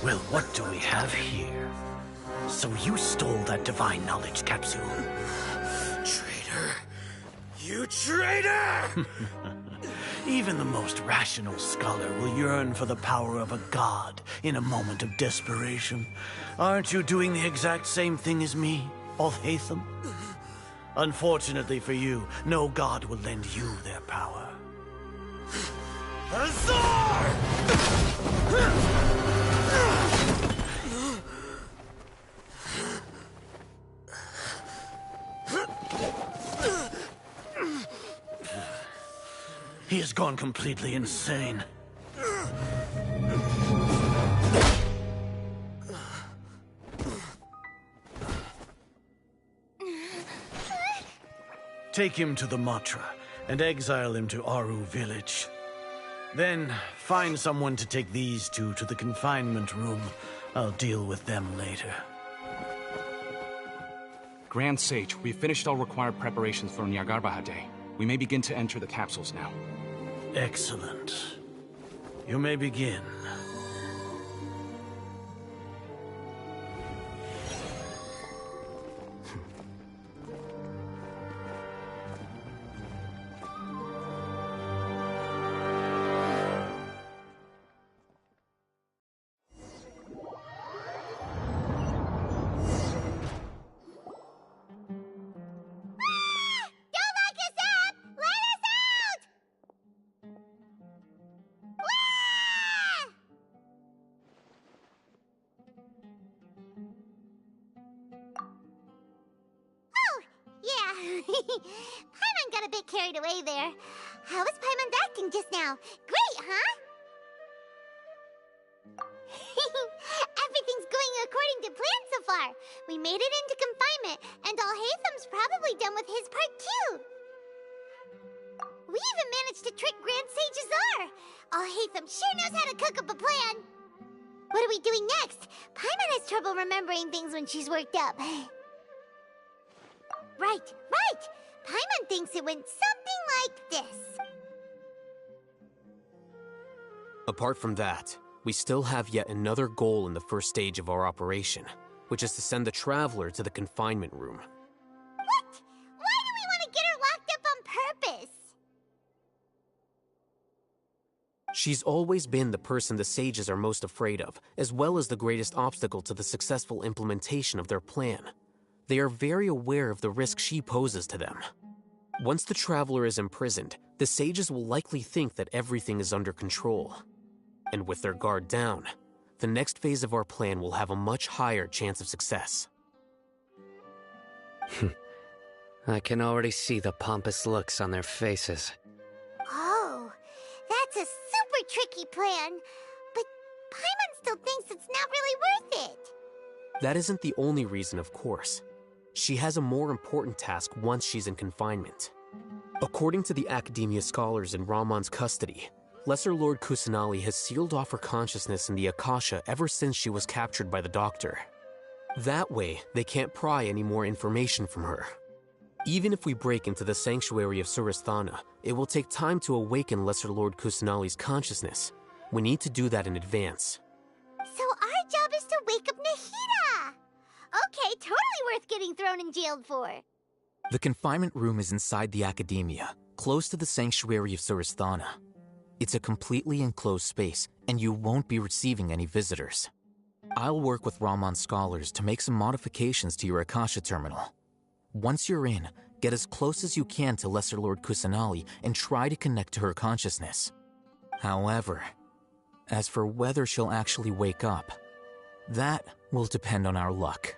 Well, what do we have here? So you stole that divine knowledge capsule. Traitor! You traitor! Even the most rational scholar will yearn for the power of a god in a moment of desperation. Aren't you doing the exact same thing as me, Alhaitham? Unfortunately for you, no god will lend you their power. Azar! He has gone completely insane. Take him to the Matra and exile him to Aru village. Then find someone to take these two to the confinement room. I'll deal with them later. Grand Sage, we've finished all required preparations for Nyargarbaha Day. We may begin to enter the capsules now. Excellent. You may begin. Paimon got a bit carried away there. How was Paimon acting just now? Great, huh? Everything's going according to plan so far. We made it into confinement, and Alhaitham's probably done with his part too. We even managed to trick Grand Sage Azar. Alhaitham sure knows how to cook up a plan. What are we doing next? Paimon has trouble remembering things when she's worked up. Right. Paimon thinks it went something like this. Apart from that, we still have yet another goal in the first stage of our operation, which is to send the Traveler to the confinement room. What? Why do we want to get her locked up on purpose? She's always been the person the sages are most afraid of, as well as the greatest obstacle to the successful implementation of their plan. They are very aware of the risk she poses to them. Once the Traveler is imprisoned, the sages will likely think that everything is under control. And with their guard down, the next phase of our plan will have a much higher chance of success. I can already see the pompous looks on their faces. Oh, that's a super tricky plan. But Paimon still thinks it's not really worth it. That isn't the only reason, of course. She has a more important task once she's in confinement. According to the Academia scholars in Ramon's custody, Lesser Lord Kusanali has sealed off her consciousness in the Akasha ever since she was captured by the Doctor. That way, they can't pry any more information from her. Even if we break into the sanctuary of Surasthana, it will take time to awaken Lesser Lord Kusanali's consciousness. We need to do that in advance. So our job is to wake up Nahida! Okay, totally worth getting thrown in jail for. The confinement room is inside the Academia, close to the sanctuary of Surasthana. It's a completely enclosed space, and you won't be receiving any visitors. I'll work with Ramon's scholars to make some modifications to your Akasha terminal. Once you're in, get as close as you can to Lesser Lord Kusanali and try to connect to her consciousness. However, as for whether she'll actually wake up, that will depend on our luck.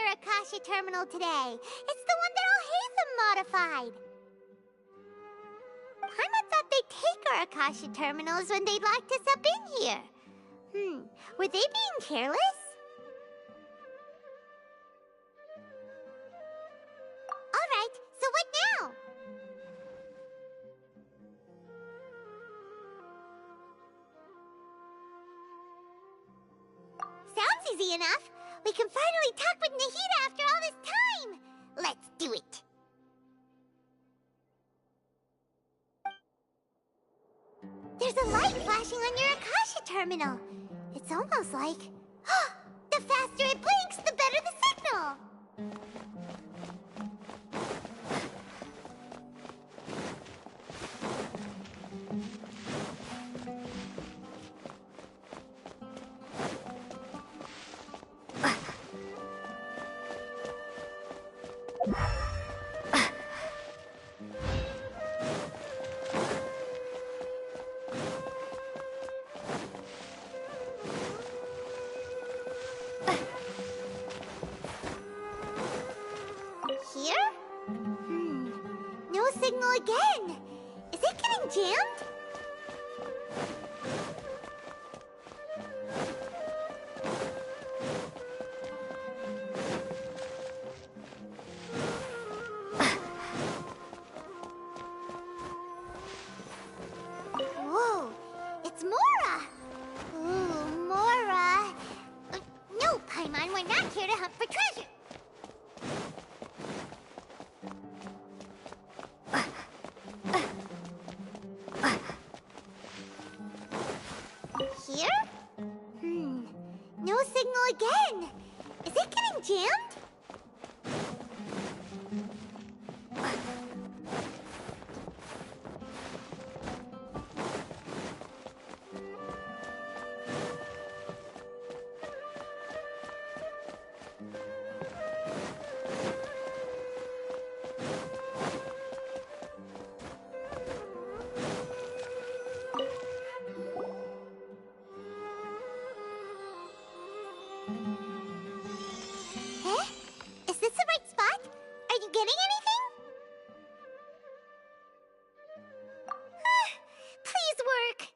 Akasha terminal today. It's the one that Alhaitham modified. Paimon thought they'd take our Akasha terminals when they locked us up in here. Were they being careless? Alright, so what now? Sounds easy enough. We can finally talk with Nahida after all this time. Let's do it. There's a light flashing on your Akasha terminal. It's almost like... the faster it blinks, the better the signal. Here? No signal again. Is it getting jammed? Whoa, it's Mora! Ooh, Mora. No, Paimon, we're not here to hunt for treasure. Here? No signal again. Is it getting jammed? Eh? Is this the right spot? Are you getting anything? Please work.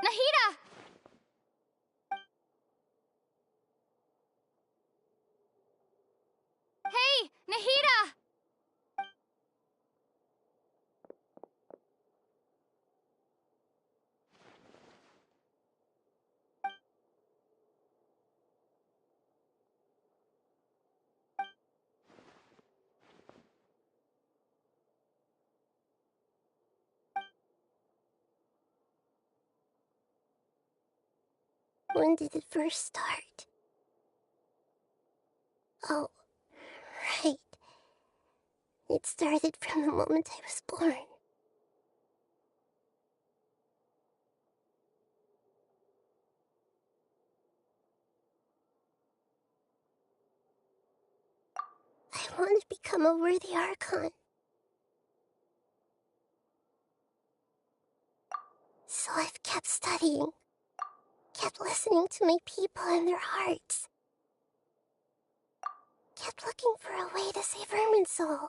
Nahida! Hey, Nahida! When did it first start? Oh, right. It started from the moment I was born. I want to become a worthy Archon. So I've kept studying, kept listening to my people and their hearts, kept looking for a way to save Irminsul,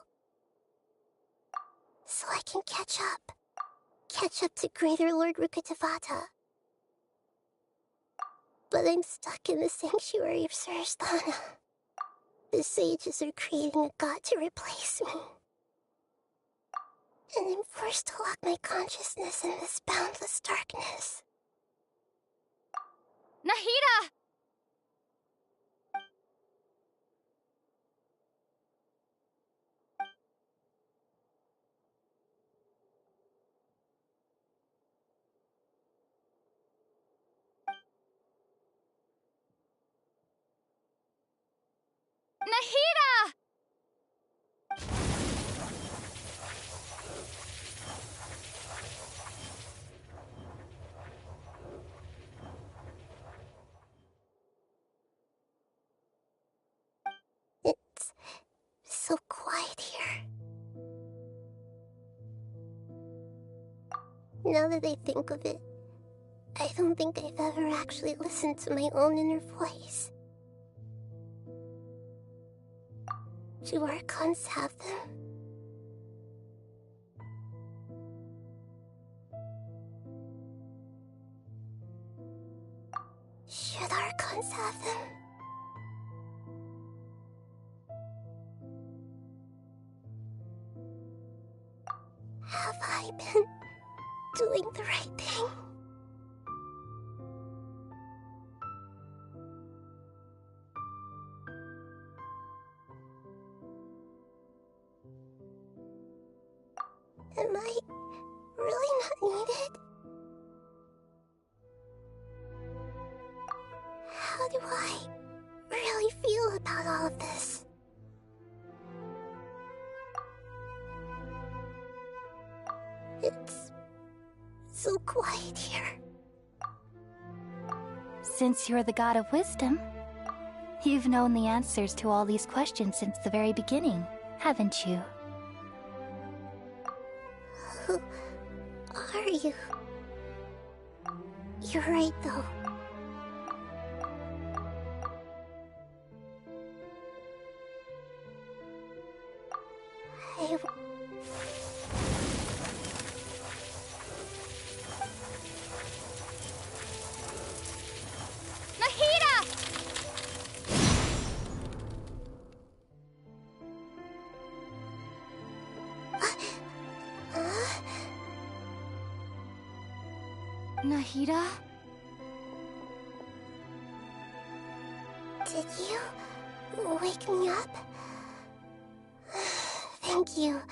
so I can catch up to Greater Lord Rukkhadevata. But I'm stuck in the sanctuary of Surasthana. The sages are creating a god to replace me. And I'm forced to lock my consciousness in this boundless darkness. Nahida! Nahida! It's so quiet here. Now that I think of it, I don't think I've ever actually listened to my own inner voice. Do Archons have them? Should Archons have them? Have I been doing the right thing? Am I really not needed? How do I really feel about all of this? It's so quiet here. Since you're the god of wisdom, you've known the answers to all these questions since the very beginning, haven't you? Who are you? You're right, though. I... Nahida! Nahida? Did you wake me up? Thank you.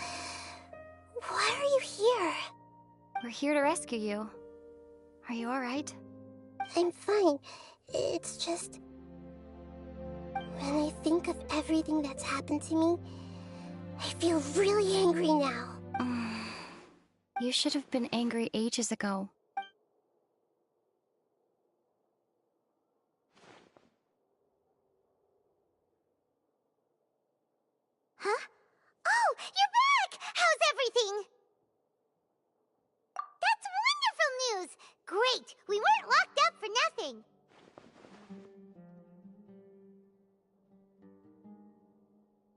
Why are you here? We're here to rescue you. Are you alright? I'm fine. It's just... when I think of everything that's happened to me, I feel really angry now. You should have been angry ages ago. Huh? Oh, you're back! How's everything? That's wonderful news! Great! We weren't locked up for nothing!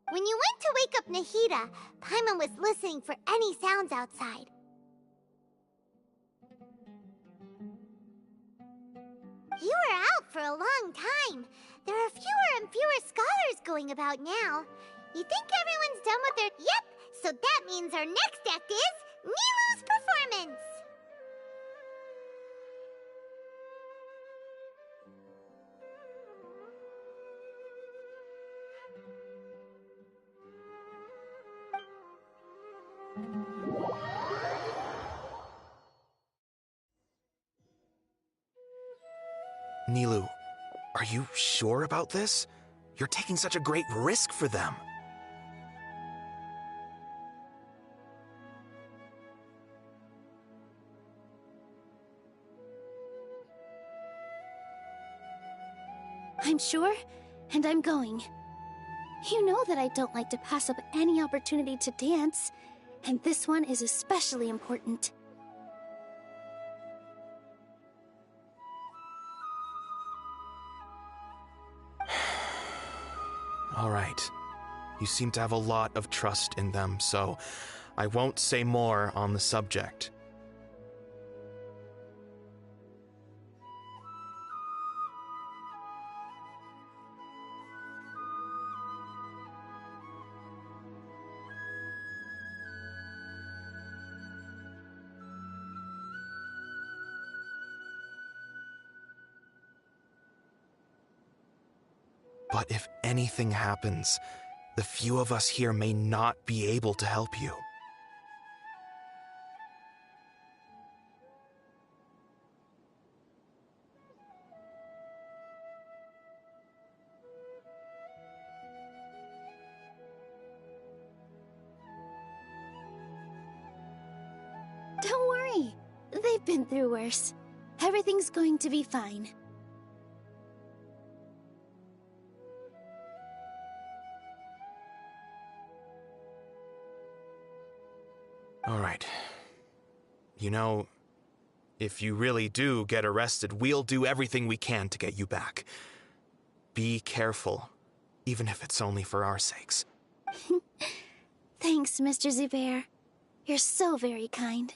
When you went to wake up Nahida, Paimon was listening for any sounds outside. You were out for a long time. There are fewer and fewer scholars going about now. You think everyone's done with their... Yep! So that means our next act is... Nilou's performance! Nilou, are you sure about this? You're taking such a great risk for them. I'm sure, and I'm going. You know that I don't like to pass up any opportunity to dance, and this one is especially important. All right. You seem to have a lot of trust in them, so I won't say more on the subject. But if anything happens, the few of us here may not be able to help you. worry. They've been through worse. Everything's going to be fine. All right. You know, if you really do get arrested, we'll do everything we can to get you back. Be careful, even if it's only for our sakes. Thanks, Mr. Zubair. You're so very kind.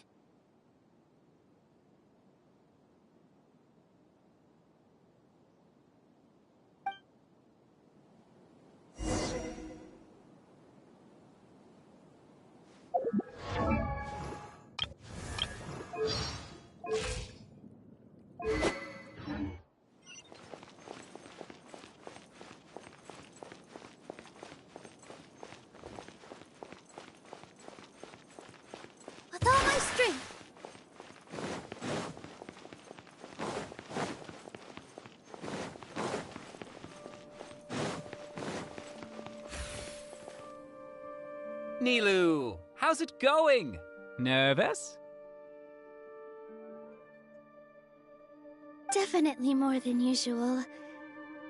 With all my strength. Nilu, how's it going? Nervous? Definitely more than usual.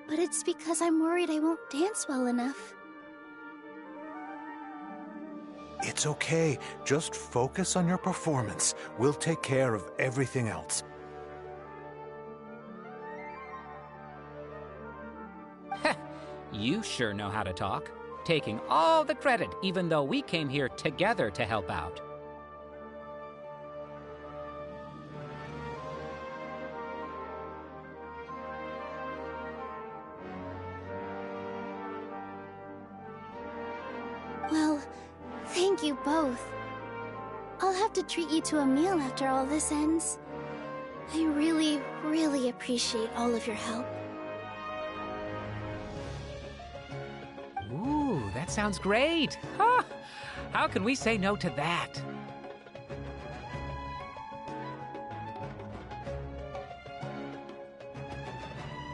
But it's because I'm worried I won't dance well enough. It's okay. Just focus on your performance. We'll take care of everything else. You sure know how to talk. Taking all the credit, even though we came here together to help out. Well, thank you both. I'll have to treat you to a meal after all this ends. I really, really appreciate all of your help. Ooh, that sounds great. Huh? How can we say no to that?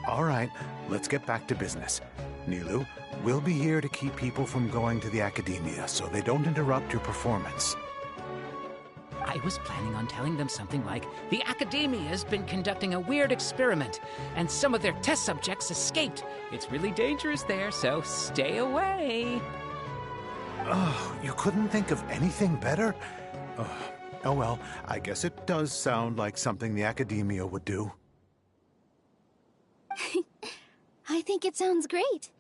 All right, let's get back to business. Nilu, we'll be here to keep people from going to the academia so they don't interrupt your performance. I was planning on telling them something like, the Academia's been conducting a weird experiment, and some of their test subjects escaped. It's really dangerous there, so stay away. Oh, you couldn't think of anything better? Oh well, I guess it does sound like something the Academia would do. I think it sounds great.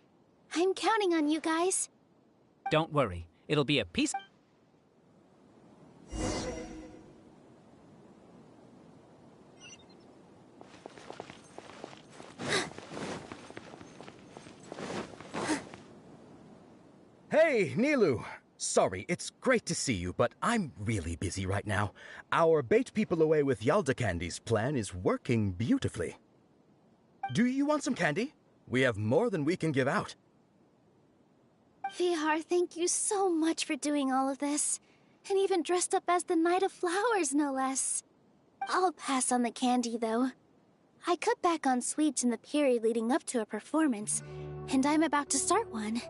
I'm counting on you guys. Don't worry, it'll be a piece... Hey, Nilu! Sorry, it's great to see you, but I'm really busy right now. Our Bait People Away with Yalda Candies plan is working beautifully. Do you want some candy? We have more than we can give out. Vihar, thank you so much for doing all of this. And even dressed up as the Knight of Flowers, no less. I'll pass on the candy, though. I cut back on sweets in the period leading up to a performance, and I'm about to start one.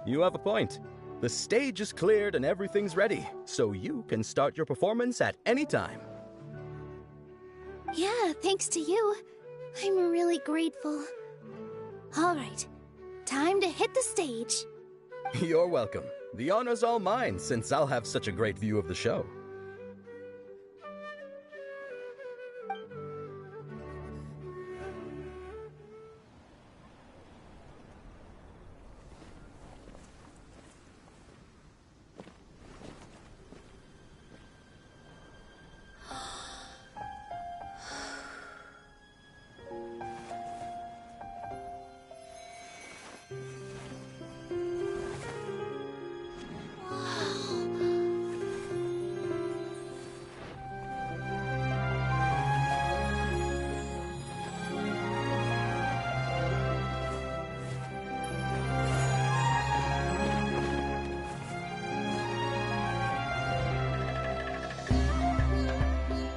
You have a point. The stage is cleared and everything's ready, so you can start your performance at any time. Yeah, thanks to you. I'm really grateful. All right, time to hit the stage. You're welcome. The honor's all mine, since I'll have such a great view of the show.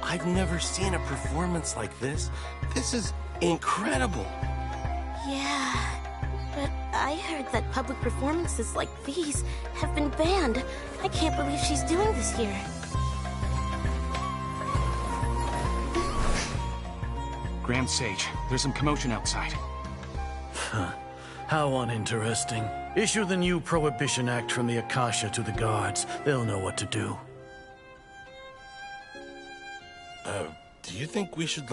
I've never seen a performance like this. This is incredible. Yeah, But I heard that public performances like these have been banned. I can't believe she's doing this here. Grand Sage, there's some commotion outside. How uninteresting. Issue the new Prohibition Act from the Akasha to the guards. They'll know what to do. Do you think we should,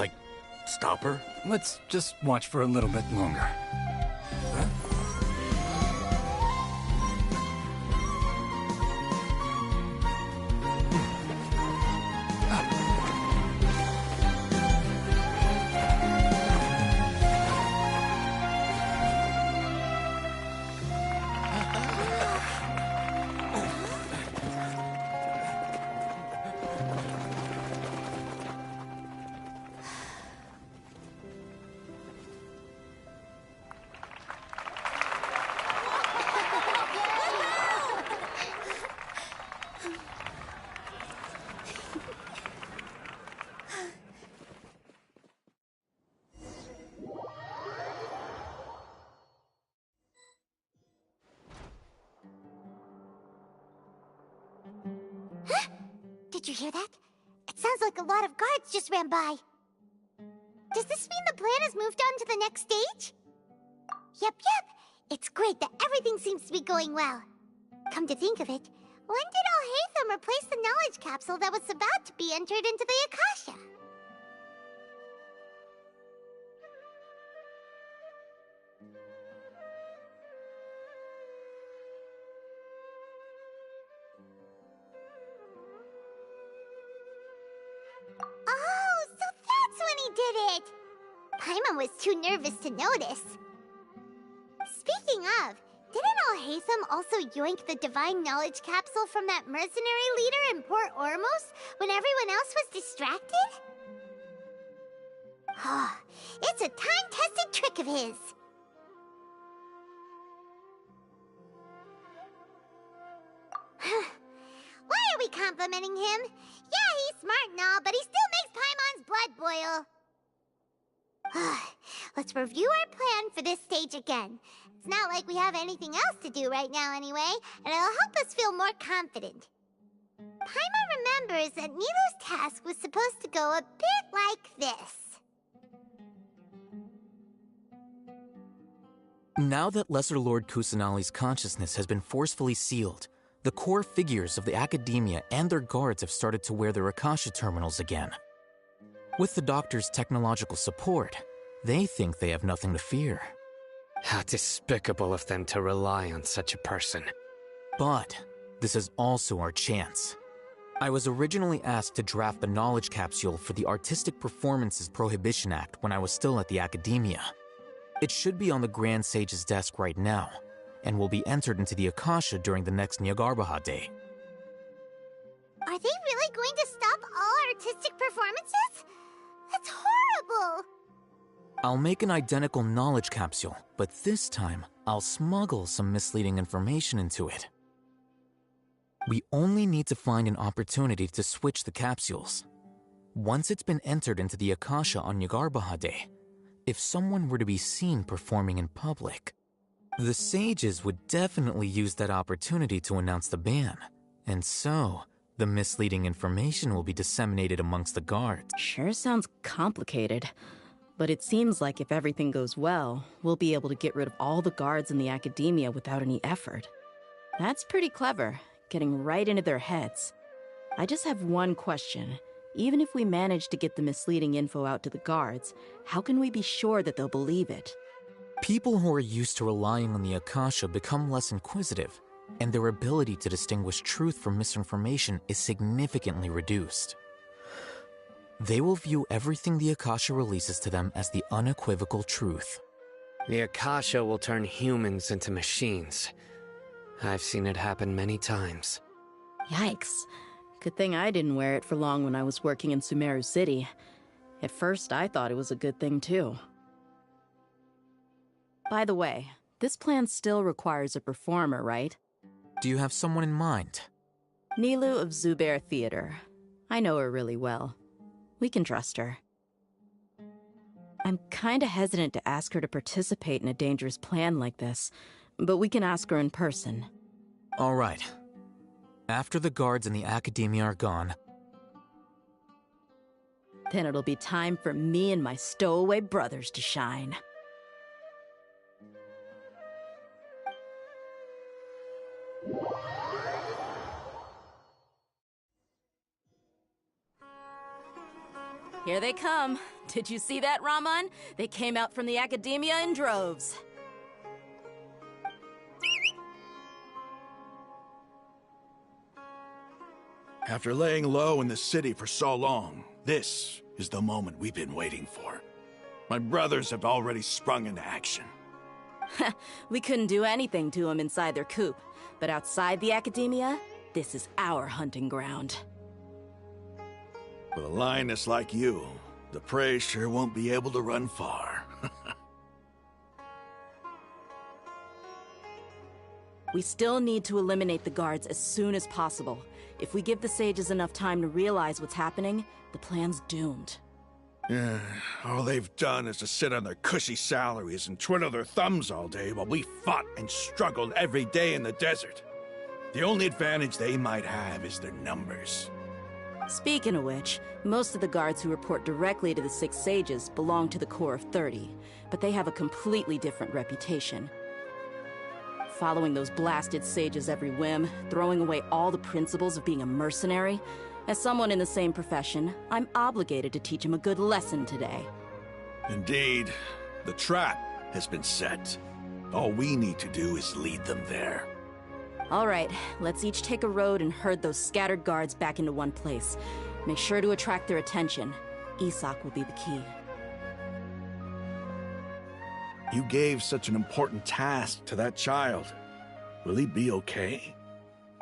stop her? Let's just watch for a little bit longer. Did you hear that? It sounds like a lot of guards just ran by. Does this mean the plan has moved on to the next stage? Yep. It's great that everything seems to be going well. Come to think of it, when did Alhaitham replace the knowledge capsule that was about to be entered into the Akasha? Oh, so that's when he did it! Paimon was too nervous to notice. Speaking of, didn't Alhaitham also yoink the divine knowledge capsule from that mercenary leader in Port Ormos when everyone else was distracted? Oh, it's a time-tested trick of his. Why are we complimenting him? Yeah, he's smart and all, but he still makes Paimon's blood boil. Let's review our plan for this stage again. It's not like we have anything else to do right now anyway, and it'll help us feel more confident. Paimon remembers that Nilou's task was supposed to go a bit like this. Now that Lesser Lord Kusanali's consciousness has been forcefully sealed, the core figures of the Academia and their guards have started to wear their Akasha terminals again. With the Doctor's technological support, they think they have nothing to fear. How despicable of them to rely on such a person. But this is also our chance. I was originally asked to draft the knowledge capsule for the Artistic Performances Prohibition Act when I was still at the Academia. It should be on the Grand Sage's desk right now, and will be entered into the Akasha during the next Nyargarbaha Day. Are they really going to stop all artistic performances? That's horrible! I'll make an identical knowledge capsule, but this time, I'll smuggle some misleading information into it. We only need to find an opportunity to switch the capsules. Once it's been entered into the Akasha on Nyargarbaha Day, if someone were to be seen performing in public, the sages would definitely use that opportunity to announce the ban, and so the misleading information will be disseminated amongst the guards. Sure sounds complicated, but it seems like if everything goes well, we'll be able to get rid of all the guards in the Academia without any effort. That's pretty clever, getting right into their heads. I just have one question. Even if we manage to get the misleading info out to the guards, how can we be sure that they'll believe it? People who are used to relying on the Akasha become less inquisitive, and their ability to distinguish truth from misinformation is significantly reduced. They will view everything the Akasha releases to them as the unequivocal truth. The Akasha will turn humans into machines. I've seen it happen many times. Yikes. Good thing I didn't wear it for long when I was working in Sumeru City. At first, I thought it was a good thing too. By the way, this plan still requires a performer, right? Do you have someone in mind? Nilou of Zubair Theater. I know her really well. We can trust her. I'm kinda hesitant to ask her to participate in a dangerous plan like this, but we can ask her in person. All right. After the guards and the Academia are gone, then it'll be time for me and my stowaway brothers to shine. Here they come. Did you see that, Raman? They came out from the Academia in droves. After laying low in the city for so long, this is the moment we've been waiting for. My brothers have already sprung into action. We couldn't do anything to them inside their coop, but outside the Academia, this is our hunting ground. With a lioness like you, the prey sure won't be able to run far. We still need to eliminate the guards as soon as possible. If we give the sages enough time to realize what's happening, the plan's doomed. Yeah, all they've done is to sit on their cushy salaries and twiddle their thumbs all day while we fought and struggled every day in the desert. The only advantage they might have is their numbers. Speaking of which, most of the guards who report directly to the Six Sages belong to the Corps of 30, but they have a completely different reputation. Following those blasted sages every whim, throwing away all the principles of being a mercenary. As someone in the same profession, I'm obligated to teach them a good lesson today. Indeed, the trap has been set. All we need to do is lead them there. All right, let's each take a road and herd those scattered guards back into one place. Make sure to attract their attention. Isak will be the key. You gave such an important task to that child. Will he be okay?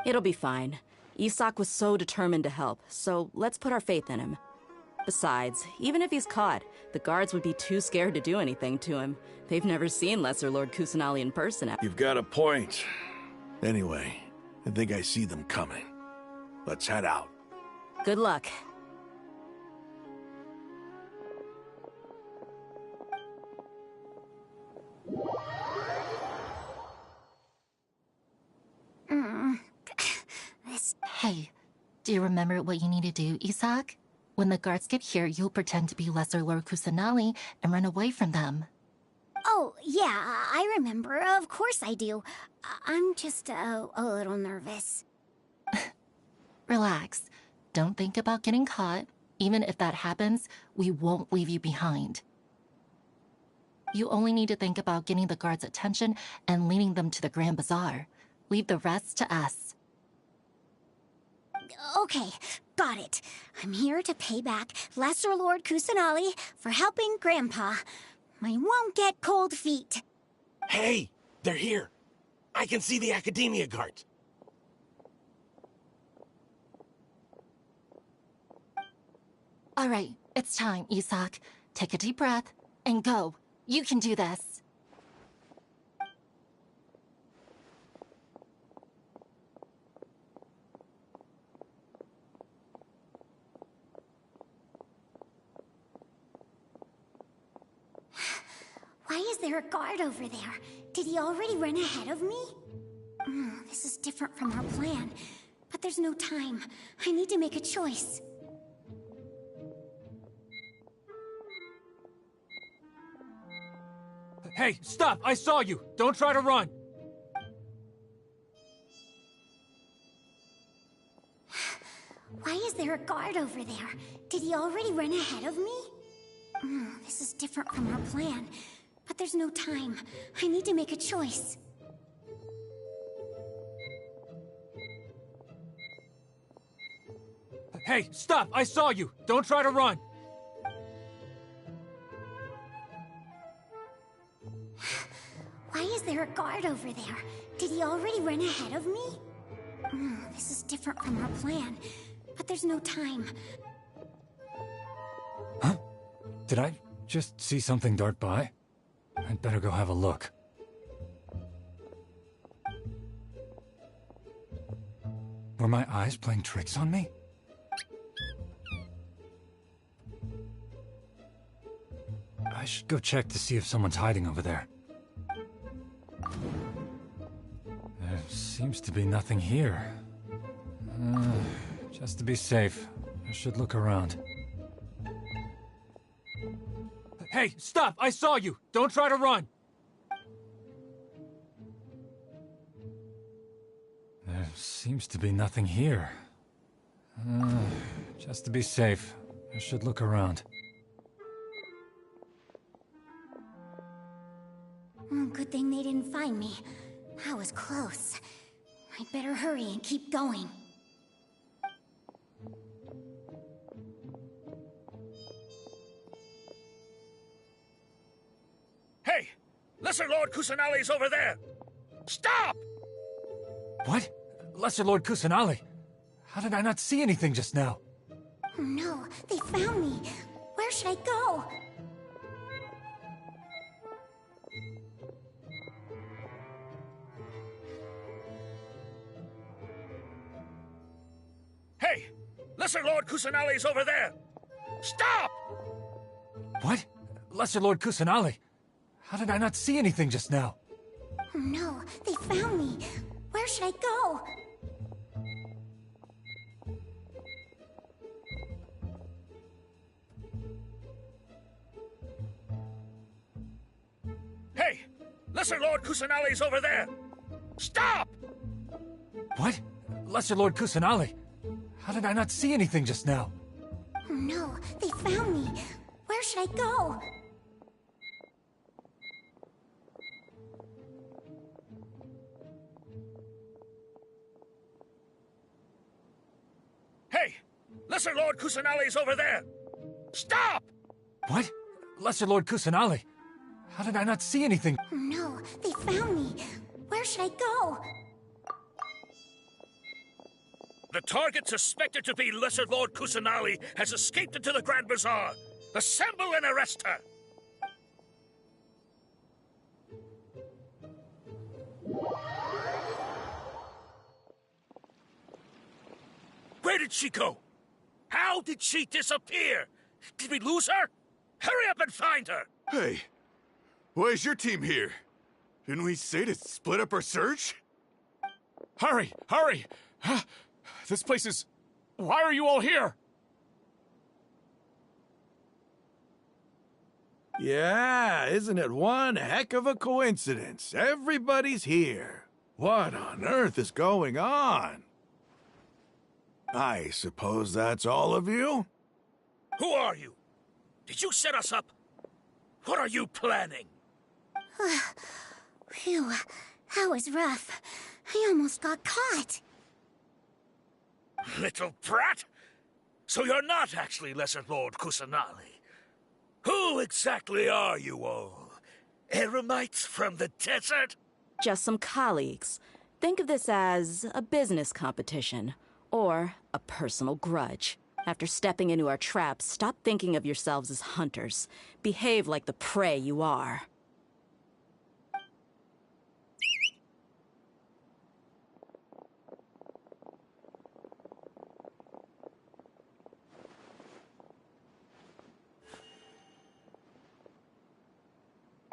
It'll be fine. Isak was so determined to help, so let's put our faith in him. Besides, even if he's caught, the guards would be too scared to do anything to him. They've never seen Lesser Lord Kusanali in person. You've got a point. Anyway, I think I see them coming. Let's head out. Good luck. Hey, do you remember what you need to do, Isak? When the guards get here, you'll pretend to be Lesser Lord Kusanali and run away from them. Oh, yeah, I remember. Of course I do. I'm just a little nervous. Relax. Don't think about getting caught. Even if that happens, we won't leave you behind. You only need to think about getting the guards' attention and leading them to the Grand Bazaar. Leave the rest to us. Okay, got it. I'm here to pay back Lesser Lord Kusanali for helping Grandpa. I won't get cold feet. Hey, they're here. I can see the Academia guards. All right, it's time, Isak. Take a deep breath and go. You can do this. Why is there a guard over there? Did he already run ahead of me? This is different from our plan. But there's no time. I need to make a choice. Hey, stop! I saw you! Don't try to run! Why is there a guard over there? Did he already run ahead of me? This is different from our plan. But there's no time. I need to make a choice. Hey, stop! I saw you! Don't try to run! Why is there a guard over there? Did he already run ahead of me? This is different from our plan. But there's no time. Huh? Did I just see something dart by? I'd better go have a look. Were my eyes playing tricks on me? I should go check to see if someone's hiding over there. There seems to be nothing here. Just to be safe, I should look around. Hey, stop! I saw you! Don't try to run! There seems to be nothing here. Just to be safe, I should look around. Good thing they didn't find me. I was close. I'd better hurry and keep going. Hey! Lesser Lord Kusanali's over there! Stop! What? Lesser Lord Kusanali? How did I not see anything just now? Oh no, they found me. Where should I go? Hey! Lesser Lord Kusanali's over there! Stop! What? Lesser Lord Kusanali? How did I not see anything just now? Oh no, they found me. Where should I go? Hey! Lesser Lord Kusanali's over there! Stop! What? Lesser Lord Kusanali? How did I not see anything just now? Oh no, they found me. Where should I go? Hey! Lesser Lord Kusanali's over there! Stop! What? Lesser Lord Kusanali? How did I not see anything? Oh no, they found me. Where should I go? The target suspected to be Lesser Lord Kusanali has escaped into the Grand Bazaar. Assemble and arrest her! Where did she go? How did she disappear? Did we lose her? Hurry up and find her! Hey, why is your team here? Didn't we say to split up our search? Hurry! Hurry! This place is... Why are you all here? Yeah, isn't it one heck of a coincidence? Everybody's here. What on earth is going on? I suppose that's all of you? Who are you? Did you set us up? What are you planning? Phew, that was rough. I almost got caught. Little brat! So you're not actually Lesser Lord Kusanali. Who exactly are you all? Eremites from the desert? Just some colleagues. Think of this as a business competition, or a personal grudge. After stepping into our traps, stop thinking of yourselves as hunters. Behave like the prey you are.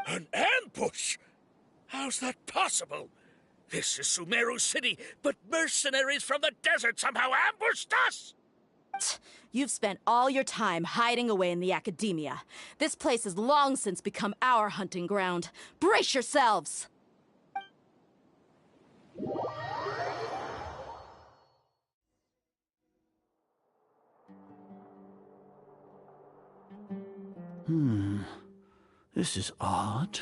An ambush? How's that possible? This is Sumeru City, but mercenaries from the desert somehow ambushed us! You've spent all your time hiding away in the academia. This place has long since become our hunting ground. Brace yourselves! This is odd.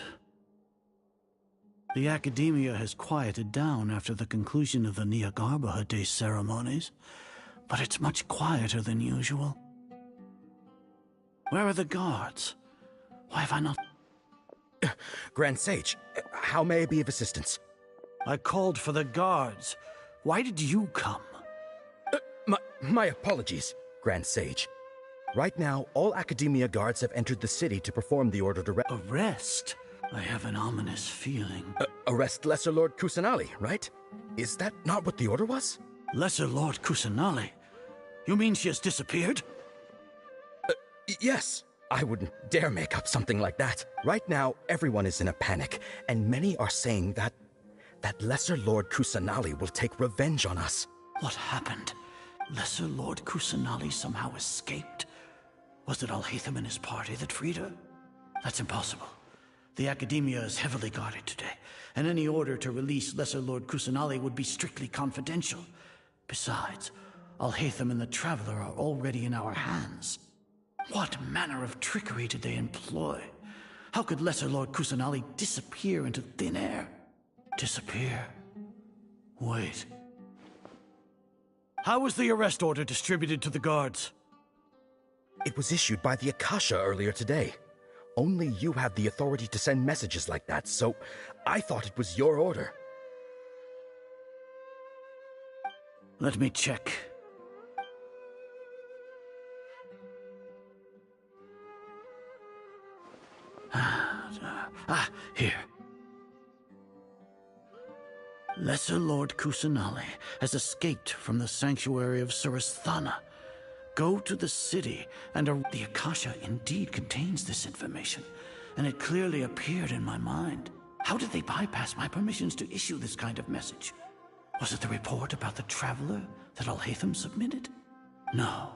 The academia has quieted down after the conclusion of the Nyagarbha Day ceremonies, but it's much quieter than usual. Where are the guards? Why have I not... Grand Sage, how may I be of assistance? I called for the guards. Why did you come? My apologies, Grand Sage. Right now, all Academia guards have entered the city to perform the ordered arrest. Arrest? I have an ominous feeling. Arrest Lesser Lord Kusanali, right? Is that not what the order was? Lesser Lord Kusanali? You mean she has disappeared? Yes. I wouldn't dare make up something like that. Right now, everyone is in a panic, and many are saying that Lesser Lord Kusanali will take revenge on us. What happened? Lesser Lord Kusanali somehow escaped? Was it Alhaitham and his party that freed her? That's impossible. The Academia is heavily guarded today, and any order to release Lesser Lord Kusanali would be strictly confidential. Besides, Alhaitham and the Traveler are already in our hands. What manner of trickery did they employ? How could Lesser Lord Kusanali disappear into thin air? Disappear? Wait. How was the arrest order distributed to the guards? It was issued by the Akasha earlier today. Only you have the authority to send messages like that, so I thought it was your order. Let me check. Here. Lesser Lord Kusanali has escaped from the sanctuary of Suristhana. Go to the city, and the Akasha indeed contains this information, and it clearly appeared in my mind. How did they bypass my permissions to issue this kind of message? Was it the report about the Traveler that Alhaitham submitted? No.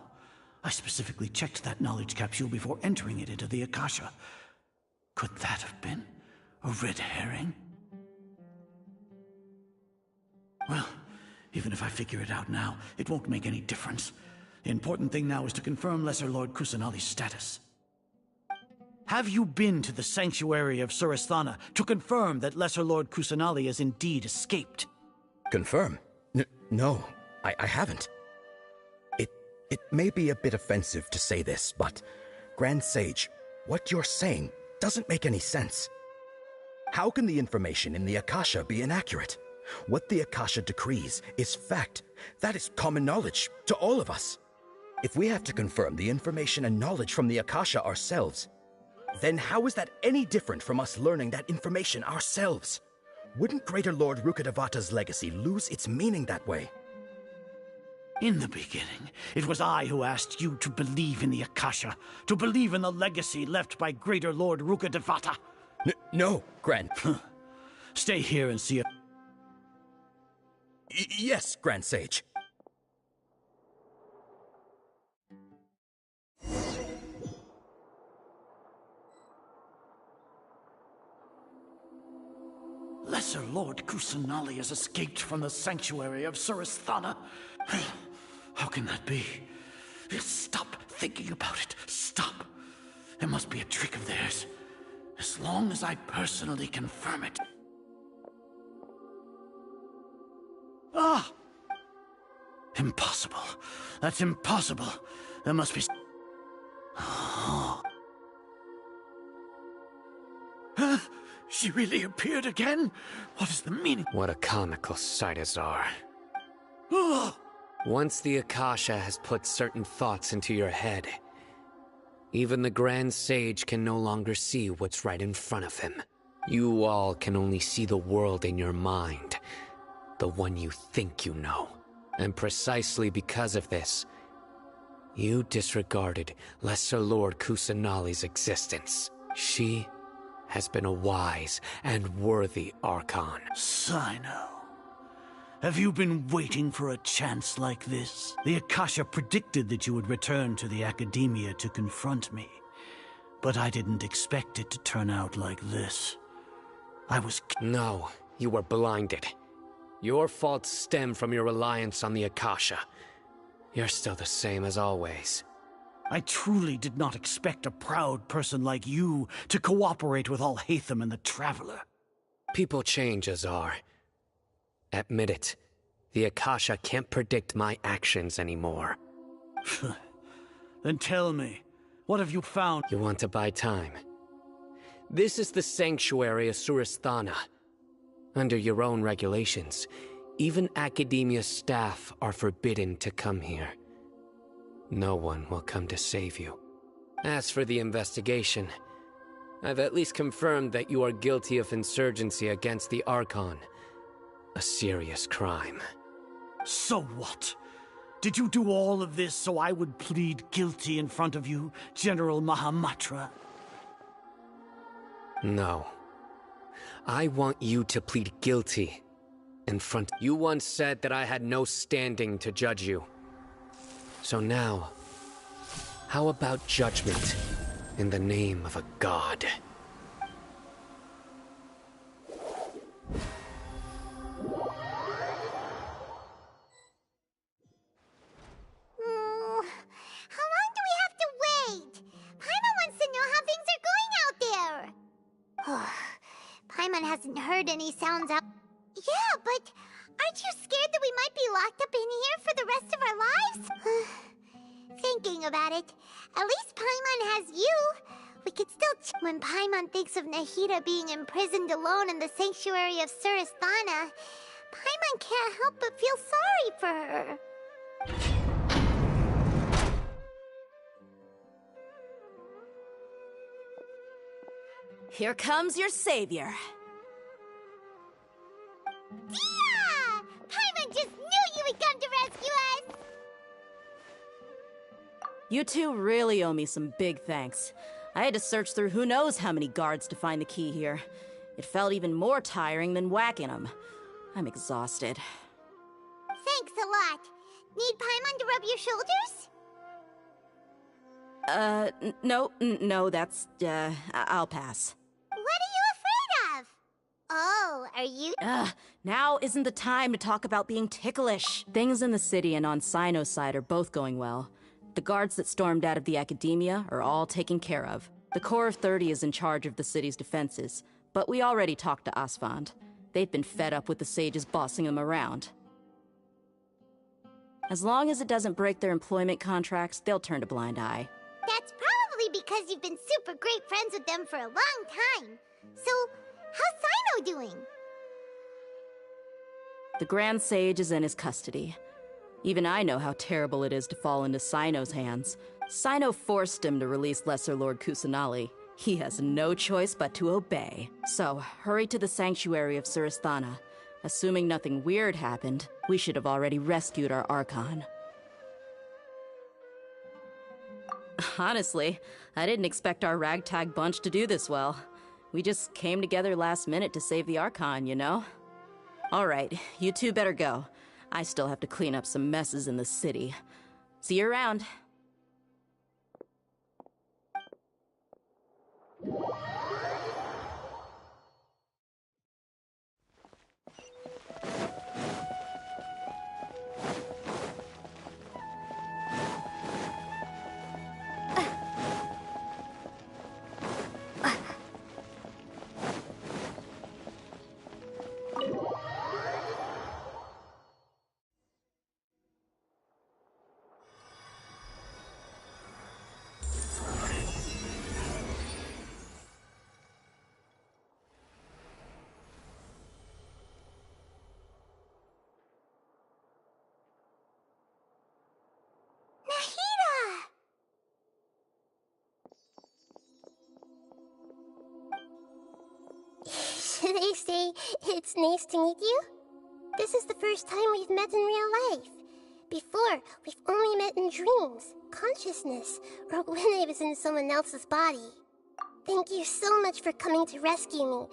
I specifically checked that knowledge capsule before entering it into the Akasha. Could that have been a red herring? Well, even if I figure it out now, it won't make any difference. The important thing now is to confirm Lesser Lord Kusanali's status. Have you been to the sanctuary of Suristhana to confirm that Lesser Lord Kusanali has indeed escaped? Confirm? No, I haven't. It may be a bit offensive to say this, but Grand Sage, what you're saying doesn't make any sense. How can the information in the Akasha be inaccurate? What the Akasha decrees is fact. That is common knowledge to all of us. If we have to confirm the information and knowledge from the Akasha ourselves, then how is that any different from us learning that information ourselves? Wouldn't Greater Lord Rukkhadevata's legacy lose its meaning that way? In the beginning, it was I who asked you to believe in the Akasha, to believe in the legacy left by Greater Lord Rukkhadevata. No, Grand. Stay here and see if... Yes, Grand Sage. Lesser Lord Kusanali has escaped from the sanctuary of Suristhana. How can that be? Stop thinking about it. Stop. It must be a trick of theirs. As long as I personally confirm it. Ah! Impossible. That's impossible. There must be... She really appeared again? What is the meaning? What a comical sight, Azar. Ah! Once the Akasha has put certain thoughts into your head, even the Grand Sage can no longer see what's right in front of him. You all can only see the world in your mind, the one you think you know. And precisely because of this, you disregarded Lesser Lord Kusanali's existence. She has been a wise and worthy Archon. Sino. Have you been waiting for a chance like this? The Akasha predicted that you would return to the Academia to confront me. But I didn't expect it to turn out like this. No, you were blinded. Your faults stem from your reliance on the Akasha. You're still the same as always. I truly did not expect a proud person like you to cooperate with Alhaitham and the Traveler. People change, Azar. Admit it. The Akasha can't predict my actions anymore. Then tell me, what have you found? You want to buy time? This is the sanctuary of Suristhana. Under your own regulations, even Academia staff are forbidden to come here. No one will come to save you. As for the investigation, I've at least confirmed that you are guilty of insurgency against the Archon. A serious crime. So what? Did you do all of this so I would plead guilty in front of you, General Mahamatra? No. I want you to plead guilty in front. You once said that I had no standing to judge you. So now, how about judgment in the name of a god? How long do we have to wait? Paimon wants to know how things are going out there. Paimon hasn't heard any sounds out. Yeah, but aren't you scared that we might be locked up in here for the rest of our lives? Thinking about it, at least Paimon has you. We could still when Paimon thinks of Nahida being imprisoned alone in the sanctuary of Surasthana, Paimon can't help but feel sorry for her. Here comes your savior. Dia! Paimon just knew you would come to rescue us! You two really owe me some big thanks. I had to search through who knows how many guards to find the key here. It felt even more tiring than whacking them. I'm exhausted. Thanks a lot. Need Paimon to rub your shoulders? No, that's, I'll pass. What are you afraid of? Oh, are you— Now isn't the time to talk about being ticklish. Things in the city and on Sino's side are both going well. The guards that stormed out of the Academia are all taken care of. The Corps of 30 is in charge of the city's defenses, but we already talked to Asfand. They've been fed up with the sages bossing them around. As long as it doesn't break their employment contracts, they'll turn a blind eye. That's probably because you've been super great friends with them for a long time. So, how's Sino doing? The Grand Sage is in his custody. Even I know how terrible it is to fall into Sino's hands. Sino forced him to release Lesser Lord Kusanali. He has no choice but to obey. So, hurry to the sanctuary of Surasthana. Assuming nothing weird happened, we should have already rescued our Archon. Honestly, I didn't expect our ragtag bunch to do this well. We just came together last minute to save the Archon, you know? Alright, you two better go. I still have to clean up some messes in the city. See you around. Should I say it's nice to meet you? This is the first time we've met in real life. Before, we've only met in dreams, consciousness, or when I was in someone else's body. Thank you so much for coming to rescue me,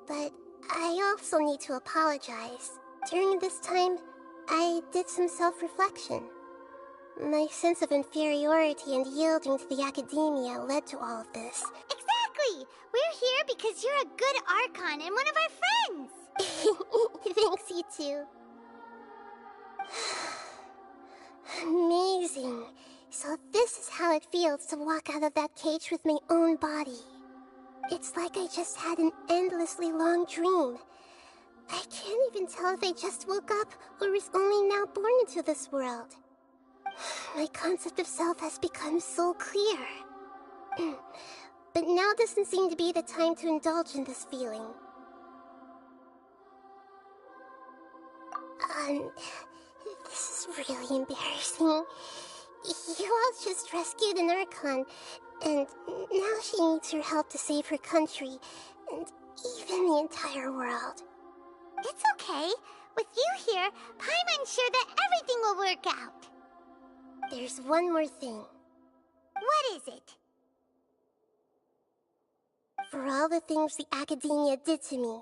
but I also need to apologize. During this time, I did some self-reflection. My sense of inferiority and yielding to the Academia led to all of this. Exactly! We're here because you're a good Archon and one of our friends! Thanks, you too. Amazing. So this is how it feels to walk out of that cage with my own body. It's like I just had an endlessly long dream. I can't even tell if I just woke up or was only now born into this world. My concept of self has become so clear. But now doesn't seem to be the time to indulge in this feeling. This is really embarrassing. You all just rescued an Archon, and now she needs your help to save her country, and even the entire world. It's okay. With you here, Paimon's sure that everything will work out. There's one more thing. What is it? For all the things the Academia did to me,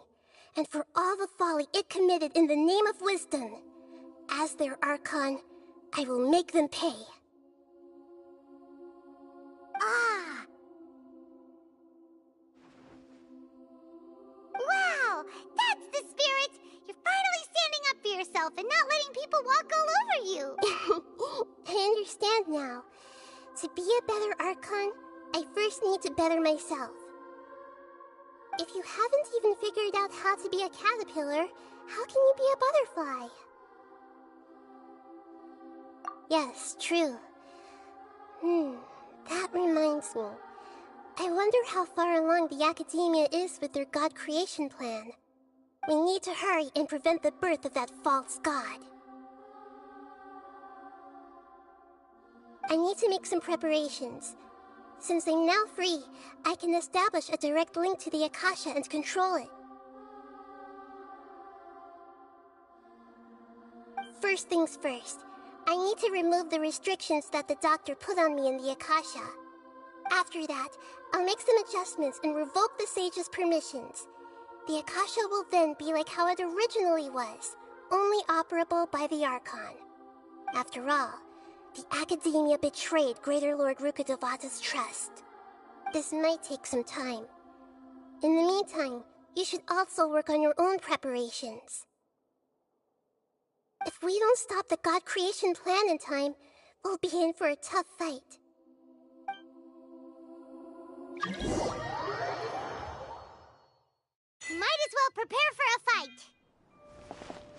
and for all the folly it committed in the name of wisdom, as their Archon, I will make them pay. Ah! Wow! That's the spirit! You're finally standing up for yourself and not letting people walk all over you! I understand now. To be a better Archon, I first need to better myself. If you haven't even figured out how to be a caterpillar, how can you be a butterfly? Yes, true. That reminds me. I wonder how far along the Academia is with their god creation plan. We need to hurry and prevent the birth of that false god. I need to make some preparations. Since I'm now free, I can establish a direct link to the Akasha and control it. First things first, I need to remove the restrictions that the doctor put on me in the Akasha. After that, I'll make some adjustments and revoke the sage's permissions. The Akasha will then be like how it originally was, only operable by the Archon. After all, the Academia betrayed Greater Lord Rukkhadevata's trust. This might take some time. In the meantime, you should also work on your own preparations. If we don't stop the god creation plan in time, we'll be in for a tough fight. Might as well prepare for a fight.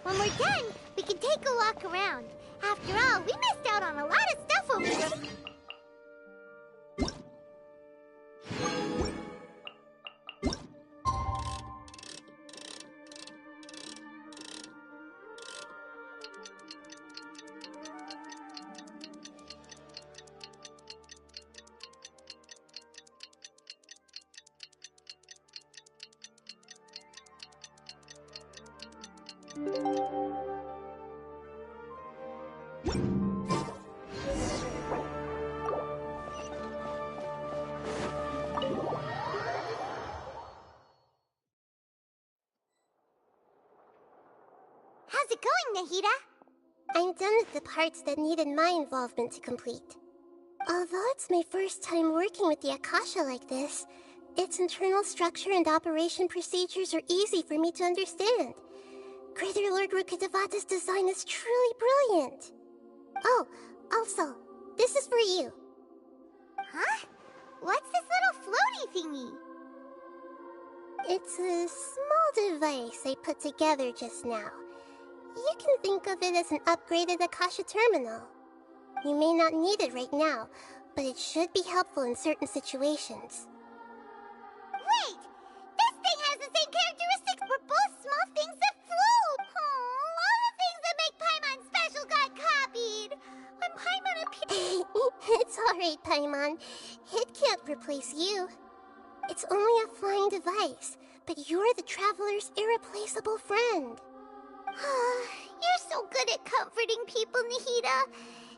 When we're done, we can take a walk around. After all, we missed out on a lot of stuff over there. How's it going, Nahida? I'm done with the parts that needed my involvement to complete. Although it's my first time working with the Akasha like this, its internal structure and operation procedures are easy for me to understand. Greater Lord Rukkhadevata's design is truly brilliant. Oh, also, this is for you. Huh? What's this little floaty thingy? It's a small device I put together just now. You can think of it as an upgraded Akasha terminal. You may not need it right now, but it should be helpful in certain situations. Wait! This thing has the same characteristics! We're both small things that float! Oh, all the things that make Paimon special got copied! When Paimon appeared... It's alright, Paimon. It can't replace you. It's only a flying device, but you're the Traveler's irreplaceable friend. You're so good at comforting people, Nahida.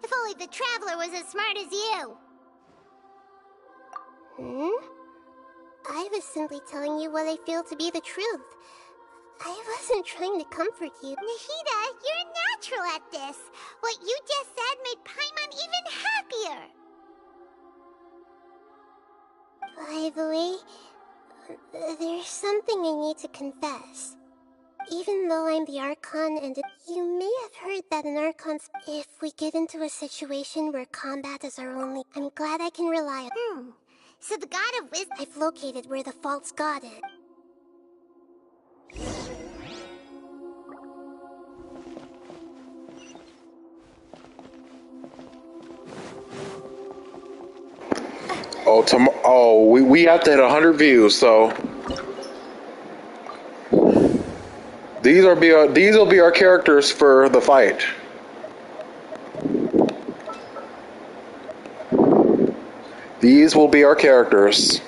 If only the Traveler was as smart as you. I was simply telling you what I feel to be the truth. I wasn't trying to comfort you. Nahida, you're natural at this. What you just said made Paimon even happier. By the way, there's something I need to confess. Even though I'm the Archon and you may have heard that an Archon's... If we get into a situation where combat is our only... I'm glad I can rely on... So the God of Wisdom... I've located where the false god is. We have to hit 100 views, so these will be our characters for the fight. These will be our characters.